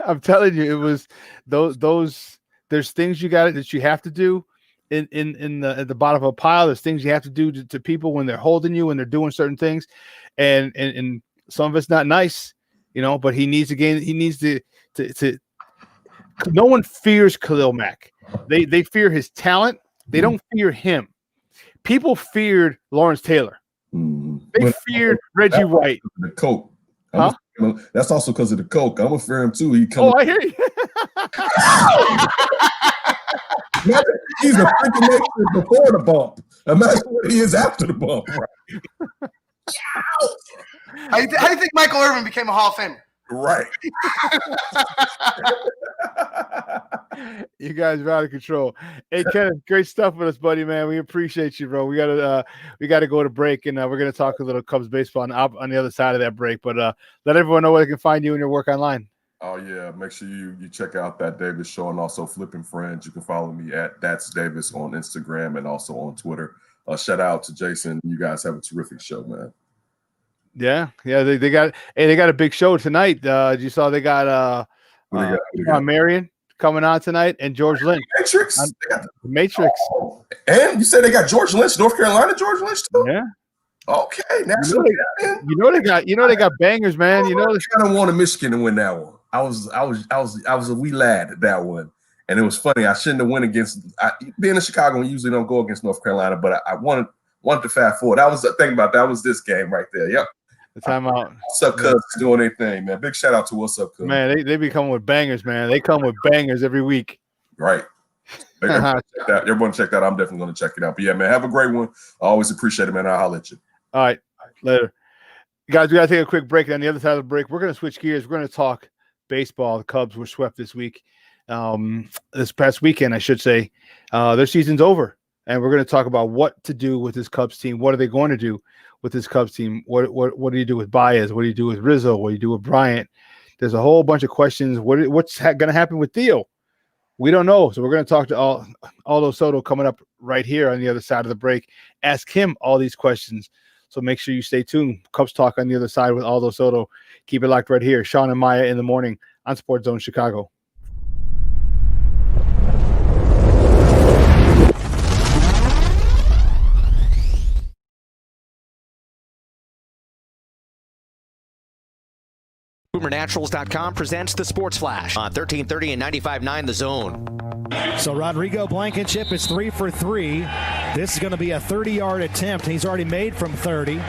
I'm telling you, it was those. There's things that you have to do in at the bottom of a pile. There's things you have to do to people when they're holding you and they're doing certain things, and some of it's not nice, But he needs to gain. He needs to. No one fears Khalil Mack. They fear his talent. They don't fear him. People feared Lawrence Taylor. They feared Reggie White. The Coke. Huh? That's also because of the Coke. I'm gonna fear him too. I hear you. He's a freaking nature before the bump. Imagine what he is after the bump. Right? How do you think Michael Irvin became a Hall of Famer? Right. You guys are out of control. Hey, Kenneth, great stuff with us, buddy, man. We appreciate you, bro. We gotta go to break, and we're gonna talk a little Cubs baseball on the other side of that break. But let everyone know where they can find you and your work online. Oh yeah, make sure you check out That Davis Show and also Flipping Friends. You can follow me at That's Davis on Instagram and also on Twitter. Shout out to Jason. You guys have a terrific show, man. Yeah, they got a big show tonight. You saw they got Marion coming on tonight and George Lynch. Matrix. Oh, and you said they got George Lynch, North Carolina, George Lynch too. Yeah. Okay, they got bangers, man. I kind of wanted Michigan to win that one. I was a wee lad at that one, and it was funny. I shouldn't have went against. Being in Chicago, we usually don't go against North Carolina, but I wanted to fast forward. That was the thing about that was this game right there. Yep. The timeout. What's up, Cubs? Doing their thing, man. Big shout out to What's Up, Cubs. Man, they be coming with bangers, man. They come with bangers every week. Right. Everyone check that out. I'm definitely going to check it out. But yeah, man, have a great one. I always appreciate it, man. I'll holler at you. All right. Later. Guys, we got to take a quick break. And on the other side of the break, we're going to switch gears. We're going to talk baseball. The Cubs were swept this week. This past weekend, I should say. Their season's over. And we're going to talk about what to do with this Cubs team. What are they going to do with this Cubs team? What do you do with Baez? What do you do with Rizzo? What do you do with Bryant? There's a whole bunch of questions. What's going to happen with Theo? We don't know. So we're going to talk to Aldo Soto coming up right here on the other side of the break. Ask him all these questions. So make sure you stay tuned. Cubs Talk on the other side with Aldo Soto. Keep it locked right here. Shawn and Maya in the morning on SportsZone Chicago. BoomerNaturals.com presents the Sports Flash on 1330 and 95.9 The Zone. So Rodrigo Blankenship is 3 for 3. This is going to be a 30-yard attempt. He's already made from 30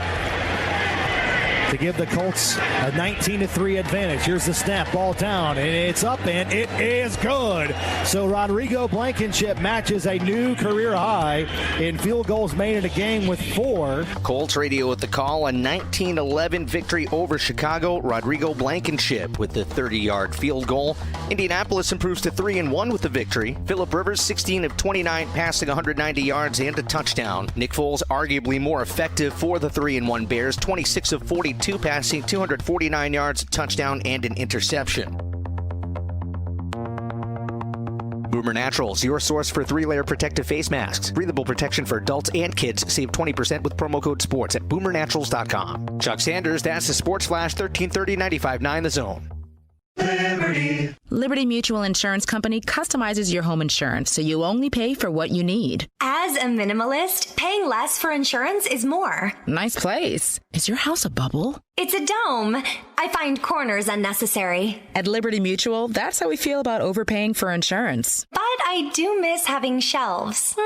to give the Colts a 19-3 advantage. Here's the snap, ball down, and it's up, and it is good. So Rodrigo Blankenship matches a new career high in field goals made in a game with 4. Colts radio with the call, a 19-11 victory over Chicago. Rodrigo Blankenship with the 30-yard field goal. Indianapolis improves to 3-1 with the victory. Phillips Rivers 16 of 29, passing 190 yards and a touchdown. Nick Foles arguably more effective for the 3-1 Bears, 26 of 42, passing 249 yards, a touchdown, and an interception. Boomer Naturals, your source for 3-layer protective face masks. Breathable protection for adults and kids. Save 20% with promo code SPORTS at BoomerNaturals.com. Chuck Sanders, that's the Sports Flash, 1330 95.9 The Zone. Liberty Mutual Insurance Company customizes your home insurance so you only pay for what you need. As a minimalist, paying less for insurance is more. Nice place. Is your house a bubble? It's a dome. I find corners unnecessary. At Liberty Mutual, that's how we feel about overpaying for insurance. But I do miss having shelves.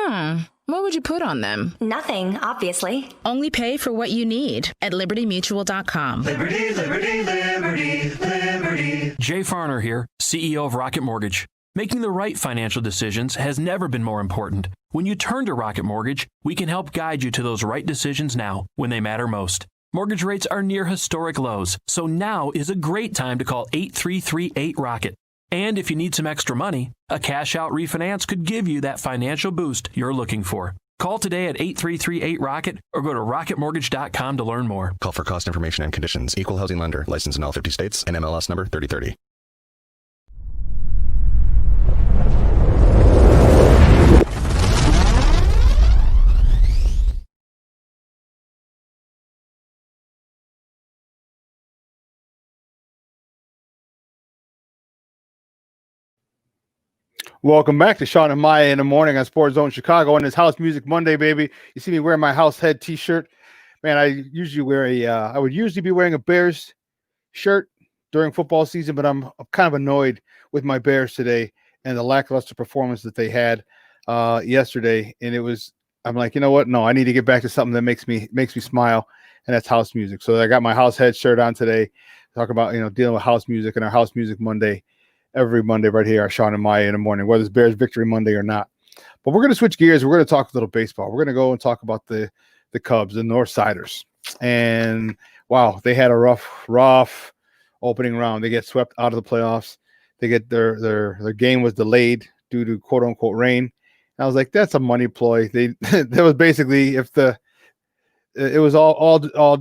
What would you put on them? Nothing, obviously. Only pay for what you need at libertymutual.com. Liberty, liberty, liberty, liberty. Jay Farner here, CEO of Rocket Mortgage. Making the right financial decisions has never been more important. When you turn to Rocket Mortgage, we can help guide you to those right decisions now when they matter most. Mortgage rates are near historic lows, so now is a great time to call 8338-ROCKET. And if you need some extra money, a cash-out refinance could give you that financial boost you're looking for. Call today at 8338-ROCKET or go to rocketmortgage.com to learn more. Call for cost information and conditions. Equal housing lender. Licensed in all 50 states. NMLS number 3030. Welcome back to Shawn and Maya in the morning on SportsZone Chicago on this House Music Monday, baby. You see me wearing my House Head T-shirt. Man, I would usually be wearing a Bears shirt during football season, but I'm kind of annoyed with my Bears today and the lackluster performance that they had yesterday. And I'm like, you know what? No, I need to get back to something that makes me smile, and that's house music. So I got my House Head shirt on today. Talk about dealing with house music and our House Music Monday. Every Monday right here, Shawn and Maya in the morning, whether it's Bears Victory Monday or not. But we're going to switch gears. We're going to talk a little baseball. We're going to go and talk about the Cubs, the Northsiders. And, wow, they had a rough opening round. They get swept out of the playoffs. They get their game was delayed due to quote-unquote rain. And I was like, that's a money ploy. That was basically it was all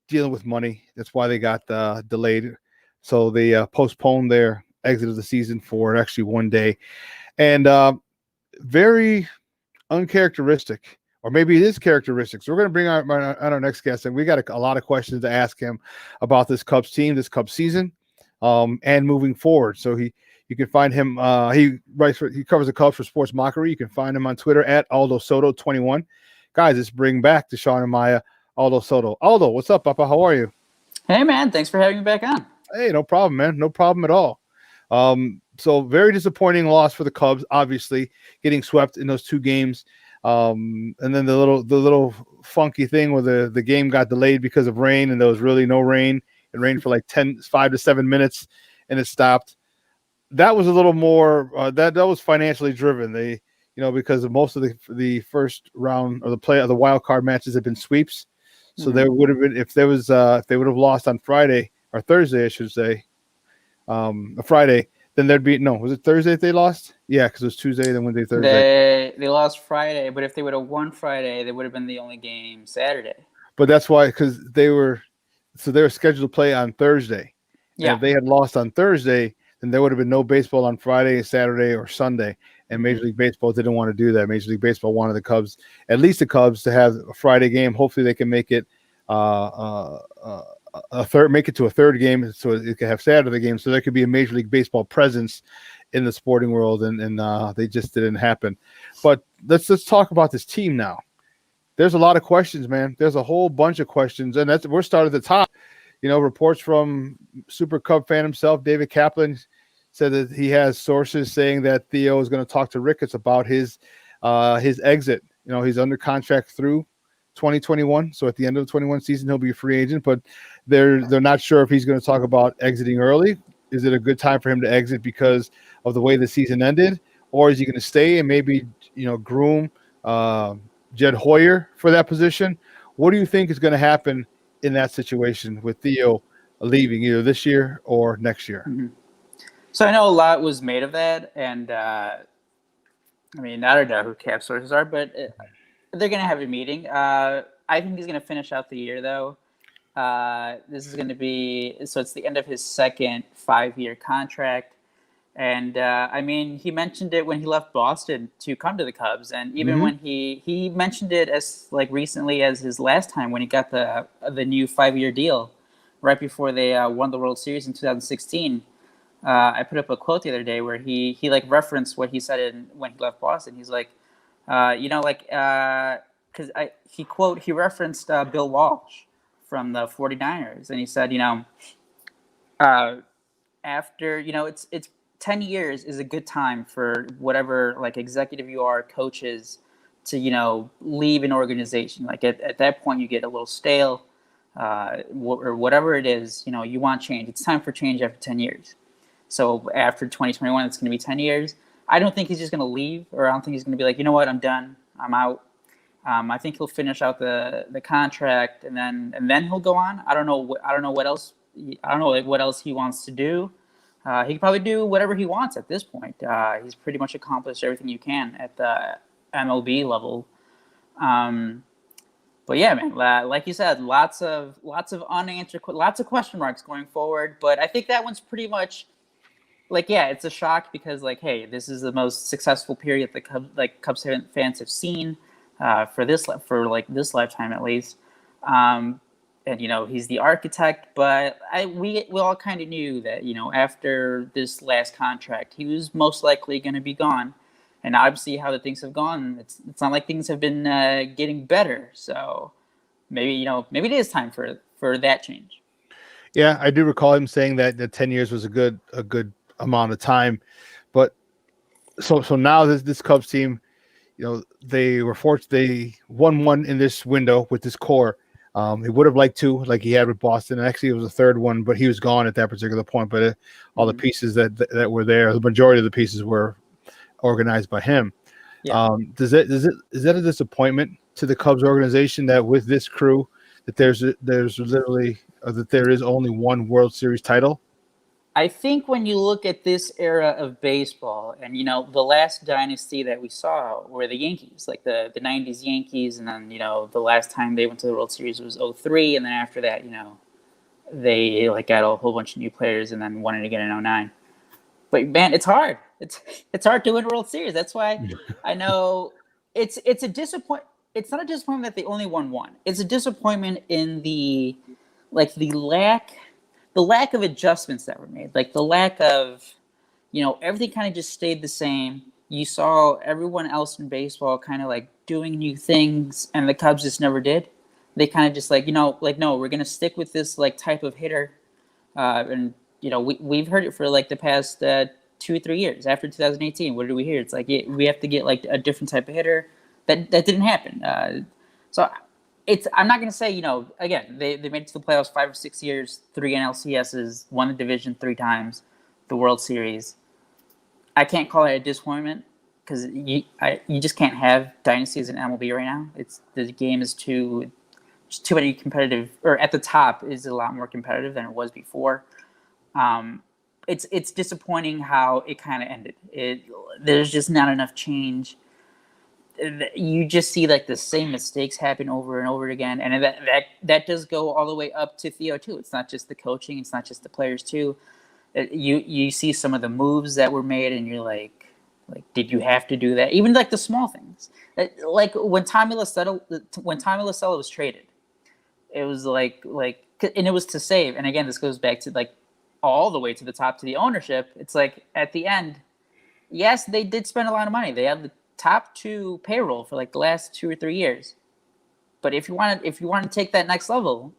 dealing with money. That's why they got delayed. So they postponed their exit of the season for actually one day, and very uncharacteristic, or maybe it is characteristic. So we're going to bring on our next guest, and we got a lot of questions to ask him about this Cubs team, this Cubs season, and moving forward. So you can find him. He covers the Cubs for Sports Mockery. You can find him on Twitter at Aldo Soto 21. Guys, let's bring back to Shawn and Maya Aldo Soto. Aldo, what's up, Papa? How are you? Hey, man. Thanks for having me back on. Hey, no problem, man. No problem at all. So very disappointing loss for the Cubs, obviously getting swept in those two games. And then the little funky thing where the game got delayed because of rain, and there was really no rain. It rained for like 5 to 7 minutes, and it stopped. That was a little more that was financially driven. They, because of most of the first round or the wild card matches have been sweeps. So there would have been, if they would have lost on Friday or Thursday, I should say, a Friday, then there'd be was it Thursday if they lost? Yeah, because it was Tuesday, then Wednesday, Thursday. They lost Friday, but if they would have won Friday, they would have been the only game Saturday. But that's why, because they were scheduled to play on Thursday. Yeah. And if they had lost on Thursday, then there would have been no baseball on Friday, Saturday, or Sunday. And Major League Baseball didn't want to do that. Major League Baseball wanted at least the Cubs to have a Friday game. Hopefully they can make it make it to a third game, so it could have Saturday games, so there could be a Major League Baseball presence in the sporting world, and they just didn't happen. But let's talk about this team now. There's a lot of questions, man. There's a whole bunch of questions, and we're starting at the top. Reports from Super Cub fan himself, David Kaplan, said that he has sources saying that Theo is going to talk to Ricketts about his exit. He's under contract through 2021, so at the end of the 21 season he'll be a free agent, but they're not sure if he's going to talk about exiting early. Is it a good time for him to exit because of the way the season ended, or is he going to stay and maybe groom Jed Hoyer for that position? What do you think is going to happen in that situation with Theo leaving either this year or next year? So I know a lot was made of that, and I don't know who Cap sources are, but they're going to have a meeting. I think he's going to finish out the year, though. This is going to be – so it's the end of his second 5-year contract. And, he mentioned it when he left Boston to come to the Cubs. And even when he mentioned it as, recently as his last time when he got the new 5-year deal right before they won the World Series in 2016. I put up a quote the other day where he referenced what he said when he left Boston. He's like, because he referenced Bill Walsh from the 49ers, and he said, after, it's 10 years is a good time for whatever executive you are, coaches, to leave an organization. At that point you get a little stale, or whatever it is, you want change. It's time for change after 10 years. So after 2021, it's going to be 10 years. I don't think he's just going to leave, or I don't think he's going to be like, you know what, I'm done, I'm out. I think he'll finish out the contract, and then he'll go on. I don't know what else. I don't know what else he wants to do. He can probably do whatever he wants at this point. He's pretty much accomplished everything you can at the MLB level. But yeah, man, like you said, lots of unanswered, lots of question marks going forward. But I think that one's pretty much. It's a shock because, hey, this is the most successful period the Cubs fans have seen for this lifetime at least, and and he's the architect. But we all kind of knew that after this last contract, he was most likely going to be gone. And obviously, how the things have gone, it's not like things have been getting better. So maybe it is time for that change. Yeah, I do recall him saying that the 10 years was a good amount of time, but so now this Cubs team, they were fortunate they won one in this window with this core. He would have liked two, like he had with Boston. Actually, it was a third one, but he was gone at that particular point. But all the pieces that were there, the majority of the pieces were organized by him. Yeah. Is that a disappointment to the Cubs organization that with this crew that there's literally that there is only one World Series title? I think when you look at this era of baseball, and the last dynasty that we saw were the Yankees, like the 90s Yankees, and then the last time they went to the World Series was 2003, and then after that they got a whole bunch of new players and then won it again in 2009. But man, it's hard. It's hard to win a World Series. That's why I know it's a disappointment. It's not a disappointment that they only won one. It's a disappointment in the lack of adjustments that were made, like the lack of, everything kind of just stayed the same. You saw everyone else in baseball kind of doing new things, and the Cubs just never did. They kind of just no, we're going to stick with this type of hitter. And, we've heard it for the past 2 or 3 years. After 2018, what did we hear? It's we have to get a different type of hitter. That didn't happen. So I'm not going to say, again, they made it to the playoffs 5 or 6 years, 3 NLCSs, won the division 3 times, the World Series. I can't call it a disappointment because you just can't have dynasties in MLB right now. The game is too many competitive, or at the top is a lot more competitive than it was before. It's disappointing how it kind of ended. There's just not enough change. You just see the same mistakes happen over and over again, and that does go all the way up to Theo too. It's not just the coaching, it's not just the players too. You see some of the moves that were made, and you're like, did you have to do that? Even the small things, when Tommy La Stella was traded, it was and it was to save. And again, this goes back to all the way to the top to the ownership. It's at the end, yes, they did spend a lot of money. They had the top 2 payroll for the last 2 or 3 years. But if you want to take that next level,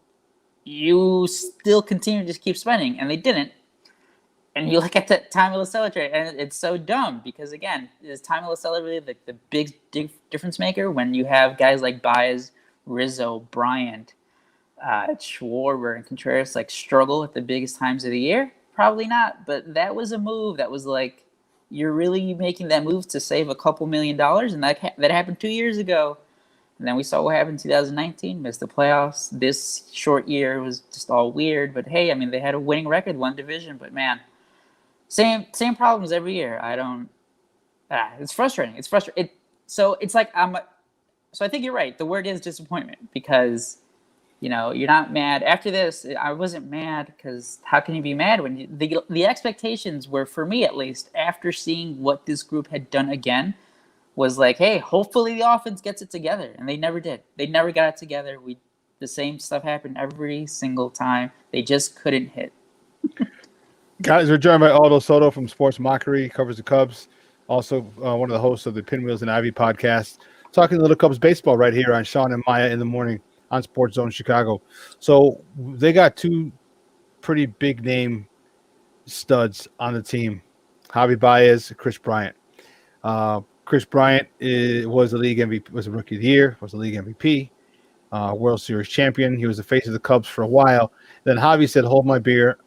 you still continue to just keep spending, and they didn't. And you look at that Tommy La Stella trade, and it's so dumb because again, is Tommy La Stella really the big difference maker when you have guys like Baez, Rizzo, Bryant, Schwarber, and Contreras struggle at the biggest times of the year? Probably not. But that was a move that was you're really making that move to save a couple $1 million, and that happened 2 years ago. And then we saw what happened in 2019, missed the playoffs. This short year was just all weird. But hey, they had a winning record, one division. But man, same problems every year. It's frustrating. It's frustrating. So I think you're right. The word is disappointment because you're not mad. After this, I wasn't mad because how can you be mad when the expectations were, for me at least, after seeing what this group had done again, was hey, hopefully the offense gets it together. And they never did. They never got it together. The same stuff happened every single time. They just couldn't hit. Guys, we're joined by Aldo Soto from Sports Mockery, covers the Cubs. Also, one of the hosts of the Pinwheels and Ivy podcast, talking a little Cubs baseball right here on Shawn and Maya in the morning on SportsZone Chicago. So they got 2 pretty big name studs on the team, Javi Baez, Chris Bryant. Chris Bryant was the league MVP, was a rookie of the year, was the league MVP, World Series champion. He was the face of the Cubs for a while. Then Javi said, "Hold my beer.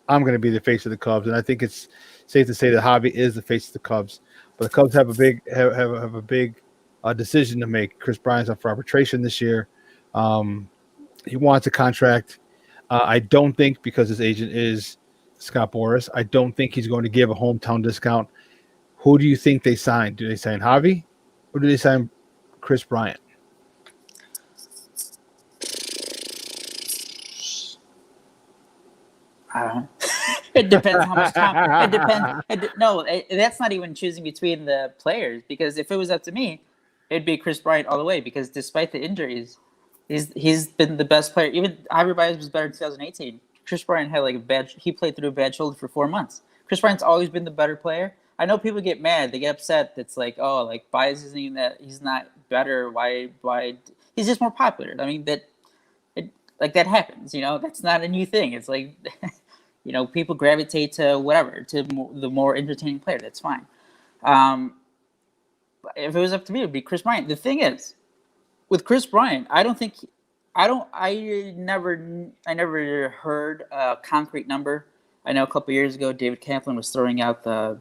I'm going to be the face of the Cubs." And I think it's safe to say that Javi is the face of the Cubs. But the Cubs have a big decision to make. Chris Bryant's up for arbitration this year. He wants a contract. I don't think, because his agent is Scott Boras, I don't think he's going to give a hometown discount. Who do you think they signed? Do they sign Javi or do they sign Chris Bryant? It depends how much time. It depends. No, that's not even choosing between the players, because if it was up to me, it'd be Chris Bryant all the way, because despite the injuries, He's been the best player. Even Javier Baez was better in 2018. Chris Bryant had he played through a bad shoulder for 4 months. Chris Bryant's always been the better player. I know people get mad, they get upset. It's like, oh, like Baez isn't even that. He's not better. Why? He's just more popular. I mean that that happens. That's not a new thing. It's like, people gravitate to whatever, to the more entertaining player. That's fine. If it was up to me, it would be Chris Bryant. The thing is, with Chris Bryant, I never heard a concrete number. I know a couple years ago, David Kaplan was throwing out the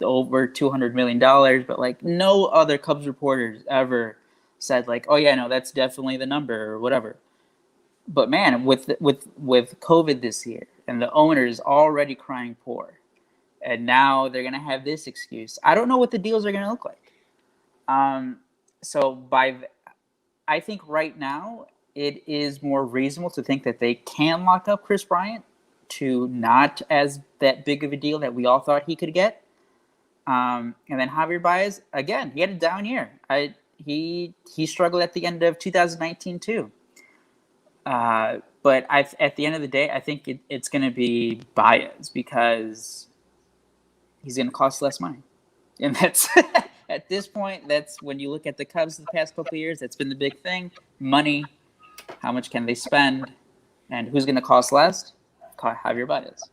over $200 million, but no other Cubs reporters ever said oh yeah, no, that's definitely the number or whatever. But man, with COVID this year and the owners already crying poor, and now they're gonna have this excuse. I don't know what the deals are gonna look like. I think right now it is more reasonable to think that they can lock up Chris Bryant to not as that big of a deal that we all thought he could get. And then Javier Baez, again, he had a down year. He struggled at the end of 2019 too. But at the end of the day, I think it's going to be Baez because he's going to cost less money. And that's at this point, that's when you look at the Cubs the past couple of years, that's been the big thing. Money, how much can they spend, and who's going to cost less? Javier Baez.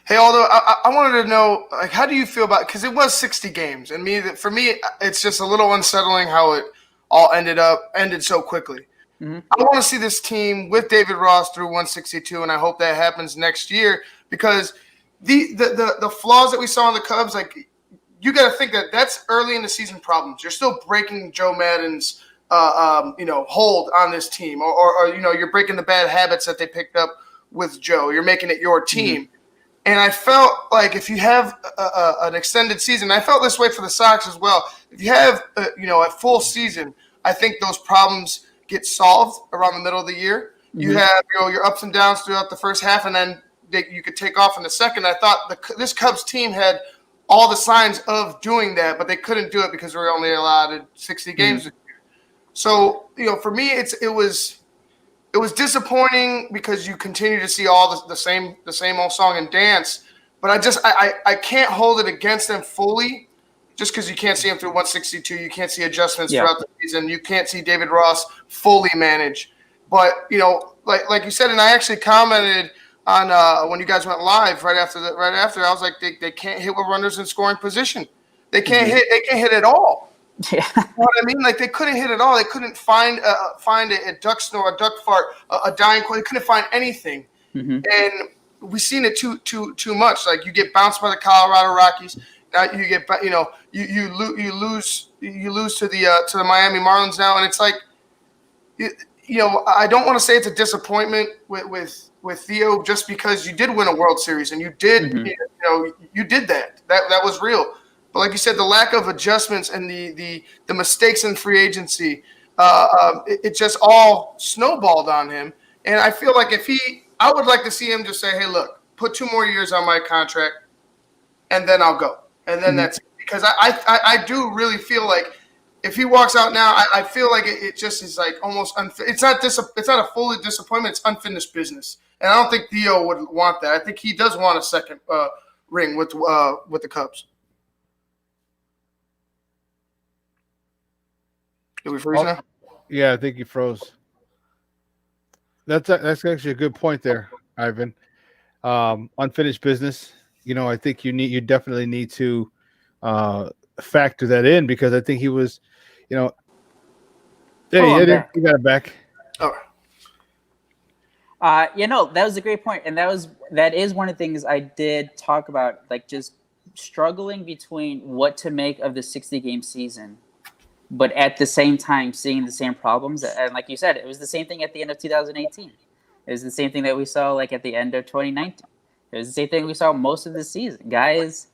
Hey, Aldo, I wanted to know, how do you feel about, because it was 60 games, and for me, it's just a little unsettling how it all ended so quickly. Mm-hmm. I want to see this team with David Ross through 162, and I hope that happens next year, because the flaws that we saw in the Cubs, you got to think that's early in the season problems. You're still breaking Joe Madden's hold on this team, or you're breaking the bad habits that they picked up with Joe. You're making it your team. Mm-hmm. And I felt like if you have an extended season, I felt this way for the Sox as well. If you have a full season, I think those problems get solved around the middle of the year. Mm-hmm. You have your ups and downs throughout the first half, and then you could take off in the second. I thought this Cubs team had all the signs of doing that, but they couldn't do it because we were only allowed 60 games. Mm-hmm. So for me, it was disappointing because you continue to see all the same old song and dance, but I can't hold it against them fully, just because you can't see them through 162. You can't see adjustments throughout the season. You can't see David Ross fully manage. But like you said, and I actually commented on when you guys went live right after, I was like, they can't hit with runners in scoring position. They can't hit. They can't hit at all. Yeah. You know what I mean? They couldn't hit at all. They couldn't find a duck snore, a duck fart, a dying quail. They couldn't find anything. Mm-hmm. And we've seen it too much. You get bounced by the Colorado Rockies. Now you get you lose to the Miami Marlins now, and it's I don't want to say it's a disappointment with Theo, just because you did win a World Series and you did mm-hmm. You did that was real. But like you said, the lack of adjustments and the mistakes in free agency, it just all snowballed on him. And I feel like I would like to see him just say, hey, look, put 2 more years on my contract, and then I'll go. And then mm-hmm. that's it. Because I do really feel like if he walks out now, I feel like it just is almost it's not a fully disappointment. It's unfinished business. And I don't think Theo would want that. I think he does want a second ring with the Cubs. Did we freeze now? Yeah, I think you froze. That's actually a good point there, Ivan. Unfinished business. I think you definitely need to factor that in, because I think he was, you got it back. Oh. That was a great point, and that is one of the things I did talk about, just struggling between what to make of the 60-game season, but at the same time seeing the same problems. And like you said, it was the same thing at the end of 2018. It was the same thing that we saw at the end of 2019. It was the same thing we saw most of the season. Guys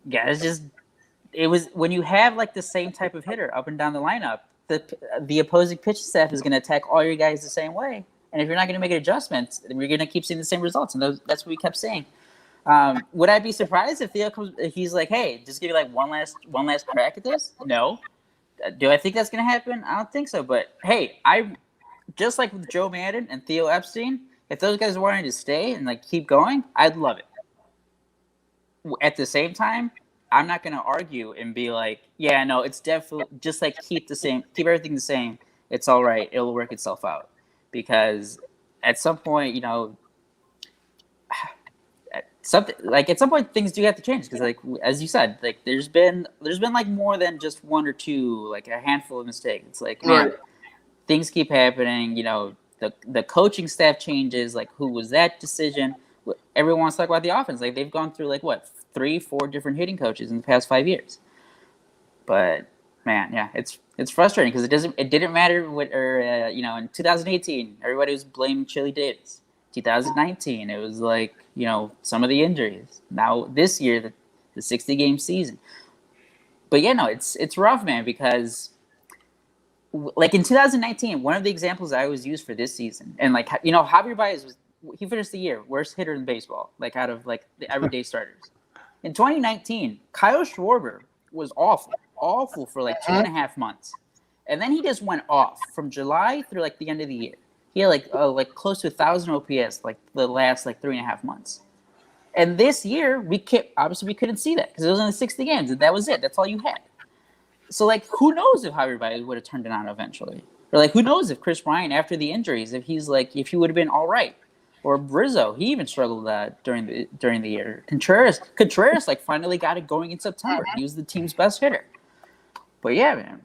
just, it was when you have the same type of hitter up and down the lineup, the opposing pitch staff is going to attack all your guys the same way. And if you're not going to make adjustments, then we're going to keep seeing the same results. And that's what we kept saying. Would I be surprised if Theo comes? He's like, hey, just give you one last crack at this? No. Do I think that's going to happen? I don't think so. But hey, I just like with Joe Madden and Theo Epstein, if those guys wanted to stay and like keep going, I'd love it. At the same time, I'm not going to argue and be like, yeah, no, it's definitely just like keep everything the same. It's all right. It'll work itself out. Because at some point, you know, at some point things do have to change. Because like as you said, like there's been like more than just one or two, like a handful of mistakes. It's like, man, things keep happening. You know, the coaching staff changes. Like who was that decision? Everyone wants to talk about the offense. Like they've gone through like what 3-4 different hitting coaches in the past 5 years. But man, yeah, it's frustrating because it didn't matter what you know, in 2018 everybody was blaming Chili Davis. 2019 it was like, you know, some of the injuries. Now this year the 60-game season. But yeah, no, it's rough, man, because like in 2019, one of the examples I always use for this season, and like, you know, Javier Baez he finished the year worst hitter in baseball, like out of like the everyday starters. In 2019, Kyle Schwarber was awful for like 2.5 months, and then he just went off from July through like the end of the year. He had like close to 1,000 OPS like the last like 3.5 months. And this year we couldn't see that because it was only 60 games, and that was it. That's all you had. So like, who knows if Javier Baez would have turned it on eventually, or like who knows if Chris Bryant after the injuries, if he would have been all right. Or Rizzo, he even struggled during the year. Contreras like finally got it going in September. He was the team's best hitter. But yeah, man.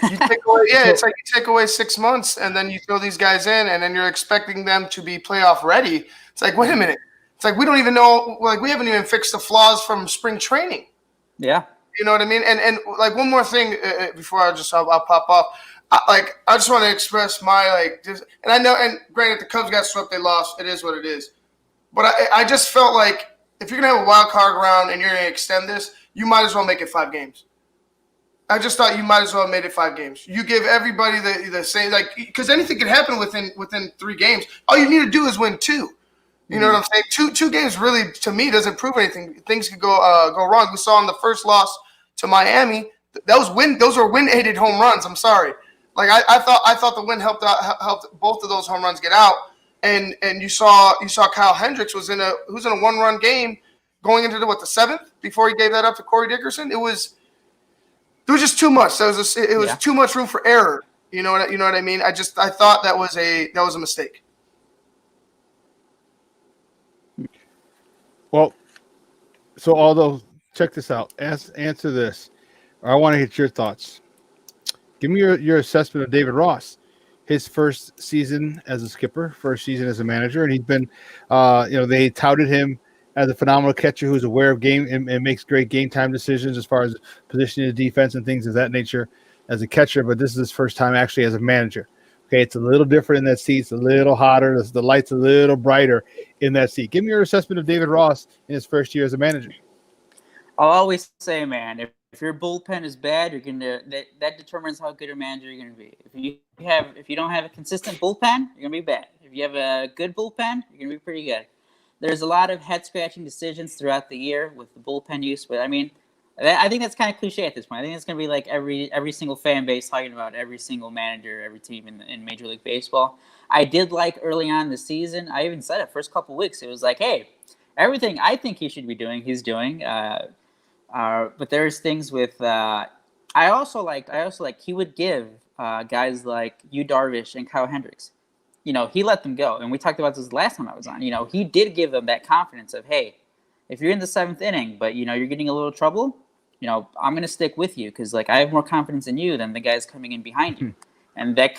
You take away, it's like you take away 6 months and then you throw these guys in and then you're expecting them to be playoff ready. It's like, wait a minute. It's like we don't even know. Like we haven't even fixed the flaws from spring training. Yeah. You know what I mean? And like one more thing before I'll pop off. I just want to express my and I know, and granted, the Cubs got swept, they lost. It is what it is. But I just felt like if you're gonna have a wild card round and you're gonna extend this, you might as well make it 5 games. I just thought you might as well have made it 5 games. You give everybody the same, like, because anything can happen within 3 games. All you need to do is win 2. You know what I'm saying? Two games really, to me, doesn't prove anything. Things could go wrong. We saw in the first loss to Miami, those were win-aided home runs. I'm sorry. Like I thought the win helped both of those home runs get out, and you saw Kyle Hendricks was in a 1-run game going into the 7th before he gave that up to Corey Dickerson. There was just too much. It was too much room for error. You know what I mean? I thought that was a mistake. Well, so although check this out, answer this. I want to get your thoughts. Give me your assessment of David Ross, his first season as a skipper, first season as a manager, and he's been, they touted him as a phenomenal catcher who's aware of game and makes great game time decisions as far as positioning the defense and things of that nature as a catcher. But this is his first time actually as a manager. Okay, it's a little different in that seat. It's a little hotter. The light's a little brighter in that seat. Give me your assessment of David Ross in his first year as a manager. I'll always say, man, if your bullpen is bad, you're gonna that determines how good a manager you're gonna be. If you don't have a consistent bullpen, you're gonna be bad. If you have a good bullpen, you're gonna be pretty good. There's a lot of head scratching decisions throughout the year with the bullpen use, but I mean, I think that's kind of cliche at this point. I think it's gonna be like every single fan base talking about every single manager, every team in Major League Baseball. I did like early on in the season. I even said it first couple weeks. It was like, hey, everything I think he should be doing, he's doing. But there's things with I also like he would give guys like Yu Darvish and Kyle Hendricks. You know, he let them go, and we talked about this last time I was on. You know, he did give them that confidence of, hey, if you're in the 7th inning, but you know you're getting a little trouble, you know, I'm gonna stick with you because like I have more confidence in you than the guys coming in behind you, and that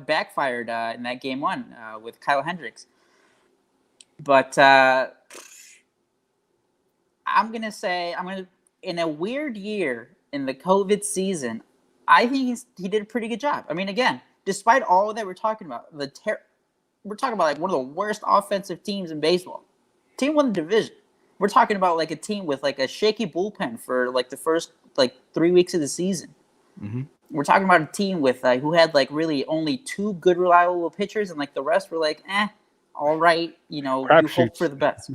backfired in that game 1 with Kyle Hendricks. But I'm going to say, in a weird year in the COVID season, I think he did a pretty good job. I mean, again, despite all that we're talking about, we're talking about like one of the worst offensive teams in baseball. Team won the division. We're talking about like a team with like a shaky bullpen for like the first like 3 weeks of the season. Mm-hmm. We're talking about a team with who had like really only 2 good reliable pitchers, and like the rest were like, all right, you know, you hope for the best.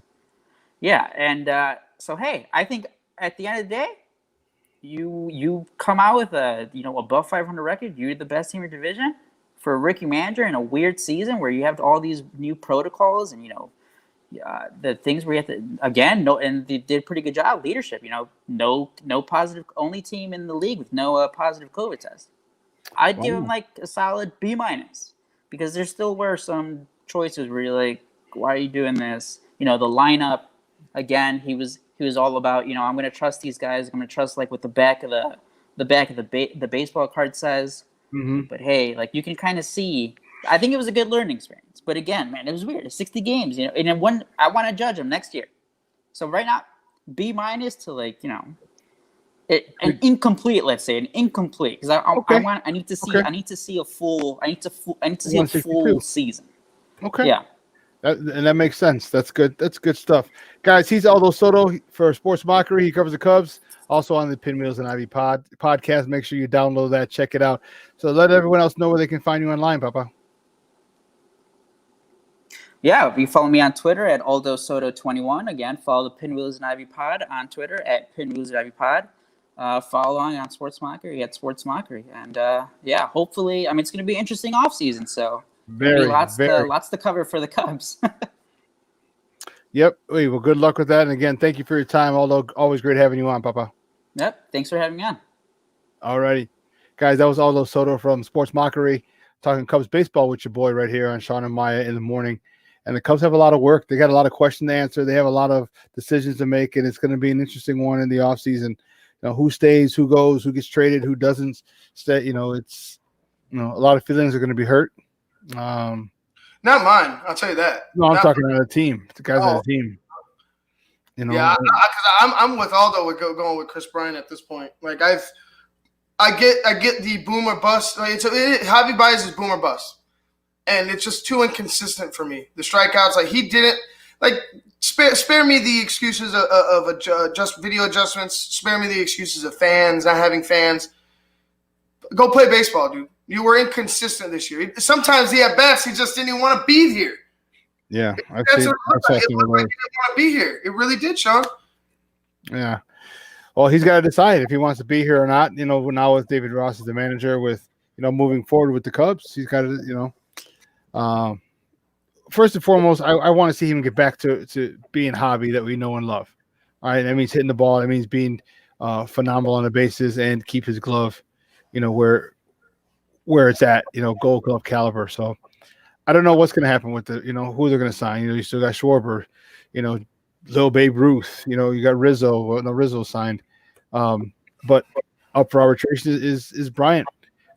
Yeah, and so hey, I think at the end of the day, you come out with a above 500 record. You're the best team in your division for a rookie manager in a weird season where you have all these new protocols and the things where you have to and they did a pretty good job leadership. No positive, only team in the league with no positive COVID test. I'd give him like a solid B- because there still were some choices where you're like, why are you doing this? The lineup again. He was all about I'm going to trust these guys. I'm going to trust like what the back of the baseball card says. Mm-hmm. But hey, like you can kind of see. I think it was a good learning experience. But again, man, it was weird. It's 60 games, and then I want to judge him next year. So right now, B- to like an incomplete. Let's say an incomplete because I need to see Okay. I need to see a full season. Okay. Yeah. That makes sense. That's good. That's good stuff, guys. He's Aldo Soto for Sports Mockery. He covers the Cubs, also on the Pinwheels and Ivy podcast. Make sure you download that, check it out. So let everyone else know where they can find you online, Papa. Yeah, you follow me on Twitter at Aldo Soto 21. Again, follow the Pinwheels and Ivy Pod on Twitter at Pinwheels and Ivy Pod. Follow along on Sports Mockery at Sports Mockery, and hopefully, it's going to be an interesting offseason. So. Lots to cover for the Cubs. Yep. Well, good luck with that. And again, thank you for your time. Although always great having you on, Papa. Yep. Thanks for having me on. All righty. Guys, that was Aldo Soto from Sports Mockery talking Cubs baseball with your boy right here on Shawn and Maya in the morning. And the Cubs have a lot of work. They got a lot of questions to answer. They have a lot of decisions to make, and it's going to be an interesting one in the offseason. Who stays, who goes, who gets traded, who doesn't stay. It's a lot of feelings are going to be hurt. Not mine. I'll tell you that. No, I'm talking about a team. The guys on the team. Yeah, because I'm with Aldo with going with Chris Bryant at this point. Like I get the boomer bust. Like Javi Baez is boomer bust, and it's just too inconsistent for me. The strikeouts, like he didn't spare me the excuses of just video adjustments. Spare me the excuses of fans not having fans. Go play baseball, dude. You were inconsistent this year. Sometimes he at-bats, he just didn't even want to be here. Yeah. It looked like he didn't want to be here. It really did, Shawn. Yeah. Well, he's got to decide if he wants to be here or not. Now with David Ross as the manager, with moving forward with the Cubs, he's got to first and foremost, I want to see him get back to being Javi that we know and love. All right, that means hitting the ball. That means being phenomenal on the bases and keep his glove, where it's at, Gold Glove caliber. So I don't know what's going to happen with who they're going to sign. You still got Schwarber, Lil Babe Ruth, you got Rizzo. Well, no, Rizzo signed. But up for arbitration is Bryant.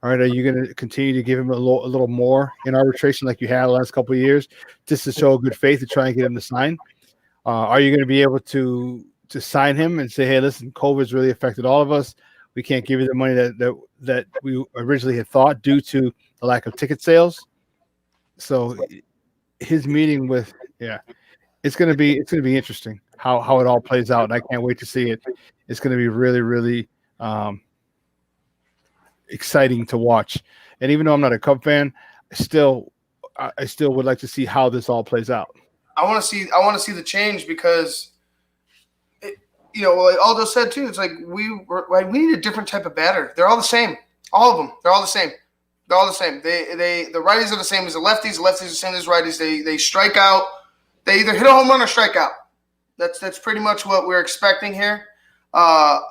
All right, are you going to continue to give him a little more in arbitration like you had the last couple of years, just to show good faith to try and get him to sign? Are you going to be able to sign him and say, hey, listen, COVID's really affected all of us. We can't give you the money that we originally had thought due to the lack of ticket sales. So his meeting with it's going to be interesting how it all plays out, and I can't wait to see it. It's going to be really, really exciting to watch. And even though I'm not a Cub fan, I still would like to see how this all plays out. I want to see the change because. Like Aldo said too, it's like we need a different type of batter. They're all the same. All of them. They're all the same. They're all the same. The righties are the same as the lefties. The lefties are the same as righties. They strike out. They either hit a home run or strike out. That's pretty much what we're expecting here. There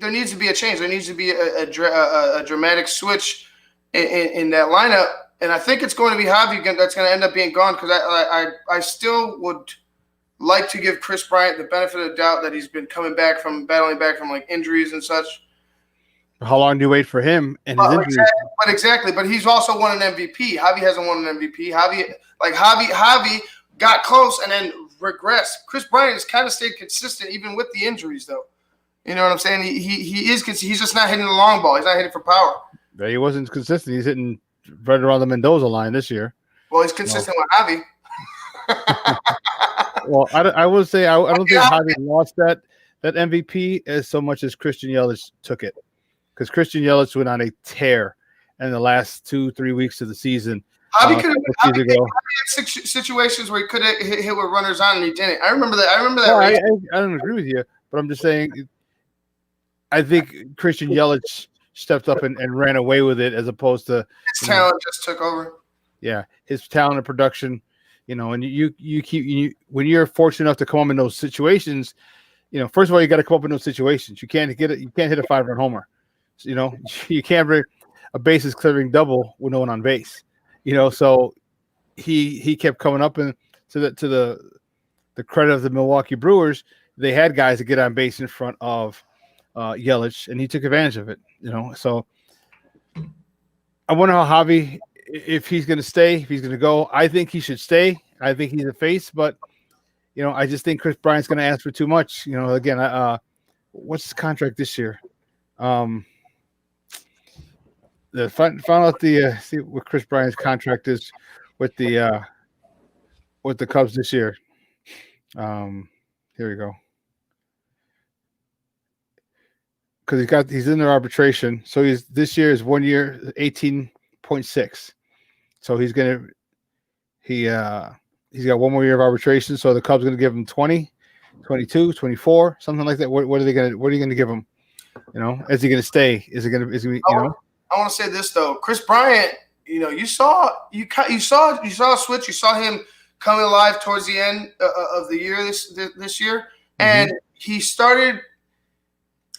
needs to be a change. There needs to be a dramatic switch in that lineup, and I think it's going to be Javi that's going to end up being gone because I still would like to give Chris Bryant the benefit of the doubt that he's been battling back from like injuries and such. How long do you wait for him and his injuries? Exactly. But he's also won an MVP. Javi hasn't won an MVP. Javi got close and then regressed. Chris Bryant has kind of stayed consistent even with the injuries, though. You know what I'm saying? He's just not hitting the long ball. He's not hitting for power. Yeah, he wasn't consistent. He's hitting right around the Mendoza line this year. Well, he's consistent with Javi. Well, I will say I don't think Javi lost that MVP as so much as Christian Yelich took it, because Christian Yelich went on a tear in the last 2-3 weeks of the season. Javi had situations where he could have hit with runners on and he didn't. I remember that. I don't agree with you, but I'm just saying I think Christian Yelich stepped up and ran away with it as opposed to his talent just took over. Yeah, his talent and production, and when you're fortunate enough to come up in those situations, first of all, you got to come up in those situations. You can't hit a 5-run homer. You can't bring a bases clearing double with no one on base. So he kept coming up, and to the credit of the Milwaukee Brewers, they had guys to get on base in front of Yelich, and he took advantage of it. So I wonder how Javi, if he's going to stay, if he's going to go. I think he should stay. I think he's a face, but I just think Chris Bryant's going to ask for too much. Again, what's his contract this year? Find out see what Chris Bryant's contract is with the Cubs this year. Here we go. Because he's in their arbitration, so this year is 1 year, 18.6. So he's got one more year of arbitration. So the Cubs going to give him 20, 22, 24, something like that. What are you going to give him? Is he going to stay? Is he? I want to say this though, Chris Bryant. You saw a switch. You saw him coming alive towards the end of the year this year, and he started.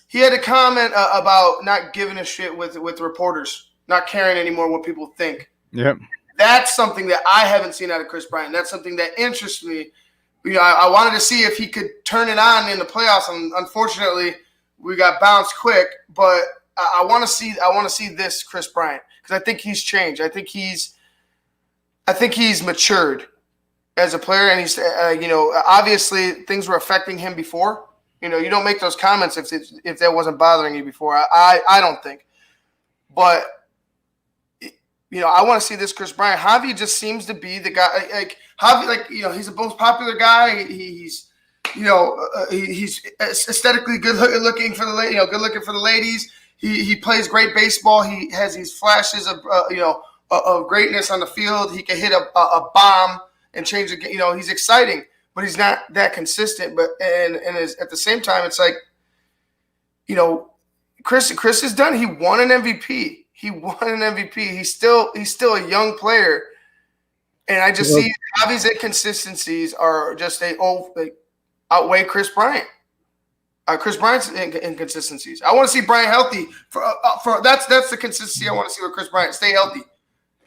He had a comment about not giving a shit with reporters, not caring anymore what people think. Yep. That's something that I haven't seen out of Chris Bryant. That's something that interests me. I wanted to see if he could turn it on in the playoffs, and unfortunately, we got bounced quick. But I want to see this Chris Bryant because I think he's changed. I think he's matured as a player, and he's obviously things were affecting him before. You don't make those comments if that wasn't bothering you before. I don't think. But, I want to see this Chris Bryant. Javi just seems to be the guy. Like Javi, he's the most popular guy. He's aesthetically good looking for the good looking for the ladies. He plays great baseball. He has these flashes of of greatness on the field. He can hit a bomb and change the game. He's exciting. But he's not that consistent. But at the same time, it's like, Chris is done. He won an MVP. He's still a young player, and I just see Javi's inconsistencies are just they outweigh Chris Bryant. Chris Bryant's inconsistencies. I want to see Bryant healthy. For that's the consistency I want to see with Chris Bryant. Stay healthy.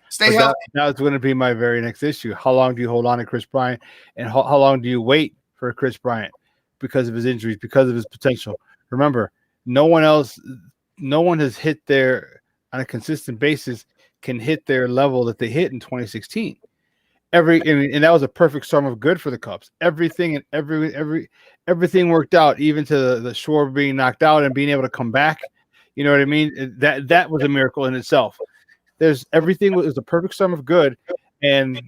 Stay healthy. That's going to be my very next issue. How long do you hold on to Chris Bryant, and how long do you wait for Chris Bryant because of his injuries, because of his potential? Remember, no one has hit their on a consistent basis can hit their level that they hit in 2016. And that was a perfect storm of good for the Cubs. Everything worked out, even to the Schwarber being knocked out and being able to come back. You know what I mean? That was a miracle in itself. Everything was a perfect storm of good, and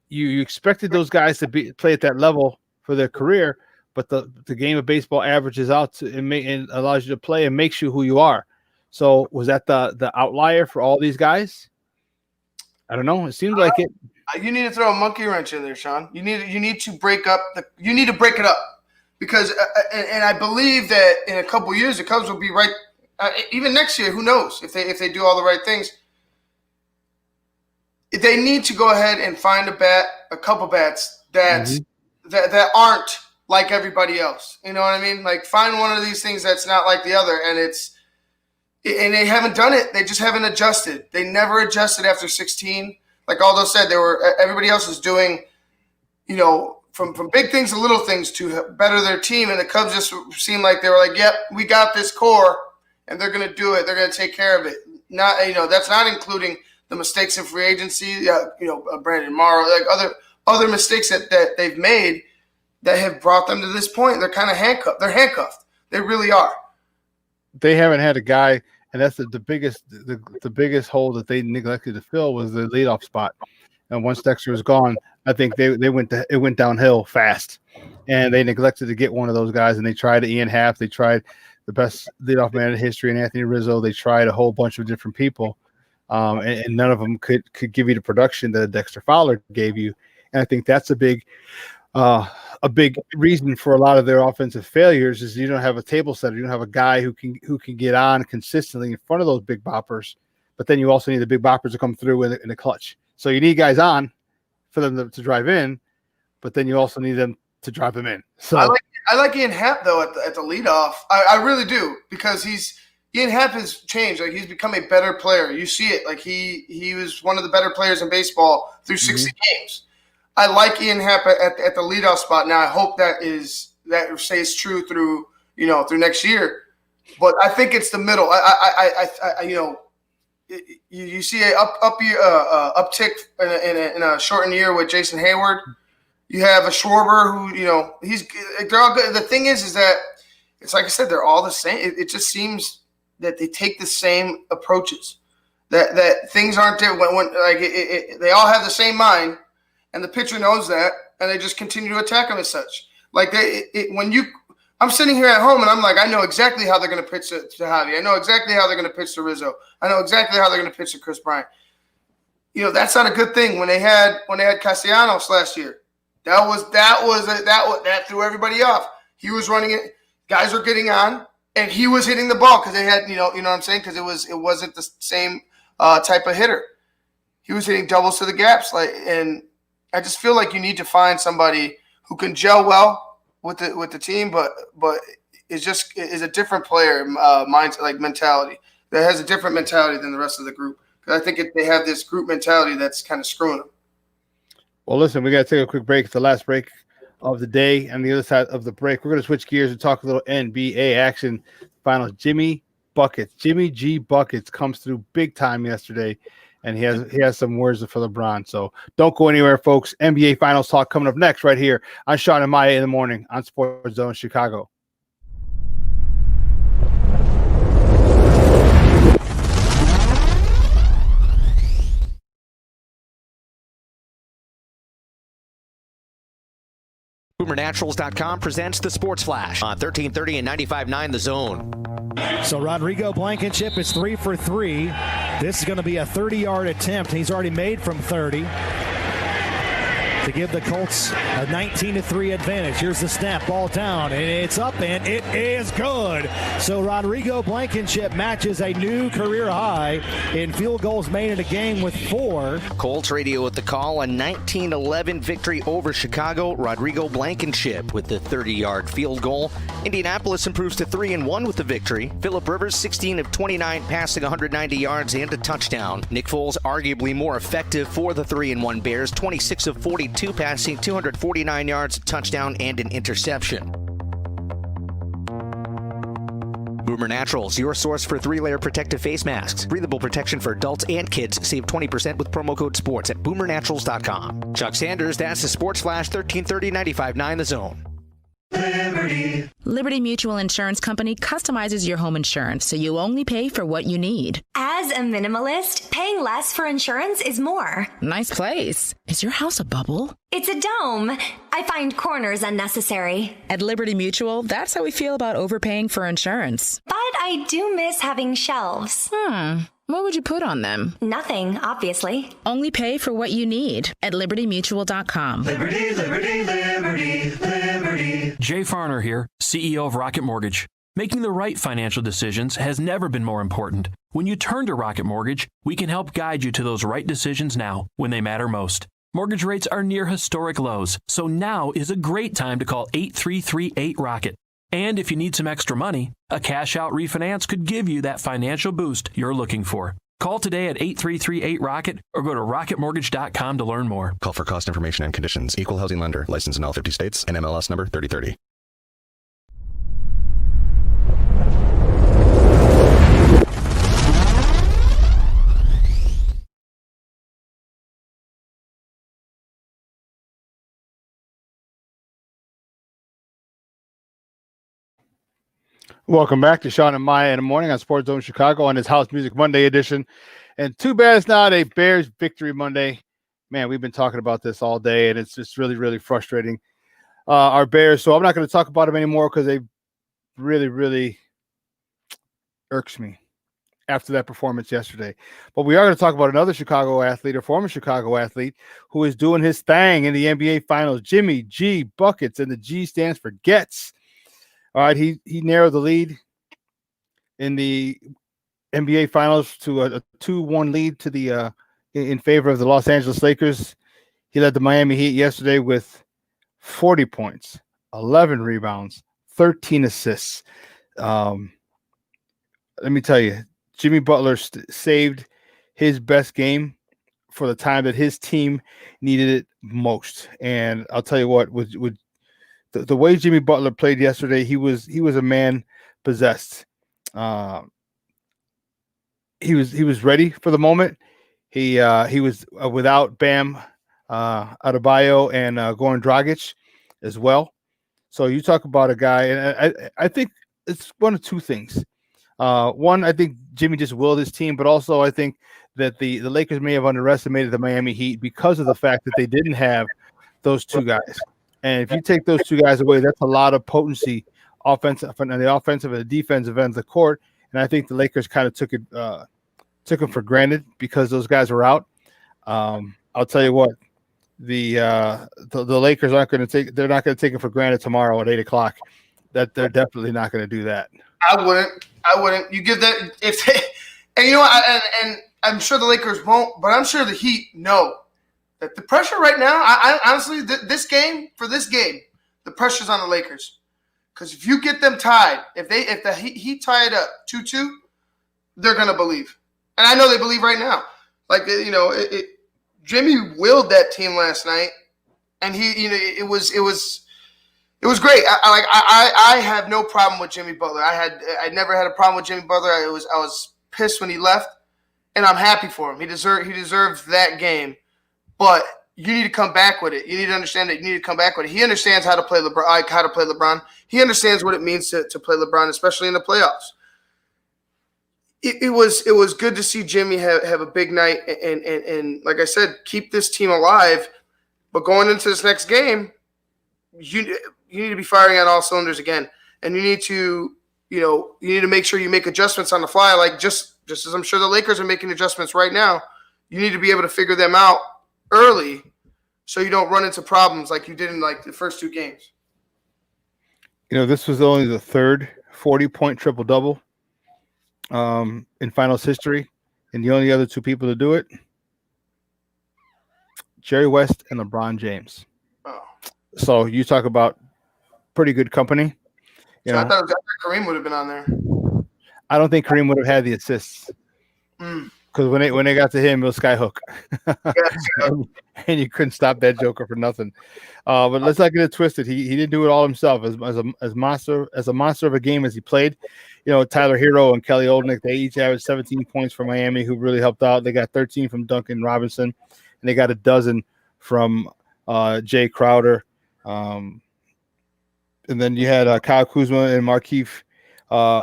you expected those guys to play at that level for their career, but the game of baseball averages out and allows you to play and makes you who you are. So was that the outlier for all these guys? I don't know. It seemed like it. You need to throw a monkey wrench in there, Shawn. You need to break it up because and I believe that in a couple years the Cubs will be right. Even next year, who knows if they do all the right things. They need to go ahead and find a couple bats that aren't like everybody else. You know what I mean? Like find one of these things that's not like the other, and they haven't done it. They just haven't adjusted. They never adjusted after 16. Like Aldo said, everybody else is doing, from big things to little things to better their team, and the Cubs just seemed like they were like, "Yep, we got this core, and they're going to do it. They're going to take care of it." Not, that's not including the mistakes in free agency, Brandon Morrow, like other mistakes that they've made that have brought them to this point. They're kind of handcuffed. They're handcuffed. They really are. They haven't had a guy, and that's the biggest hole that they neglected to fill was the leadoff spot. And once Dexter was gone, I think it went downhill fast, and they neglected to get one of those guys. And they tried Ian Happ. They tried the best leadoff man in history, and Anthony Rizzo. They tried a whole bunch of different people. And none of them could give you the production that Dexter Fowler gave you. And I think that's a big a big reason for a lot of their offensive failures is you don't have a table setter. You don't have a guy who can get on consistently in front of those big boppers. But then you also need the big boppers to come through in the clutch. So you need guys on for them to drive in, but then you also need them to drive them in. So I like Ian Happ though at the leadoff. I really do, because Ian Happ has changed. Like, he's become a better player. You see it. Like, he was one of the better players in baseball through 60 games. I like Ian Happ at the leadoff spot. Now I hope that stays true through next year. But I think it's the middle. You see a uptick in a shortened year with Jason Hayward. You have a Schwarber who they're all good. The thing is that it's like I said, they're all the same. It just seems that they take the same approaches. That things aren't there when they all have the same mind. And the pitcher knows that, and they just continue to attack him as such. Like I'm sitting here at home, and I'm like, I know exactly how they're going to pitch to Javi. I know exactly how they're going to pitch to Rizzo. I know exactly how they're going to pitch to Chris Bryant. That's not a good thing. When they had Castellanos last year, that threw everybody off. He was running it, guys were getting on, and he was hitting the ball because they had you know what I'm saying, because it wasn't the same type of hitter. He was hitting doubles to the gaps, and I just feel like you need to find somebody who can gel well with the team, but is a different player mentality that has a different mentality than the rest of the group. Because I think they have this group mentality that's kind of screwing them. Well, listen, we got to take a quick break. It's the last break of the day. And the other side of the break, we're going to switch gears and talk a little NBA action. Finals. Jimmy G Buckets comes through big time yesterday. And he has some words for LeBron. So don't go anywhere, folks. NBA Finals talk coming up next right here on Shawn and Maya in the morning on SportsZone Chicago. BoomerNaturals.com presents the Sports Flash on 1330 and 95.9 The Zone. So Rodrigo Blankenship is 3 for 3. This is going to be a 30-yard attempt. He's already made from 30 to give the Colts a 19-3 advantage. Here's the snap, ball down, and it's up, and it is good. So Rodrigo Blankenship matches a new career high in field goals made in a game with 4. Colts radio with the call, a 19-11 victory over Chicago. Rodrigo Blankenship with the 30-yard field goal. Indianapolis improves to 3-1 with the victory. Philip Rivers, 16 of 29, passing 190 yards and a touchdown. Nick Foles, arguably more effective for the 3-1 Bears, 26 of 42, passing 249 yards, a touchdown, and an interception. Boomer Naturals, your source for 3-layer protective face masks. Breathable protection for adults and kids. Save 20% with promo code SPORTS at BoomerNaturals.com. Chuck Sanders, that's the Sports Flash, 1330 95.9 The Zone. Liberty Mutual Insurance Company customizes your home insurance so you only pay for what you need. As a minimalist, paying less for insurance is more. Nice place. Is your house a bubble? It's a dome. I find corners unnecessary. At Liberty Mutual, that's how we feel about overpaying for insurance. But I do miss having shelves. What would you put on them? Nothing, obviously. Only pay for what you need at libertymutual.com. Liberty, liberty, liberty, liberty. Jay Farner here, CEO of Rocket Mortgage. Making the right financial decisions has never been more important. When you turn to Rocket Mortgage, we can help guide you to those right decisions now when they matter most. Mortgage rates are near historic lows, so now is a great time to call 8338-ROCKET. And if you need some extra money, a cash-out refinance could give you that financial boost you're looking for. Call today at 8338-ROCKET or go to rocketmortgage.com to learn more. Call for cost information and conditions. Equal housing lender. Licensed in all 50 states. NMLS number 3030. Welcome back to Shawn and Maya in the morning on SportsZone Chicago on this House Music Monday edition. And too bad it's not a Bears victory Monday. Man, we've been talking about this all day, and it's just really, really frustrating. Our Bears. So I'm not going to talk about them anymore because they really, really irks me. after that performance yesterday. But we are going to talk about another Chicago athlete, or former Chicago athlete, who is doing his thing in the NBA Finals. Jimmy G Buckets, and the G stands for Gets. All right, he narrowed the lead in the NBA Finals to a 2-1 lead to the in favor of the Los Angeles Lakers. He led the Miami Heat yesterday with 40 points, 11 rebounds, 13 assists. Let me tell you, Jimmy Butler saved his best game for the time that his team needed it most. And I'll tell you what, with the way Jimmy Butler played yesterday, he was a man possessed. He was ready for the moment. He was without Bam Adebayo and Goran Dragic as well. So you talk about a guy, and I think it's one of two things. One, I think Jimmy just willed his team, but also I think that the Lakers may have underestimated the Miami Heat because of the fact that they didn't have those two guys. And if you take those two guys away, that's a lot of potency offensive on the offensive and the defensive end of the court. And I think the Lakers kind of took them for granted because those guys were out. I'll tell you what, the Lakers aren't going to take. They're not going to take it for granted tomorrow at 8:00. That they're definitely not going to do that. I wouldn't. You give that if they, and you know what, and I'm sure the Lakers won't, but I'm sure the Heat know that the pressure right now. I honestly, this game, the pressure's on the Lakers, because if you get them tied, if the Heat tie it up 2-2, they're going to believe, and I know they believe right now. Like Jimmy willed that team last night, and it was great. I have no problem with Jimmy Butler. I never had a problem with Jimmy Butler. I was pissed when he left, and I'm happy for him. He deserved that game, but you need to come back with it. You need to understand that you need to come back with it. He understands how to play LeBron. He understands what it means to play LeBron, especially in the playoffs. It was good to see Jimmy have a big night and like I said, keep this team alive. But going into this next game, you need to be firing on all cylinders again, and you need to make sure you make adjustments on the fly. Like just as I'm sure the Lakers are making adjustments right now, you need to be able to figure them out early, so you don't run into problems like you did in like the first two games. This was only the third 40-point triple-double in finals history, and the only other two people to do it, Jerry West and LeBron James. Oh. So you talk about pretty good company. I thought Kareem would have been on there. I don't think Kareem would have had the assists because when they got to him, it was skyhook, and you couldn't stop that joker for nothing. But let's not get it twisted. He didn't do it all himself. As monster of a game as he played, Tyler Hero and Kelly Olynyk, they each averaged 17 points for Miami, who really helped out. They got 13 from Duncan Robinson, and they got a dozen from Jay Crowder. And then you had Kyle Kuzma and Markieff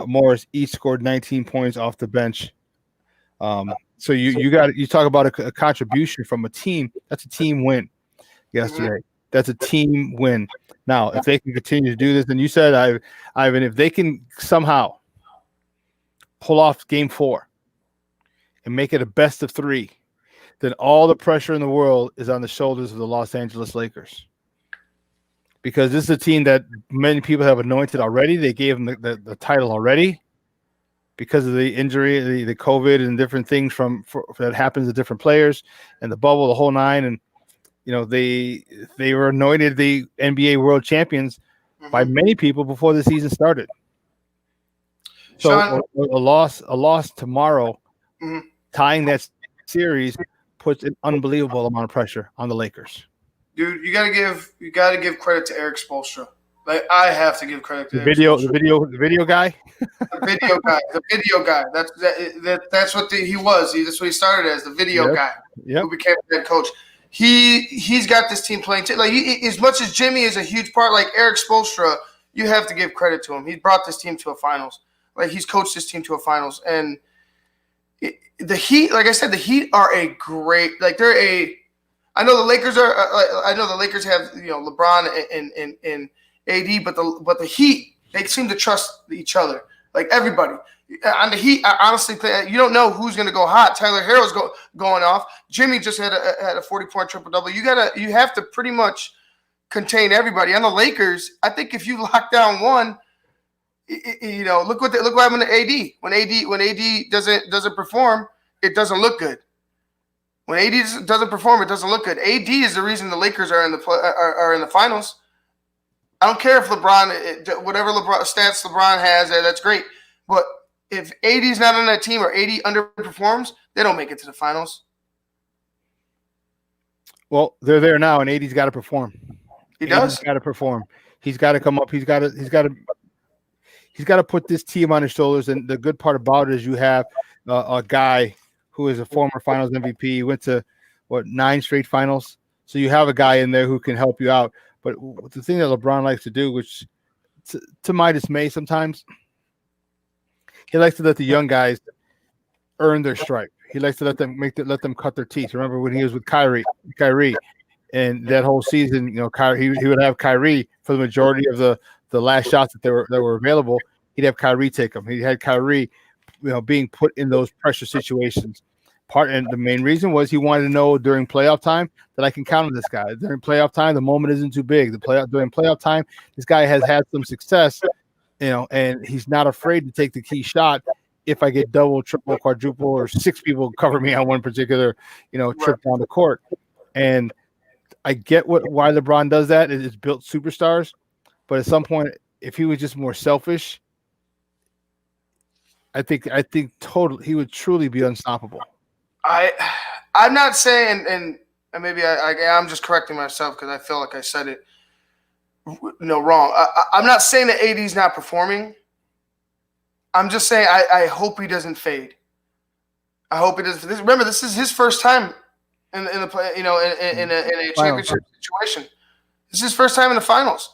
Morris each scored 19 points off the bench. So you talk about a contribution from a team. That's a team win yesterday. That's a team win. Now, if they can continue to do this, and you said, Ivan, if they can somehow pull off Game 4 and make it a best of 3, then all the pressure in the world is on the shoulders of the Los Angeles Lakers. Because this is a team that many people have anointed already. They gave them the title already because of the injury, the COVID, and different things that happens to different players, and the bubble, the whole nine. And they were anointed the NBA World Champions by many people before the season started. So Shawn, a loss tomorrow, tying that series, puts an unbelievable amount of pressure on the Lakers. Dude, you gotta give credit to Eric Spoelstra. Like, I have to give credit to the video guy. The video guy. That's what he was. That's what he started as, the video guy who became head coach. He's got this team playing like as much as Jimmy is a huge part. Like Eric Spoelstra, you have to give credit to him. He brought this team to a finals. Like he's coached this team to a finals, and the Heat. Like I said, the Heat are a great. Like they're a. I know the Lakers are. I know the Lakers have LeBron and AD, but the Heat, they seem to trust each other. Like everybody, On the Heat, I honestly think you don't know who's going to go hot. Tyler Herro's going off. Jimmy just had a 40-point triple-double. You have to pretty much contain everybody. On the Lakers, I think if you lock down one, look what happened to AD. When AD doesn't perform, it doesn't look good. When AD doesn't perform, it doesn't look good. AD is the reason the Lakers are in the finals. I don't care if whatever stats LeBron has, that's great. But if AD's not on that team or AD underperforms, they don't make it to the finals. Well, they're there now, and AD's got to perform. He does. He's got to perform. He's got to come up. He's got to put this team on his shoulders. And the good part about it is you have a guy who is a former Finals MVP. He went to 9 straight finals. So you have a guy in there who can help you out. But the thing that LeBron likes to do, which to my dismay sometimes, he likes to let the young guys earn their stripe. He likes to let them cut their teeth. Remember when he was with Kyrie, and that whole season, he would have Kyrie for the majority of the last shots that were available. He'd have Kyrie take them. He had Kyrie, being put in those pressure situations. And the main reason was he wanted to know during playoff time that I can count on this guy. During playoff time, the moment isn't too big. During playoff time, this guy has had some success. And he's not afraid to take the key shot if I get double, triple, quadruple, or 6 people cover me on one particular, trip down the court. And I get why LeBron does that. It's built superstars. But at some point, if he was just more selfish, I think totally he would truly be unstoppable. I'm not saying, and maybe I'm just correcting myself because I feel like I said it wrong. I'm not saying that AD's not performing. I'm just saying I hope he doesn't fade. I hope he doesn't. Remember, this is his first time in the play, in a championship situation. This is his first time in the finals.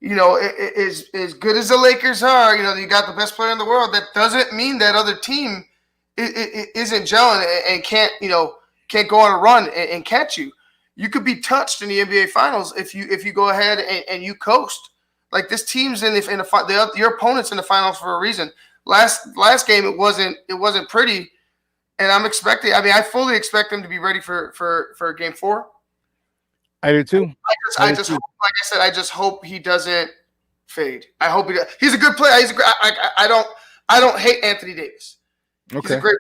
As good as the Lakers are, you got the best player in the world. That doesn't mean that other team isn't gelling and can't go on a run and catch you. You could be touched in the NBA Finals if you go ahead and you coast. Like this team's your opponent's in the finals for a reason. Last game it wasn't pretty, and I'm expecting. I fully expect them to be ready for Game 4. I do too. I just hope, like I said, I just hope he doesn't fade. I hope he does. He's a good player. I don't hate Anthony Davis. Okay. He's a great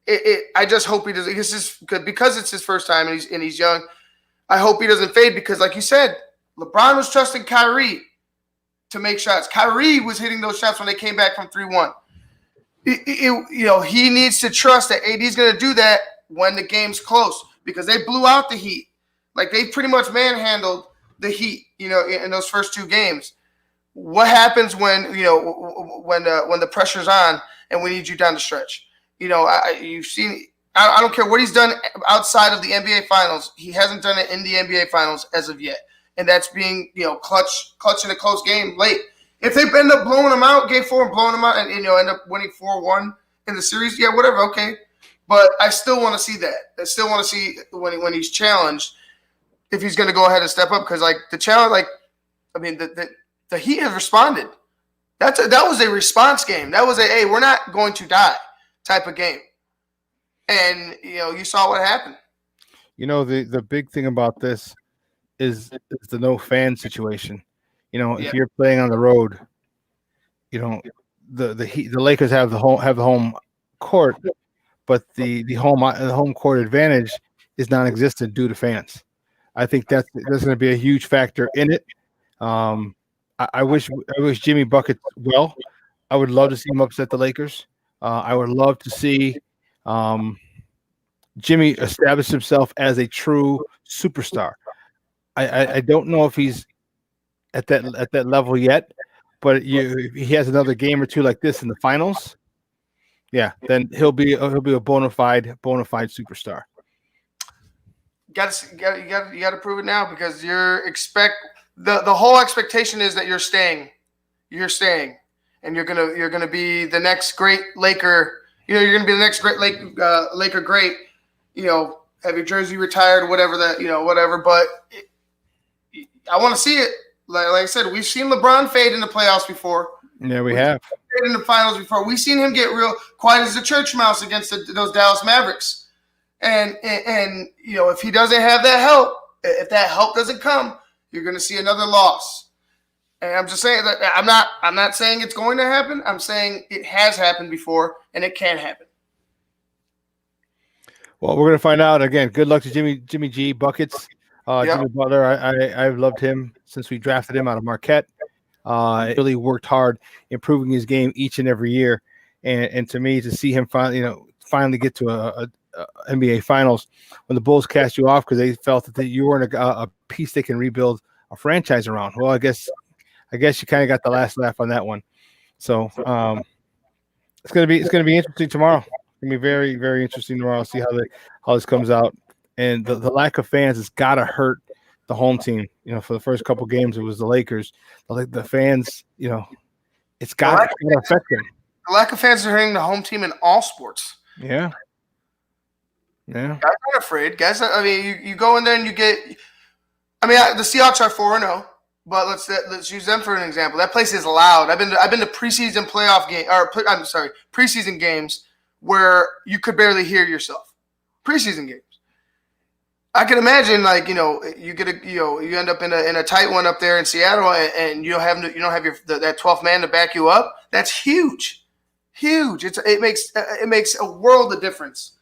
player. I just hope he doesn't. This is good because it's his first time and he's young. I hope he doesn't fade because, like you said, LeBron was trusting Kyrie to make shots. Kyrie was hitting those shots when they came back from 3-1. He needs to trust that AD's going to do that when the game's close because they blew out the Heat. Like they pretty much manhandled the Heat, in those first 2 games. What happens when the pressure's on and we need you down the stretch? You've seen. I don't care what he's done outside of the NBA Finals. He hasn't done it in the NBA Finals as of yet, and that's being clutch in a close game late. If they end up blowing him out, Game 4 and blowing him out, and end up winning 4-1 in the series, yeah, whatever, okay. But I still want to see that. I still want to see when he's challenged if he's going to go ahead and step up because the challenge, the Heat have responded. That was a response game. That was hey, we're not going to die type of game. And, you saw what happened. The big thing about this is the no fan situation. If you're playing on the road, the Lakers have the home court, but the home court advantage is non-existent due to fans. I think that's going to be a huge factor in it. I wish Jimmy Bucket well. I would love to see him upset the Lakers. I would love to see Jimmy establish himself as a true superstar. I don't know if he's at that level yet, but if he has another game or 2 like this in the finals, yeah, then he'll be a bona fide superstar. You got to prove it now because the whole expectation is that you're staying, and you're gonna be the next great Laker. You're gonna be the next great Laker great. Have your jersey retired, whatever that whatever. But I want to see it. Like I said, we've seen LeBron fade in the playoffs before. Yeah, we have. In the finals before. We've seen him get real quiet as a church mouse against those Dallas Mavericks. And if he doesn't have that help, if that help doesn't come, you're going to see another loss. And I'm just saying that I'm not saying it's going to happen. I'm saying it has happened before and it can happen. Well, we're going to find out again. Good luck to Jimmy G buckets. Jimmy Butler. I've loved him since we drafted him out of Marquette. Really worked hard improving his game each and every year. And to me, to see him finally get to a NBA Finals when the Bulls cast you off because they felt that you weren't a piece they can rebuild a franchise around. Well, I guess you kind of got the last laugh on that one. So it's gonna be interesting tomorrow. It's gonna be very, very interesting tomorrow. See how this comes out. And the lack of fans has got to hurt the home team. For the first couple games, it was the Lakers. The fans, it's got to affect them. The lack of fans are hurting the home team in all sports. Yeah. Yeah. Guys aren't afraid. Guys, you go in there and you get. The Seahawks are 4-0, but let's use them for an example. That place is loud. I've been to preseason preseason games where you could barely hear yourself. Preseason games. I can imagine, you end up in a tight one up there in Seattle, and you don't have that 12th man to back you up. That's huge, huge. It makes a world of difference.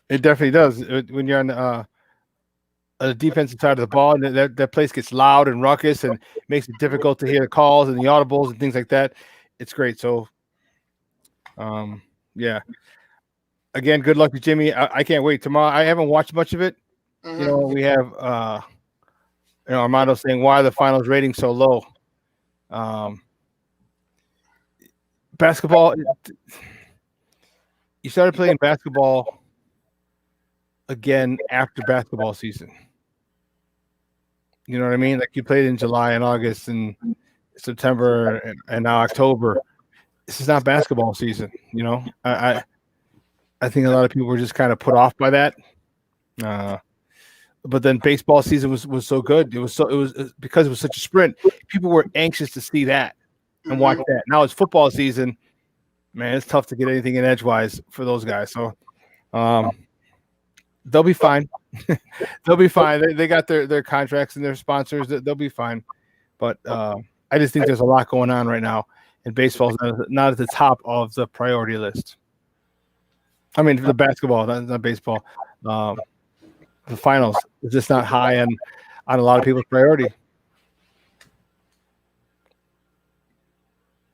It definitely does. When you're on the defensive side of the ball, and that place gets loud and ruckus, and makes it difficult to hear the calls and the audibles and things like that. It's great. So, yeah. Again, good luck to Jimmy. I can't wait tomorrow. I haven't watched much of it. Mm-hmm. We have Armando saying, why are the finals rating so low? Basketball. You started playing basketball again after basketball season. You know what I mean? Like you played in July and August and September and now October. This is not basketball season. I think a lot of people were just kind of put off by that. But then baseball season was so good. It was because it was such a sprint. People were anxious to see that and watch that. Now it's football season. Man, it's tough to get anything in edgewise for those guys. So they'll be fine. They'll be fine. They got their contracts and their sponsors. They'll be fine. But I just think there's a lot going on right now, and baseball's not at the top of the priority list. I mean, the basketball, not baseball. The finals is just not high on a lot of people's priority.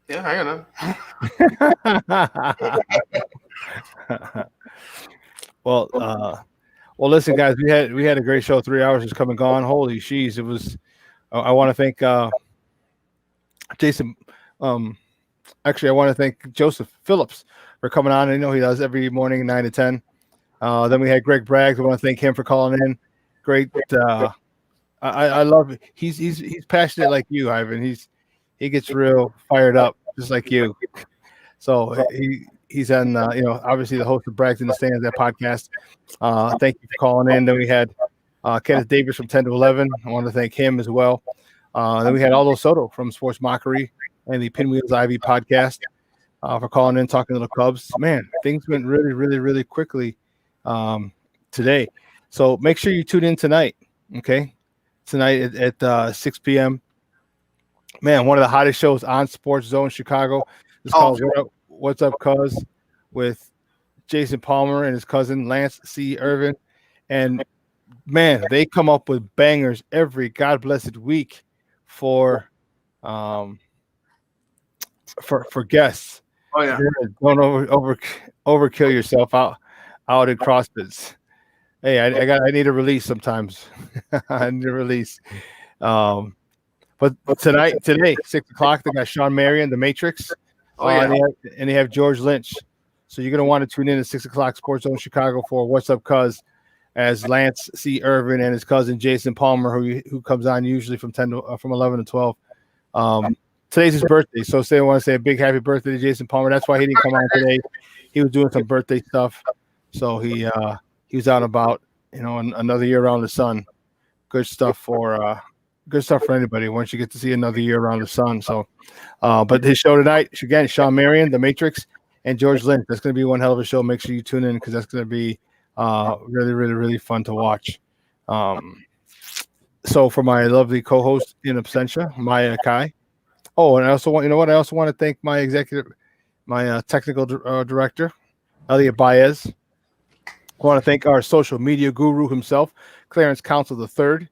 Yeah, I know. Well, listen, guys, we had a great show. 3 hours has come and gone. Holy sheesh! It was. I want to thank Jason. Actually, I want to thank Joseph Phillips for coming on. I know he does every morning 9 to 10. Then we had Greg Braggs. I want to thank him for calling in. Great. I love it. He's passionate like you, Ivan. He gets real fired up just like you. So he's on obviously the host of Braggs in the Stands, that podcast. Thank you for calling in. Then we had Kenneth Davis from 10 to 11. I want to thank him as well. Then we had Aldo Soto from Sports Mockery and the Pinwheels Ivy podcast. For calling in, talking to the Cubs. Man, things went really, really, really quickly today. So make sure you tune in tonight, okay? Tonight at 6 p.m. Man, one of the hottest shows on SportsZone Chicago. It's called What's Up, Cuz, with Jason Palmer and his cousin Lance C. Irvin. And, man, they come up with bangers every God-blessed week for guests. Oh yeah, don't overkill yourself out at CrossFits. Hey, I need a release sometimes. I need a release. But today 6 o'clock, they got Shawn Marion, The Matrix. And they have George Lynch. So you're gonna want to tune in at 6 o'clock, SportsZone Chicago, for What's Up, Cuz, as Lance C. Irvin and his cousin Jason Palmer, who comes on usually from 11 to 12. Today's his birthday, so I want to say a big happy birthday to Jason Palmer. That's why he didn't come on today. He was doing some birthday stuff, so he was out about, another year around the sun. Good stuff for good stuff for anybody once you get to see another year around the sun. So, but his show tonight, again, Shawn Marion, The Matrix, and George Lynch. That's going to be one hell of a show. Make sure you tune in because that's going to be really, really, really fun to watch. So for my lovely co-host in absentia, Maya Kai. Oh, and I also want, I also want to thank my technical director, Elliot Baez. I want to thank our social media guru himself, Clarence Council III,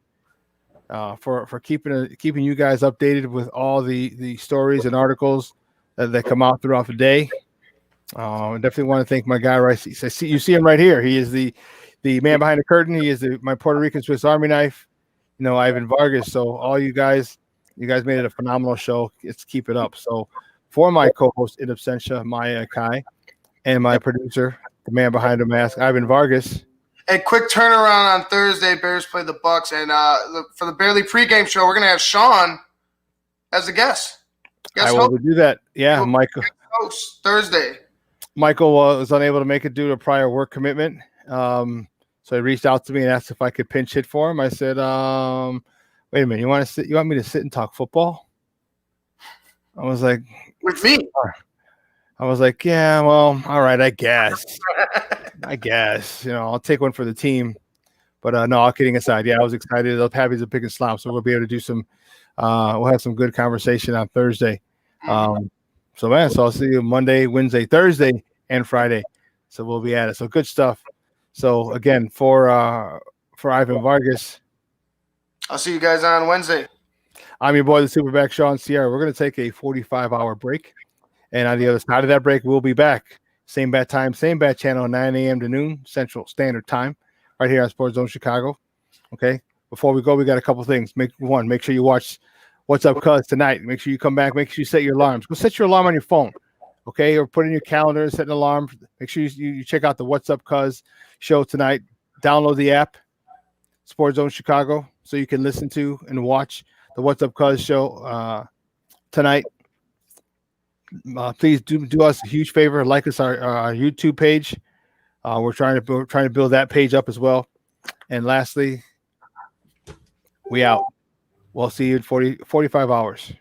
for keeping you guys updated with all the stories and articles that come out throughout the day. I definitely want to thank my guy right. You see him right here. He is the man behind the curtain. He is my Puerto Rican Swiss Army knife. Ivan Vargas. So all you guys made it a phenomenal show. Let's keep it up. So for my co-host in absentia, Maya Kai, and my producer, the man behind the mask, Ivan Vargas. A quick turnaround on Thursday. Bears play the Bucks, and for the Barely pregame show, we're gonna have Shawn as a guest. I will do that. Yeah, Michael. Host Thursday. Michael was unable to make it due to a prior work commitment. So he reached out to me and asked if I could pinch hit for him. I said, wait a minute, you want me to sit and talk football? I was like, with me. I was like, yeah, well, all right, I guess. I'll take one for the team. But no, all kidding aside, yeah, I was excited. I'm happy to pick and slop. So we'll be able to do some we'll have some good conversation on Thursday. So I'll see you Monday, Wednesday, Thursday, and Friday. So we'll be at it. So good stuff. So again, for Ivan Vargas, I'll see you guys on Wednesday. I'm your boy, the Superback Shawn Sierra. We're going to take a 45-hour break, and on the other side of that break, we'll be back. Same bat time, same bat channel, 9 a.m. to noon Central Standard Time, right here on SportsZone Chicago. Okay. Before we go, we got a couple things. Make sure you watch What's Up Cuz tonight. Make sure you come back. Make sure you set your alarms. Go set your alarm on your phone. Okay, or put in your calendar, set an alarm. Make sure you check out the What's Up Cuz show tonight. Download the app, SportsZone Chicago, so you can listen to and watch the What's Up Cuz show tonight. Please do us a huge favor. Like us our YouTube page. We're trying to build that page up as well. And lastly, we out. We'll see you in 45 hours.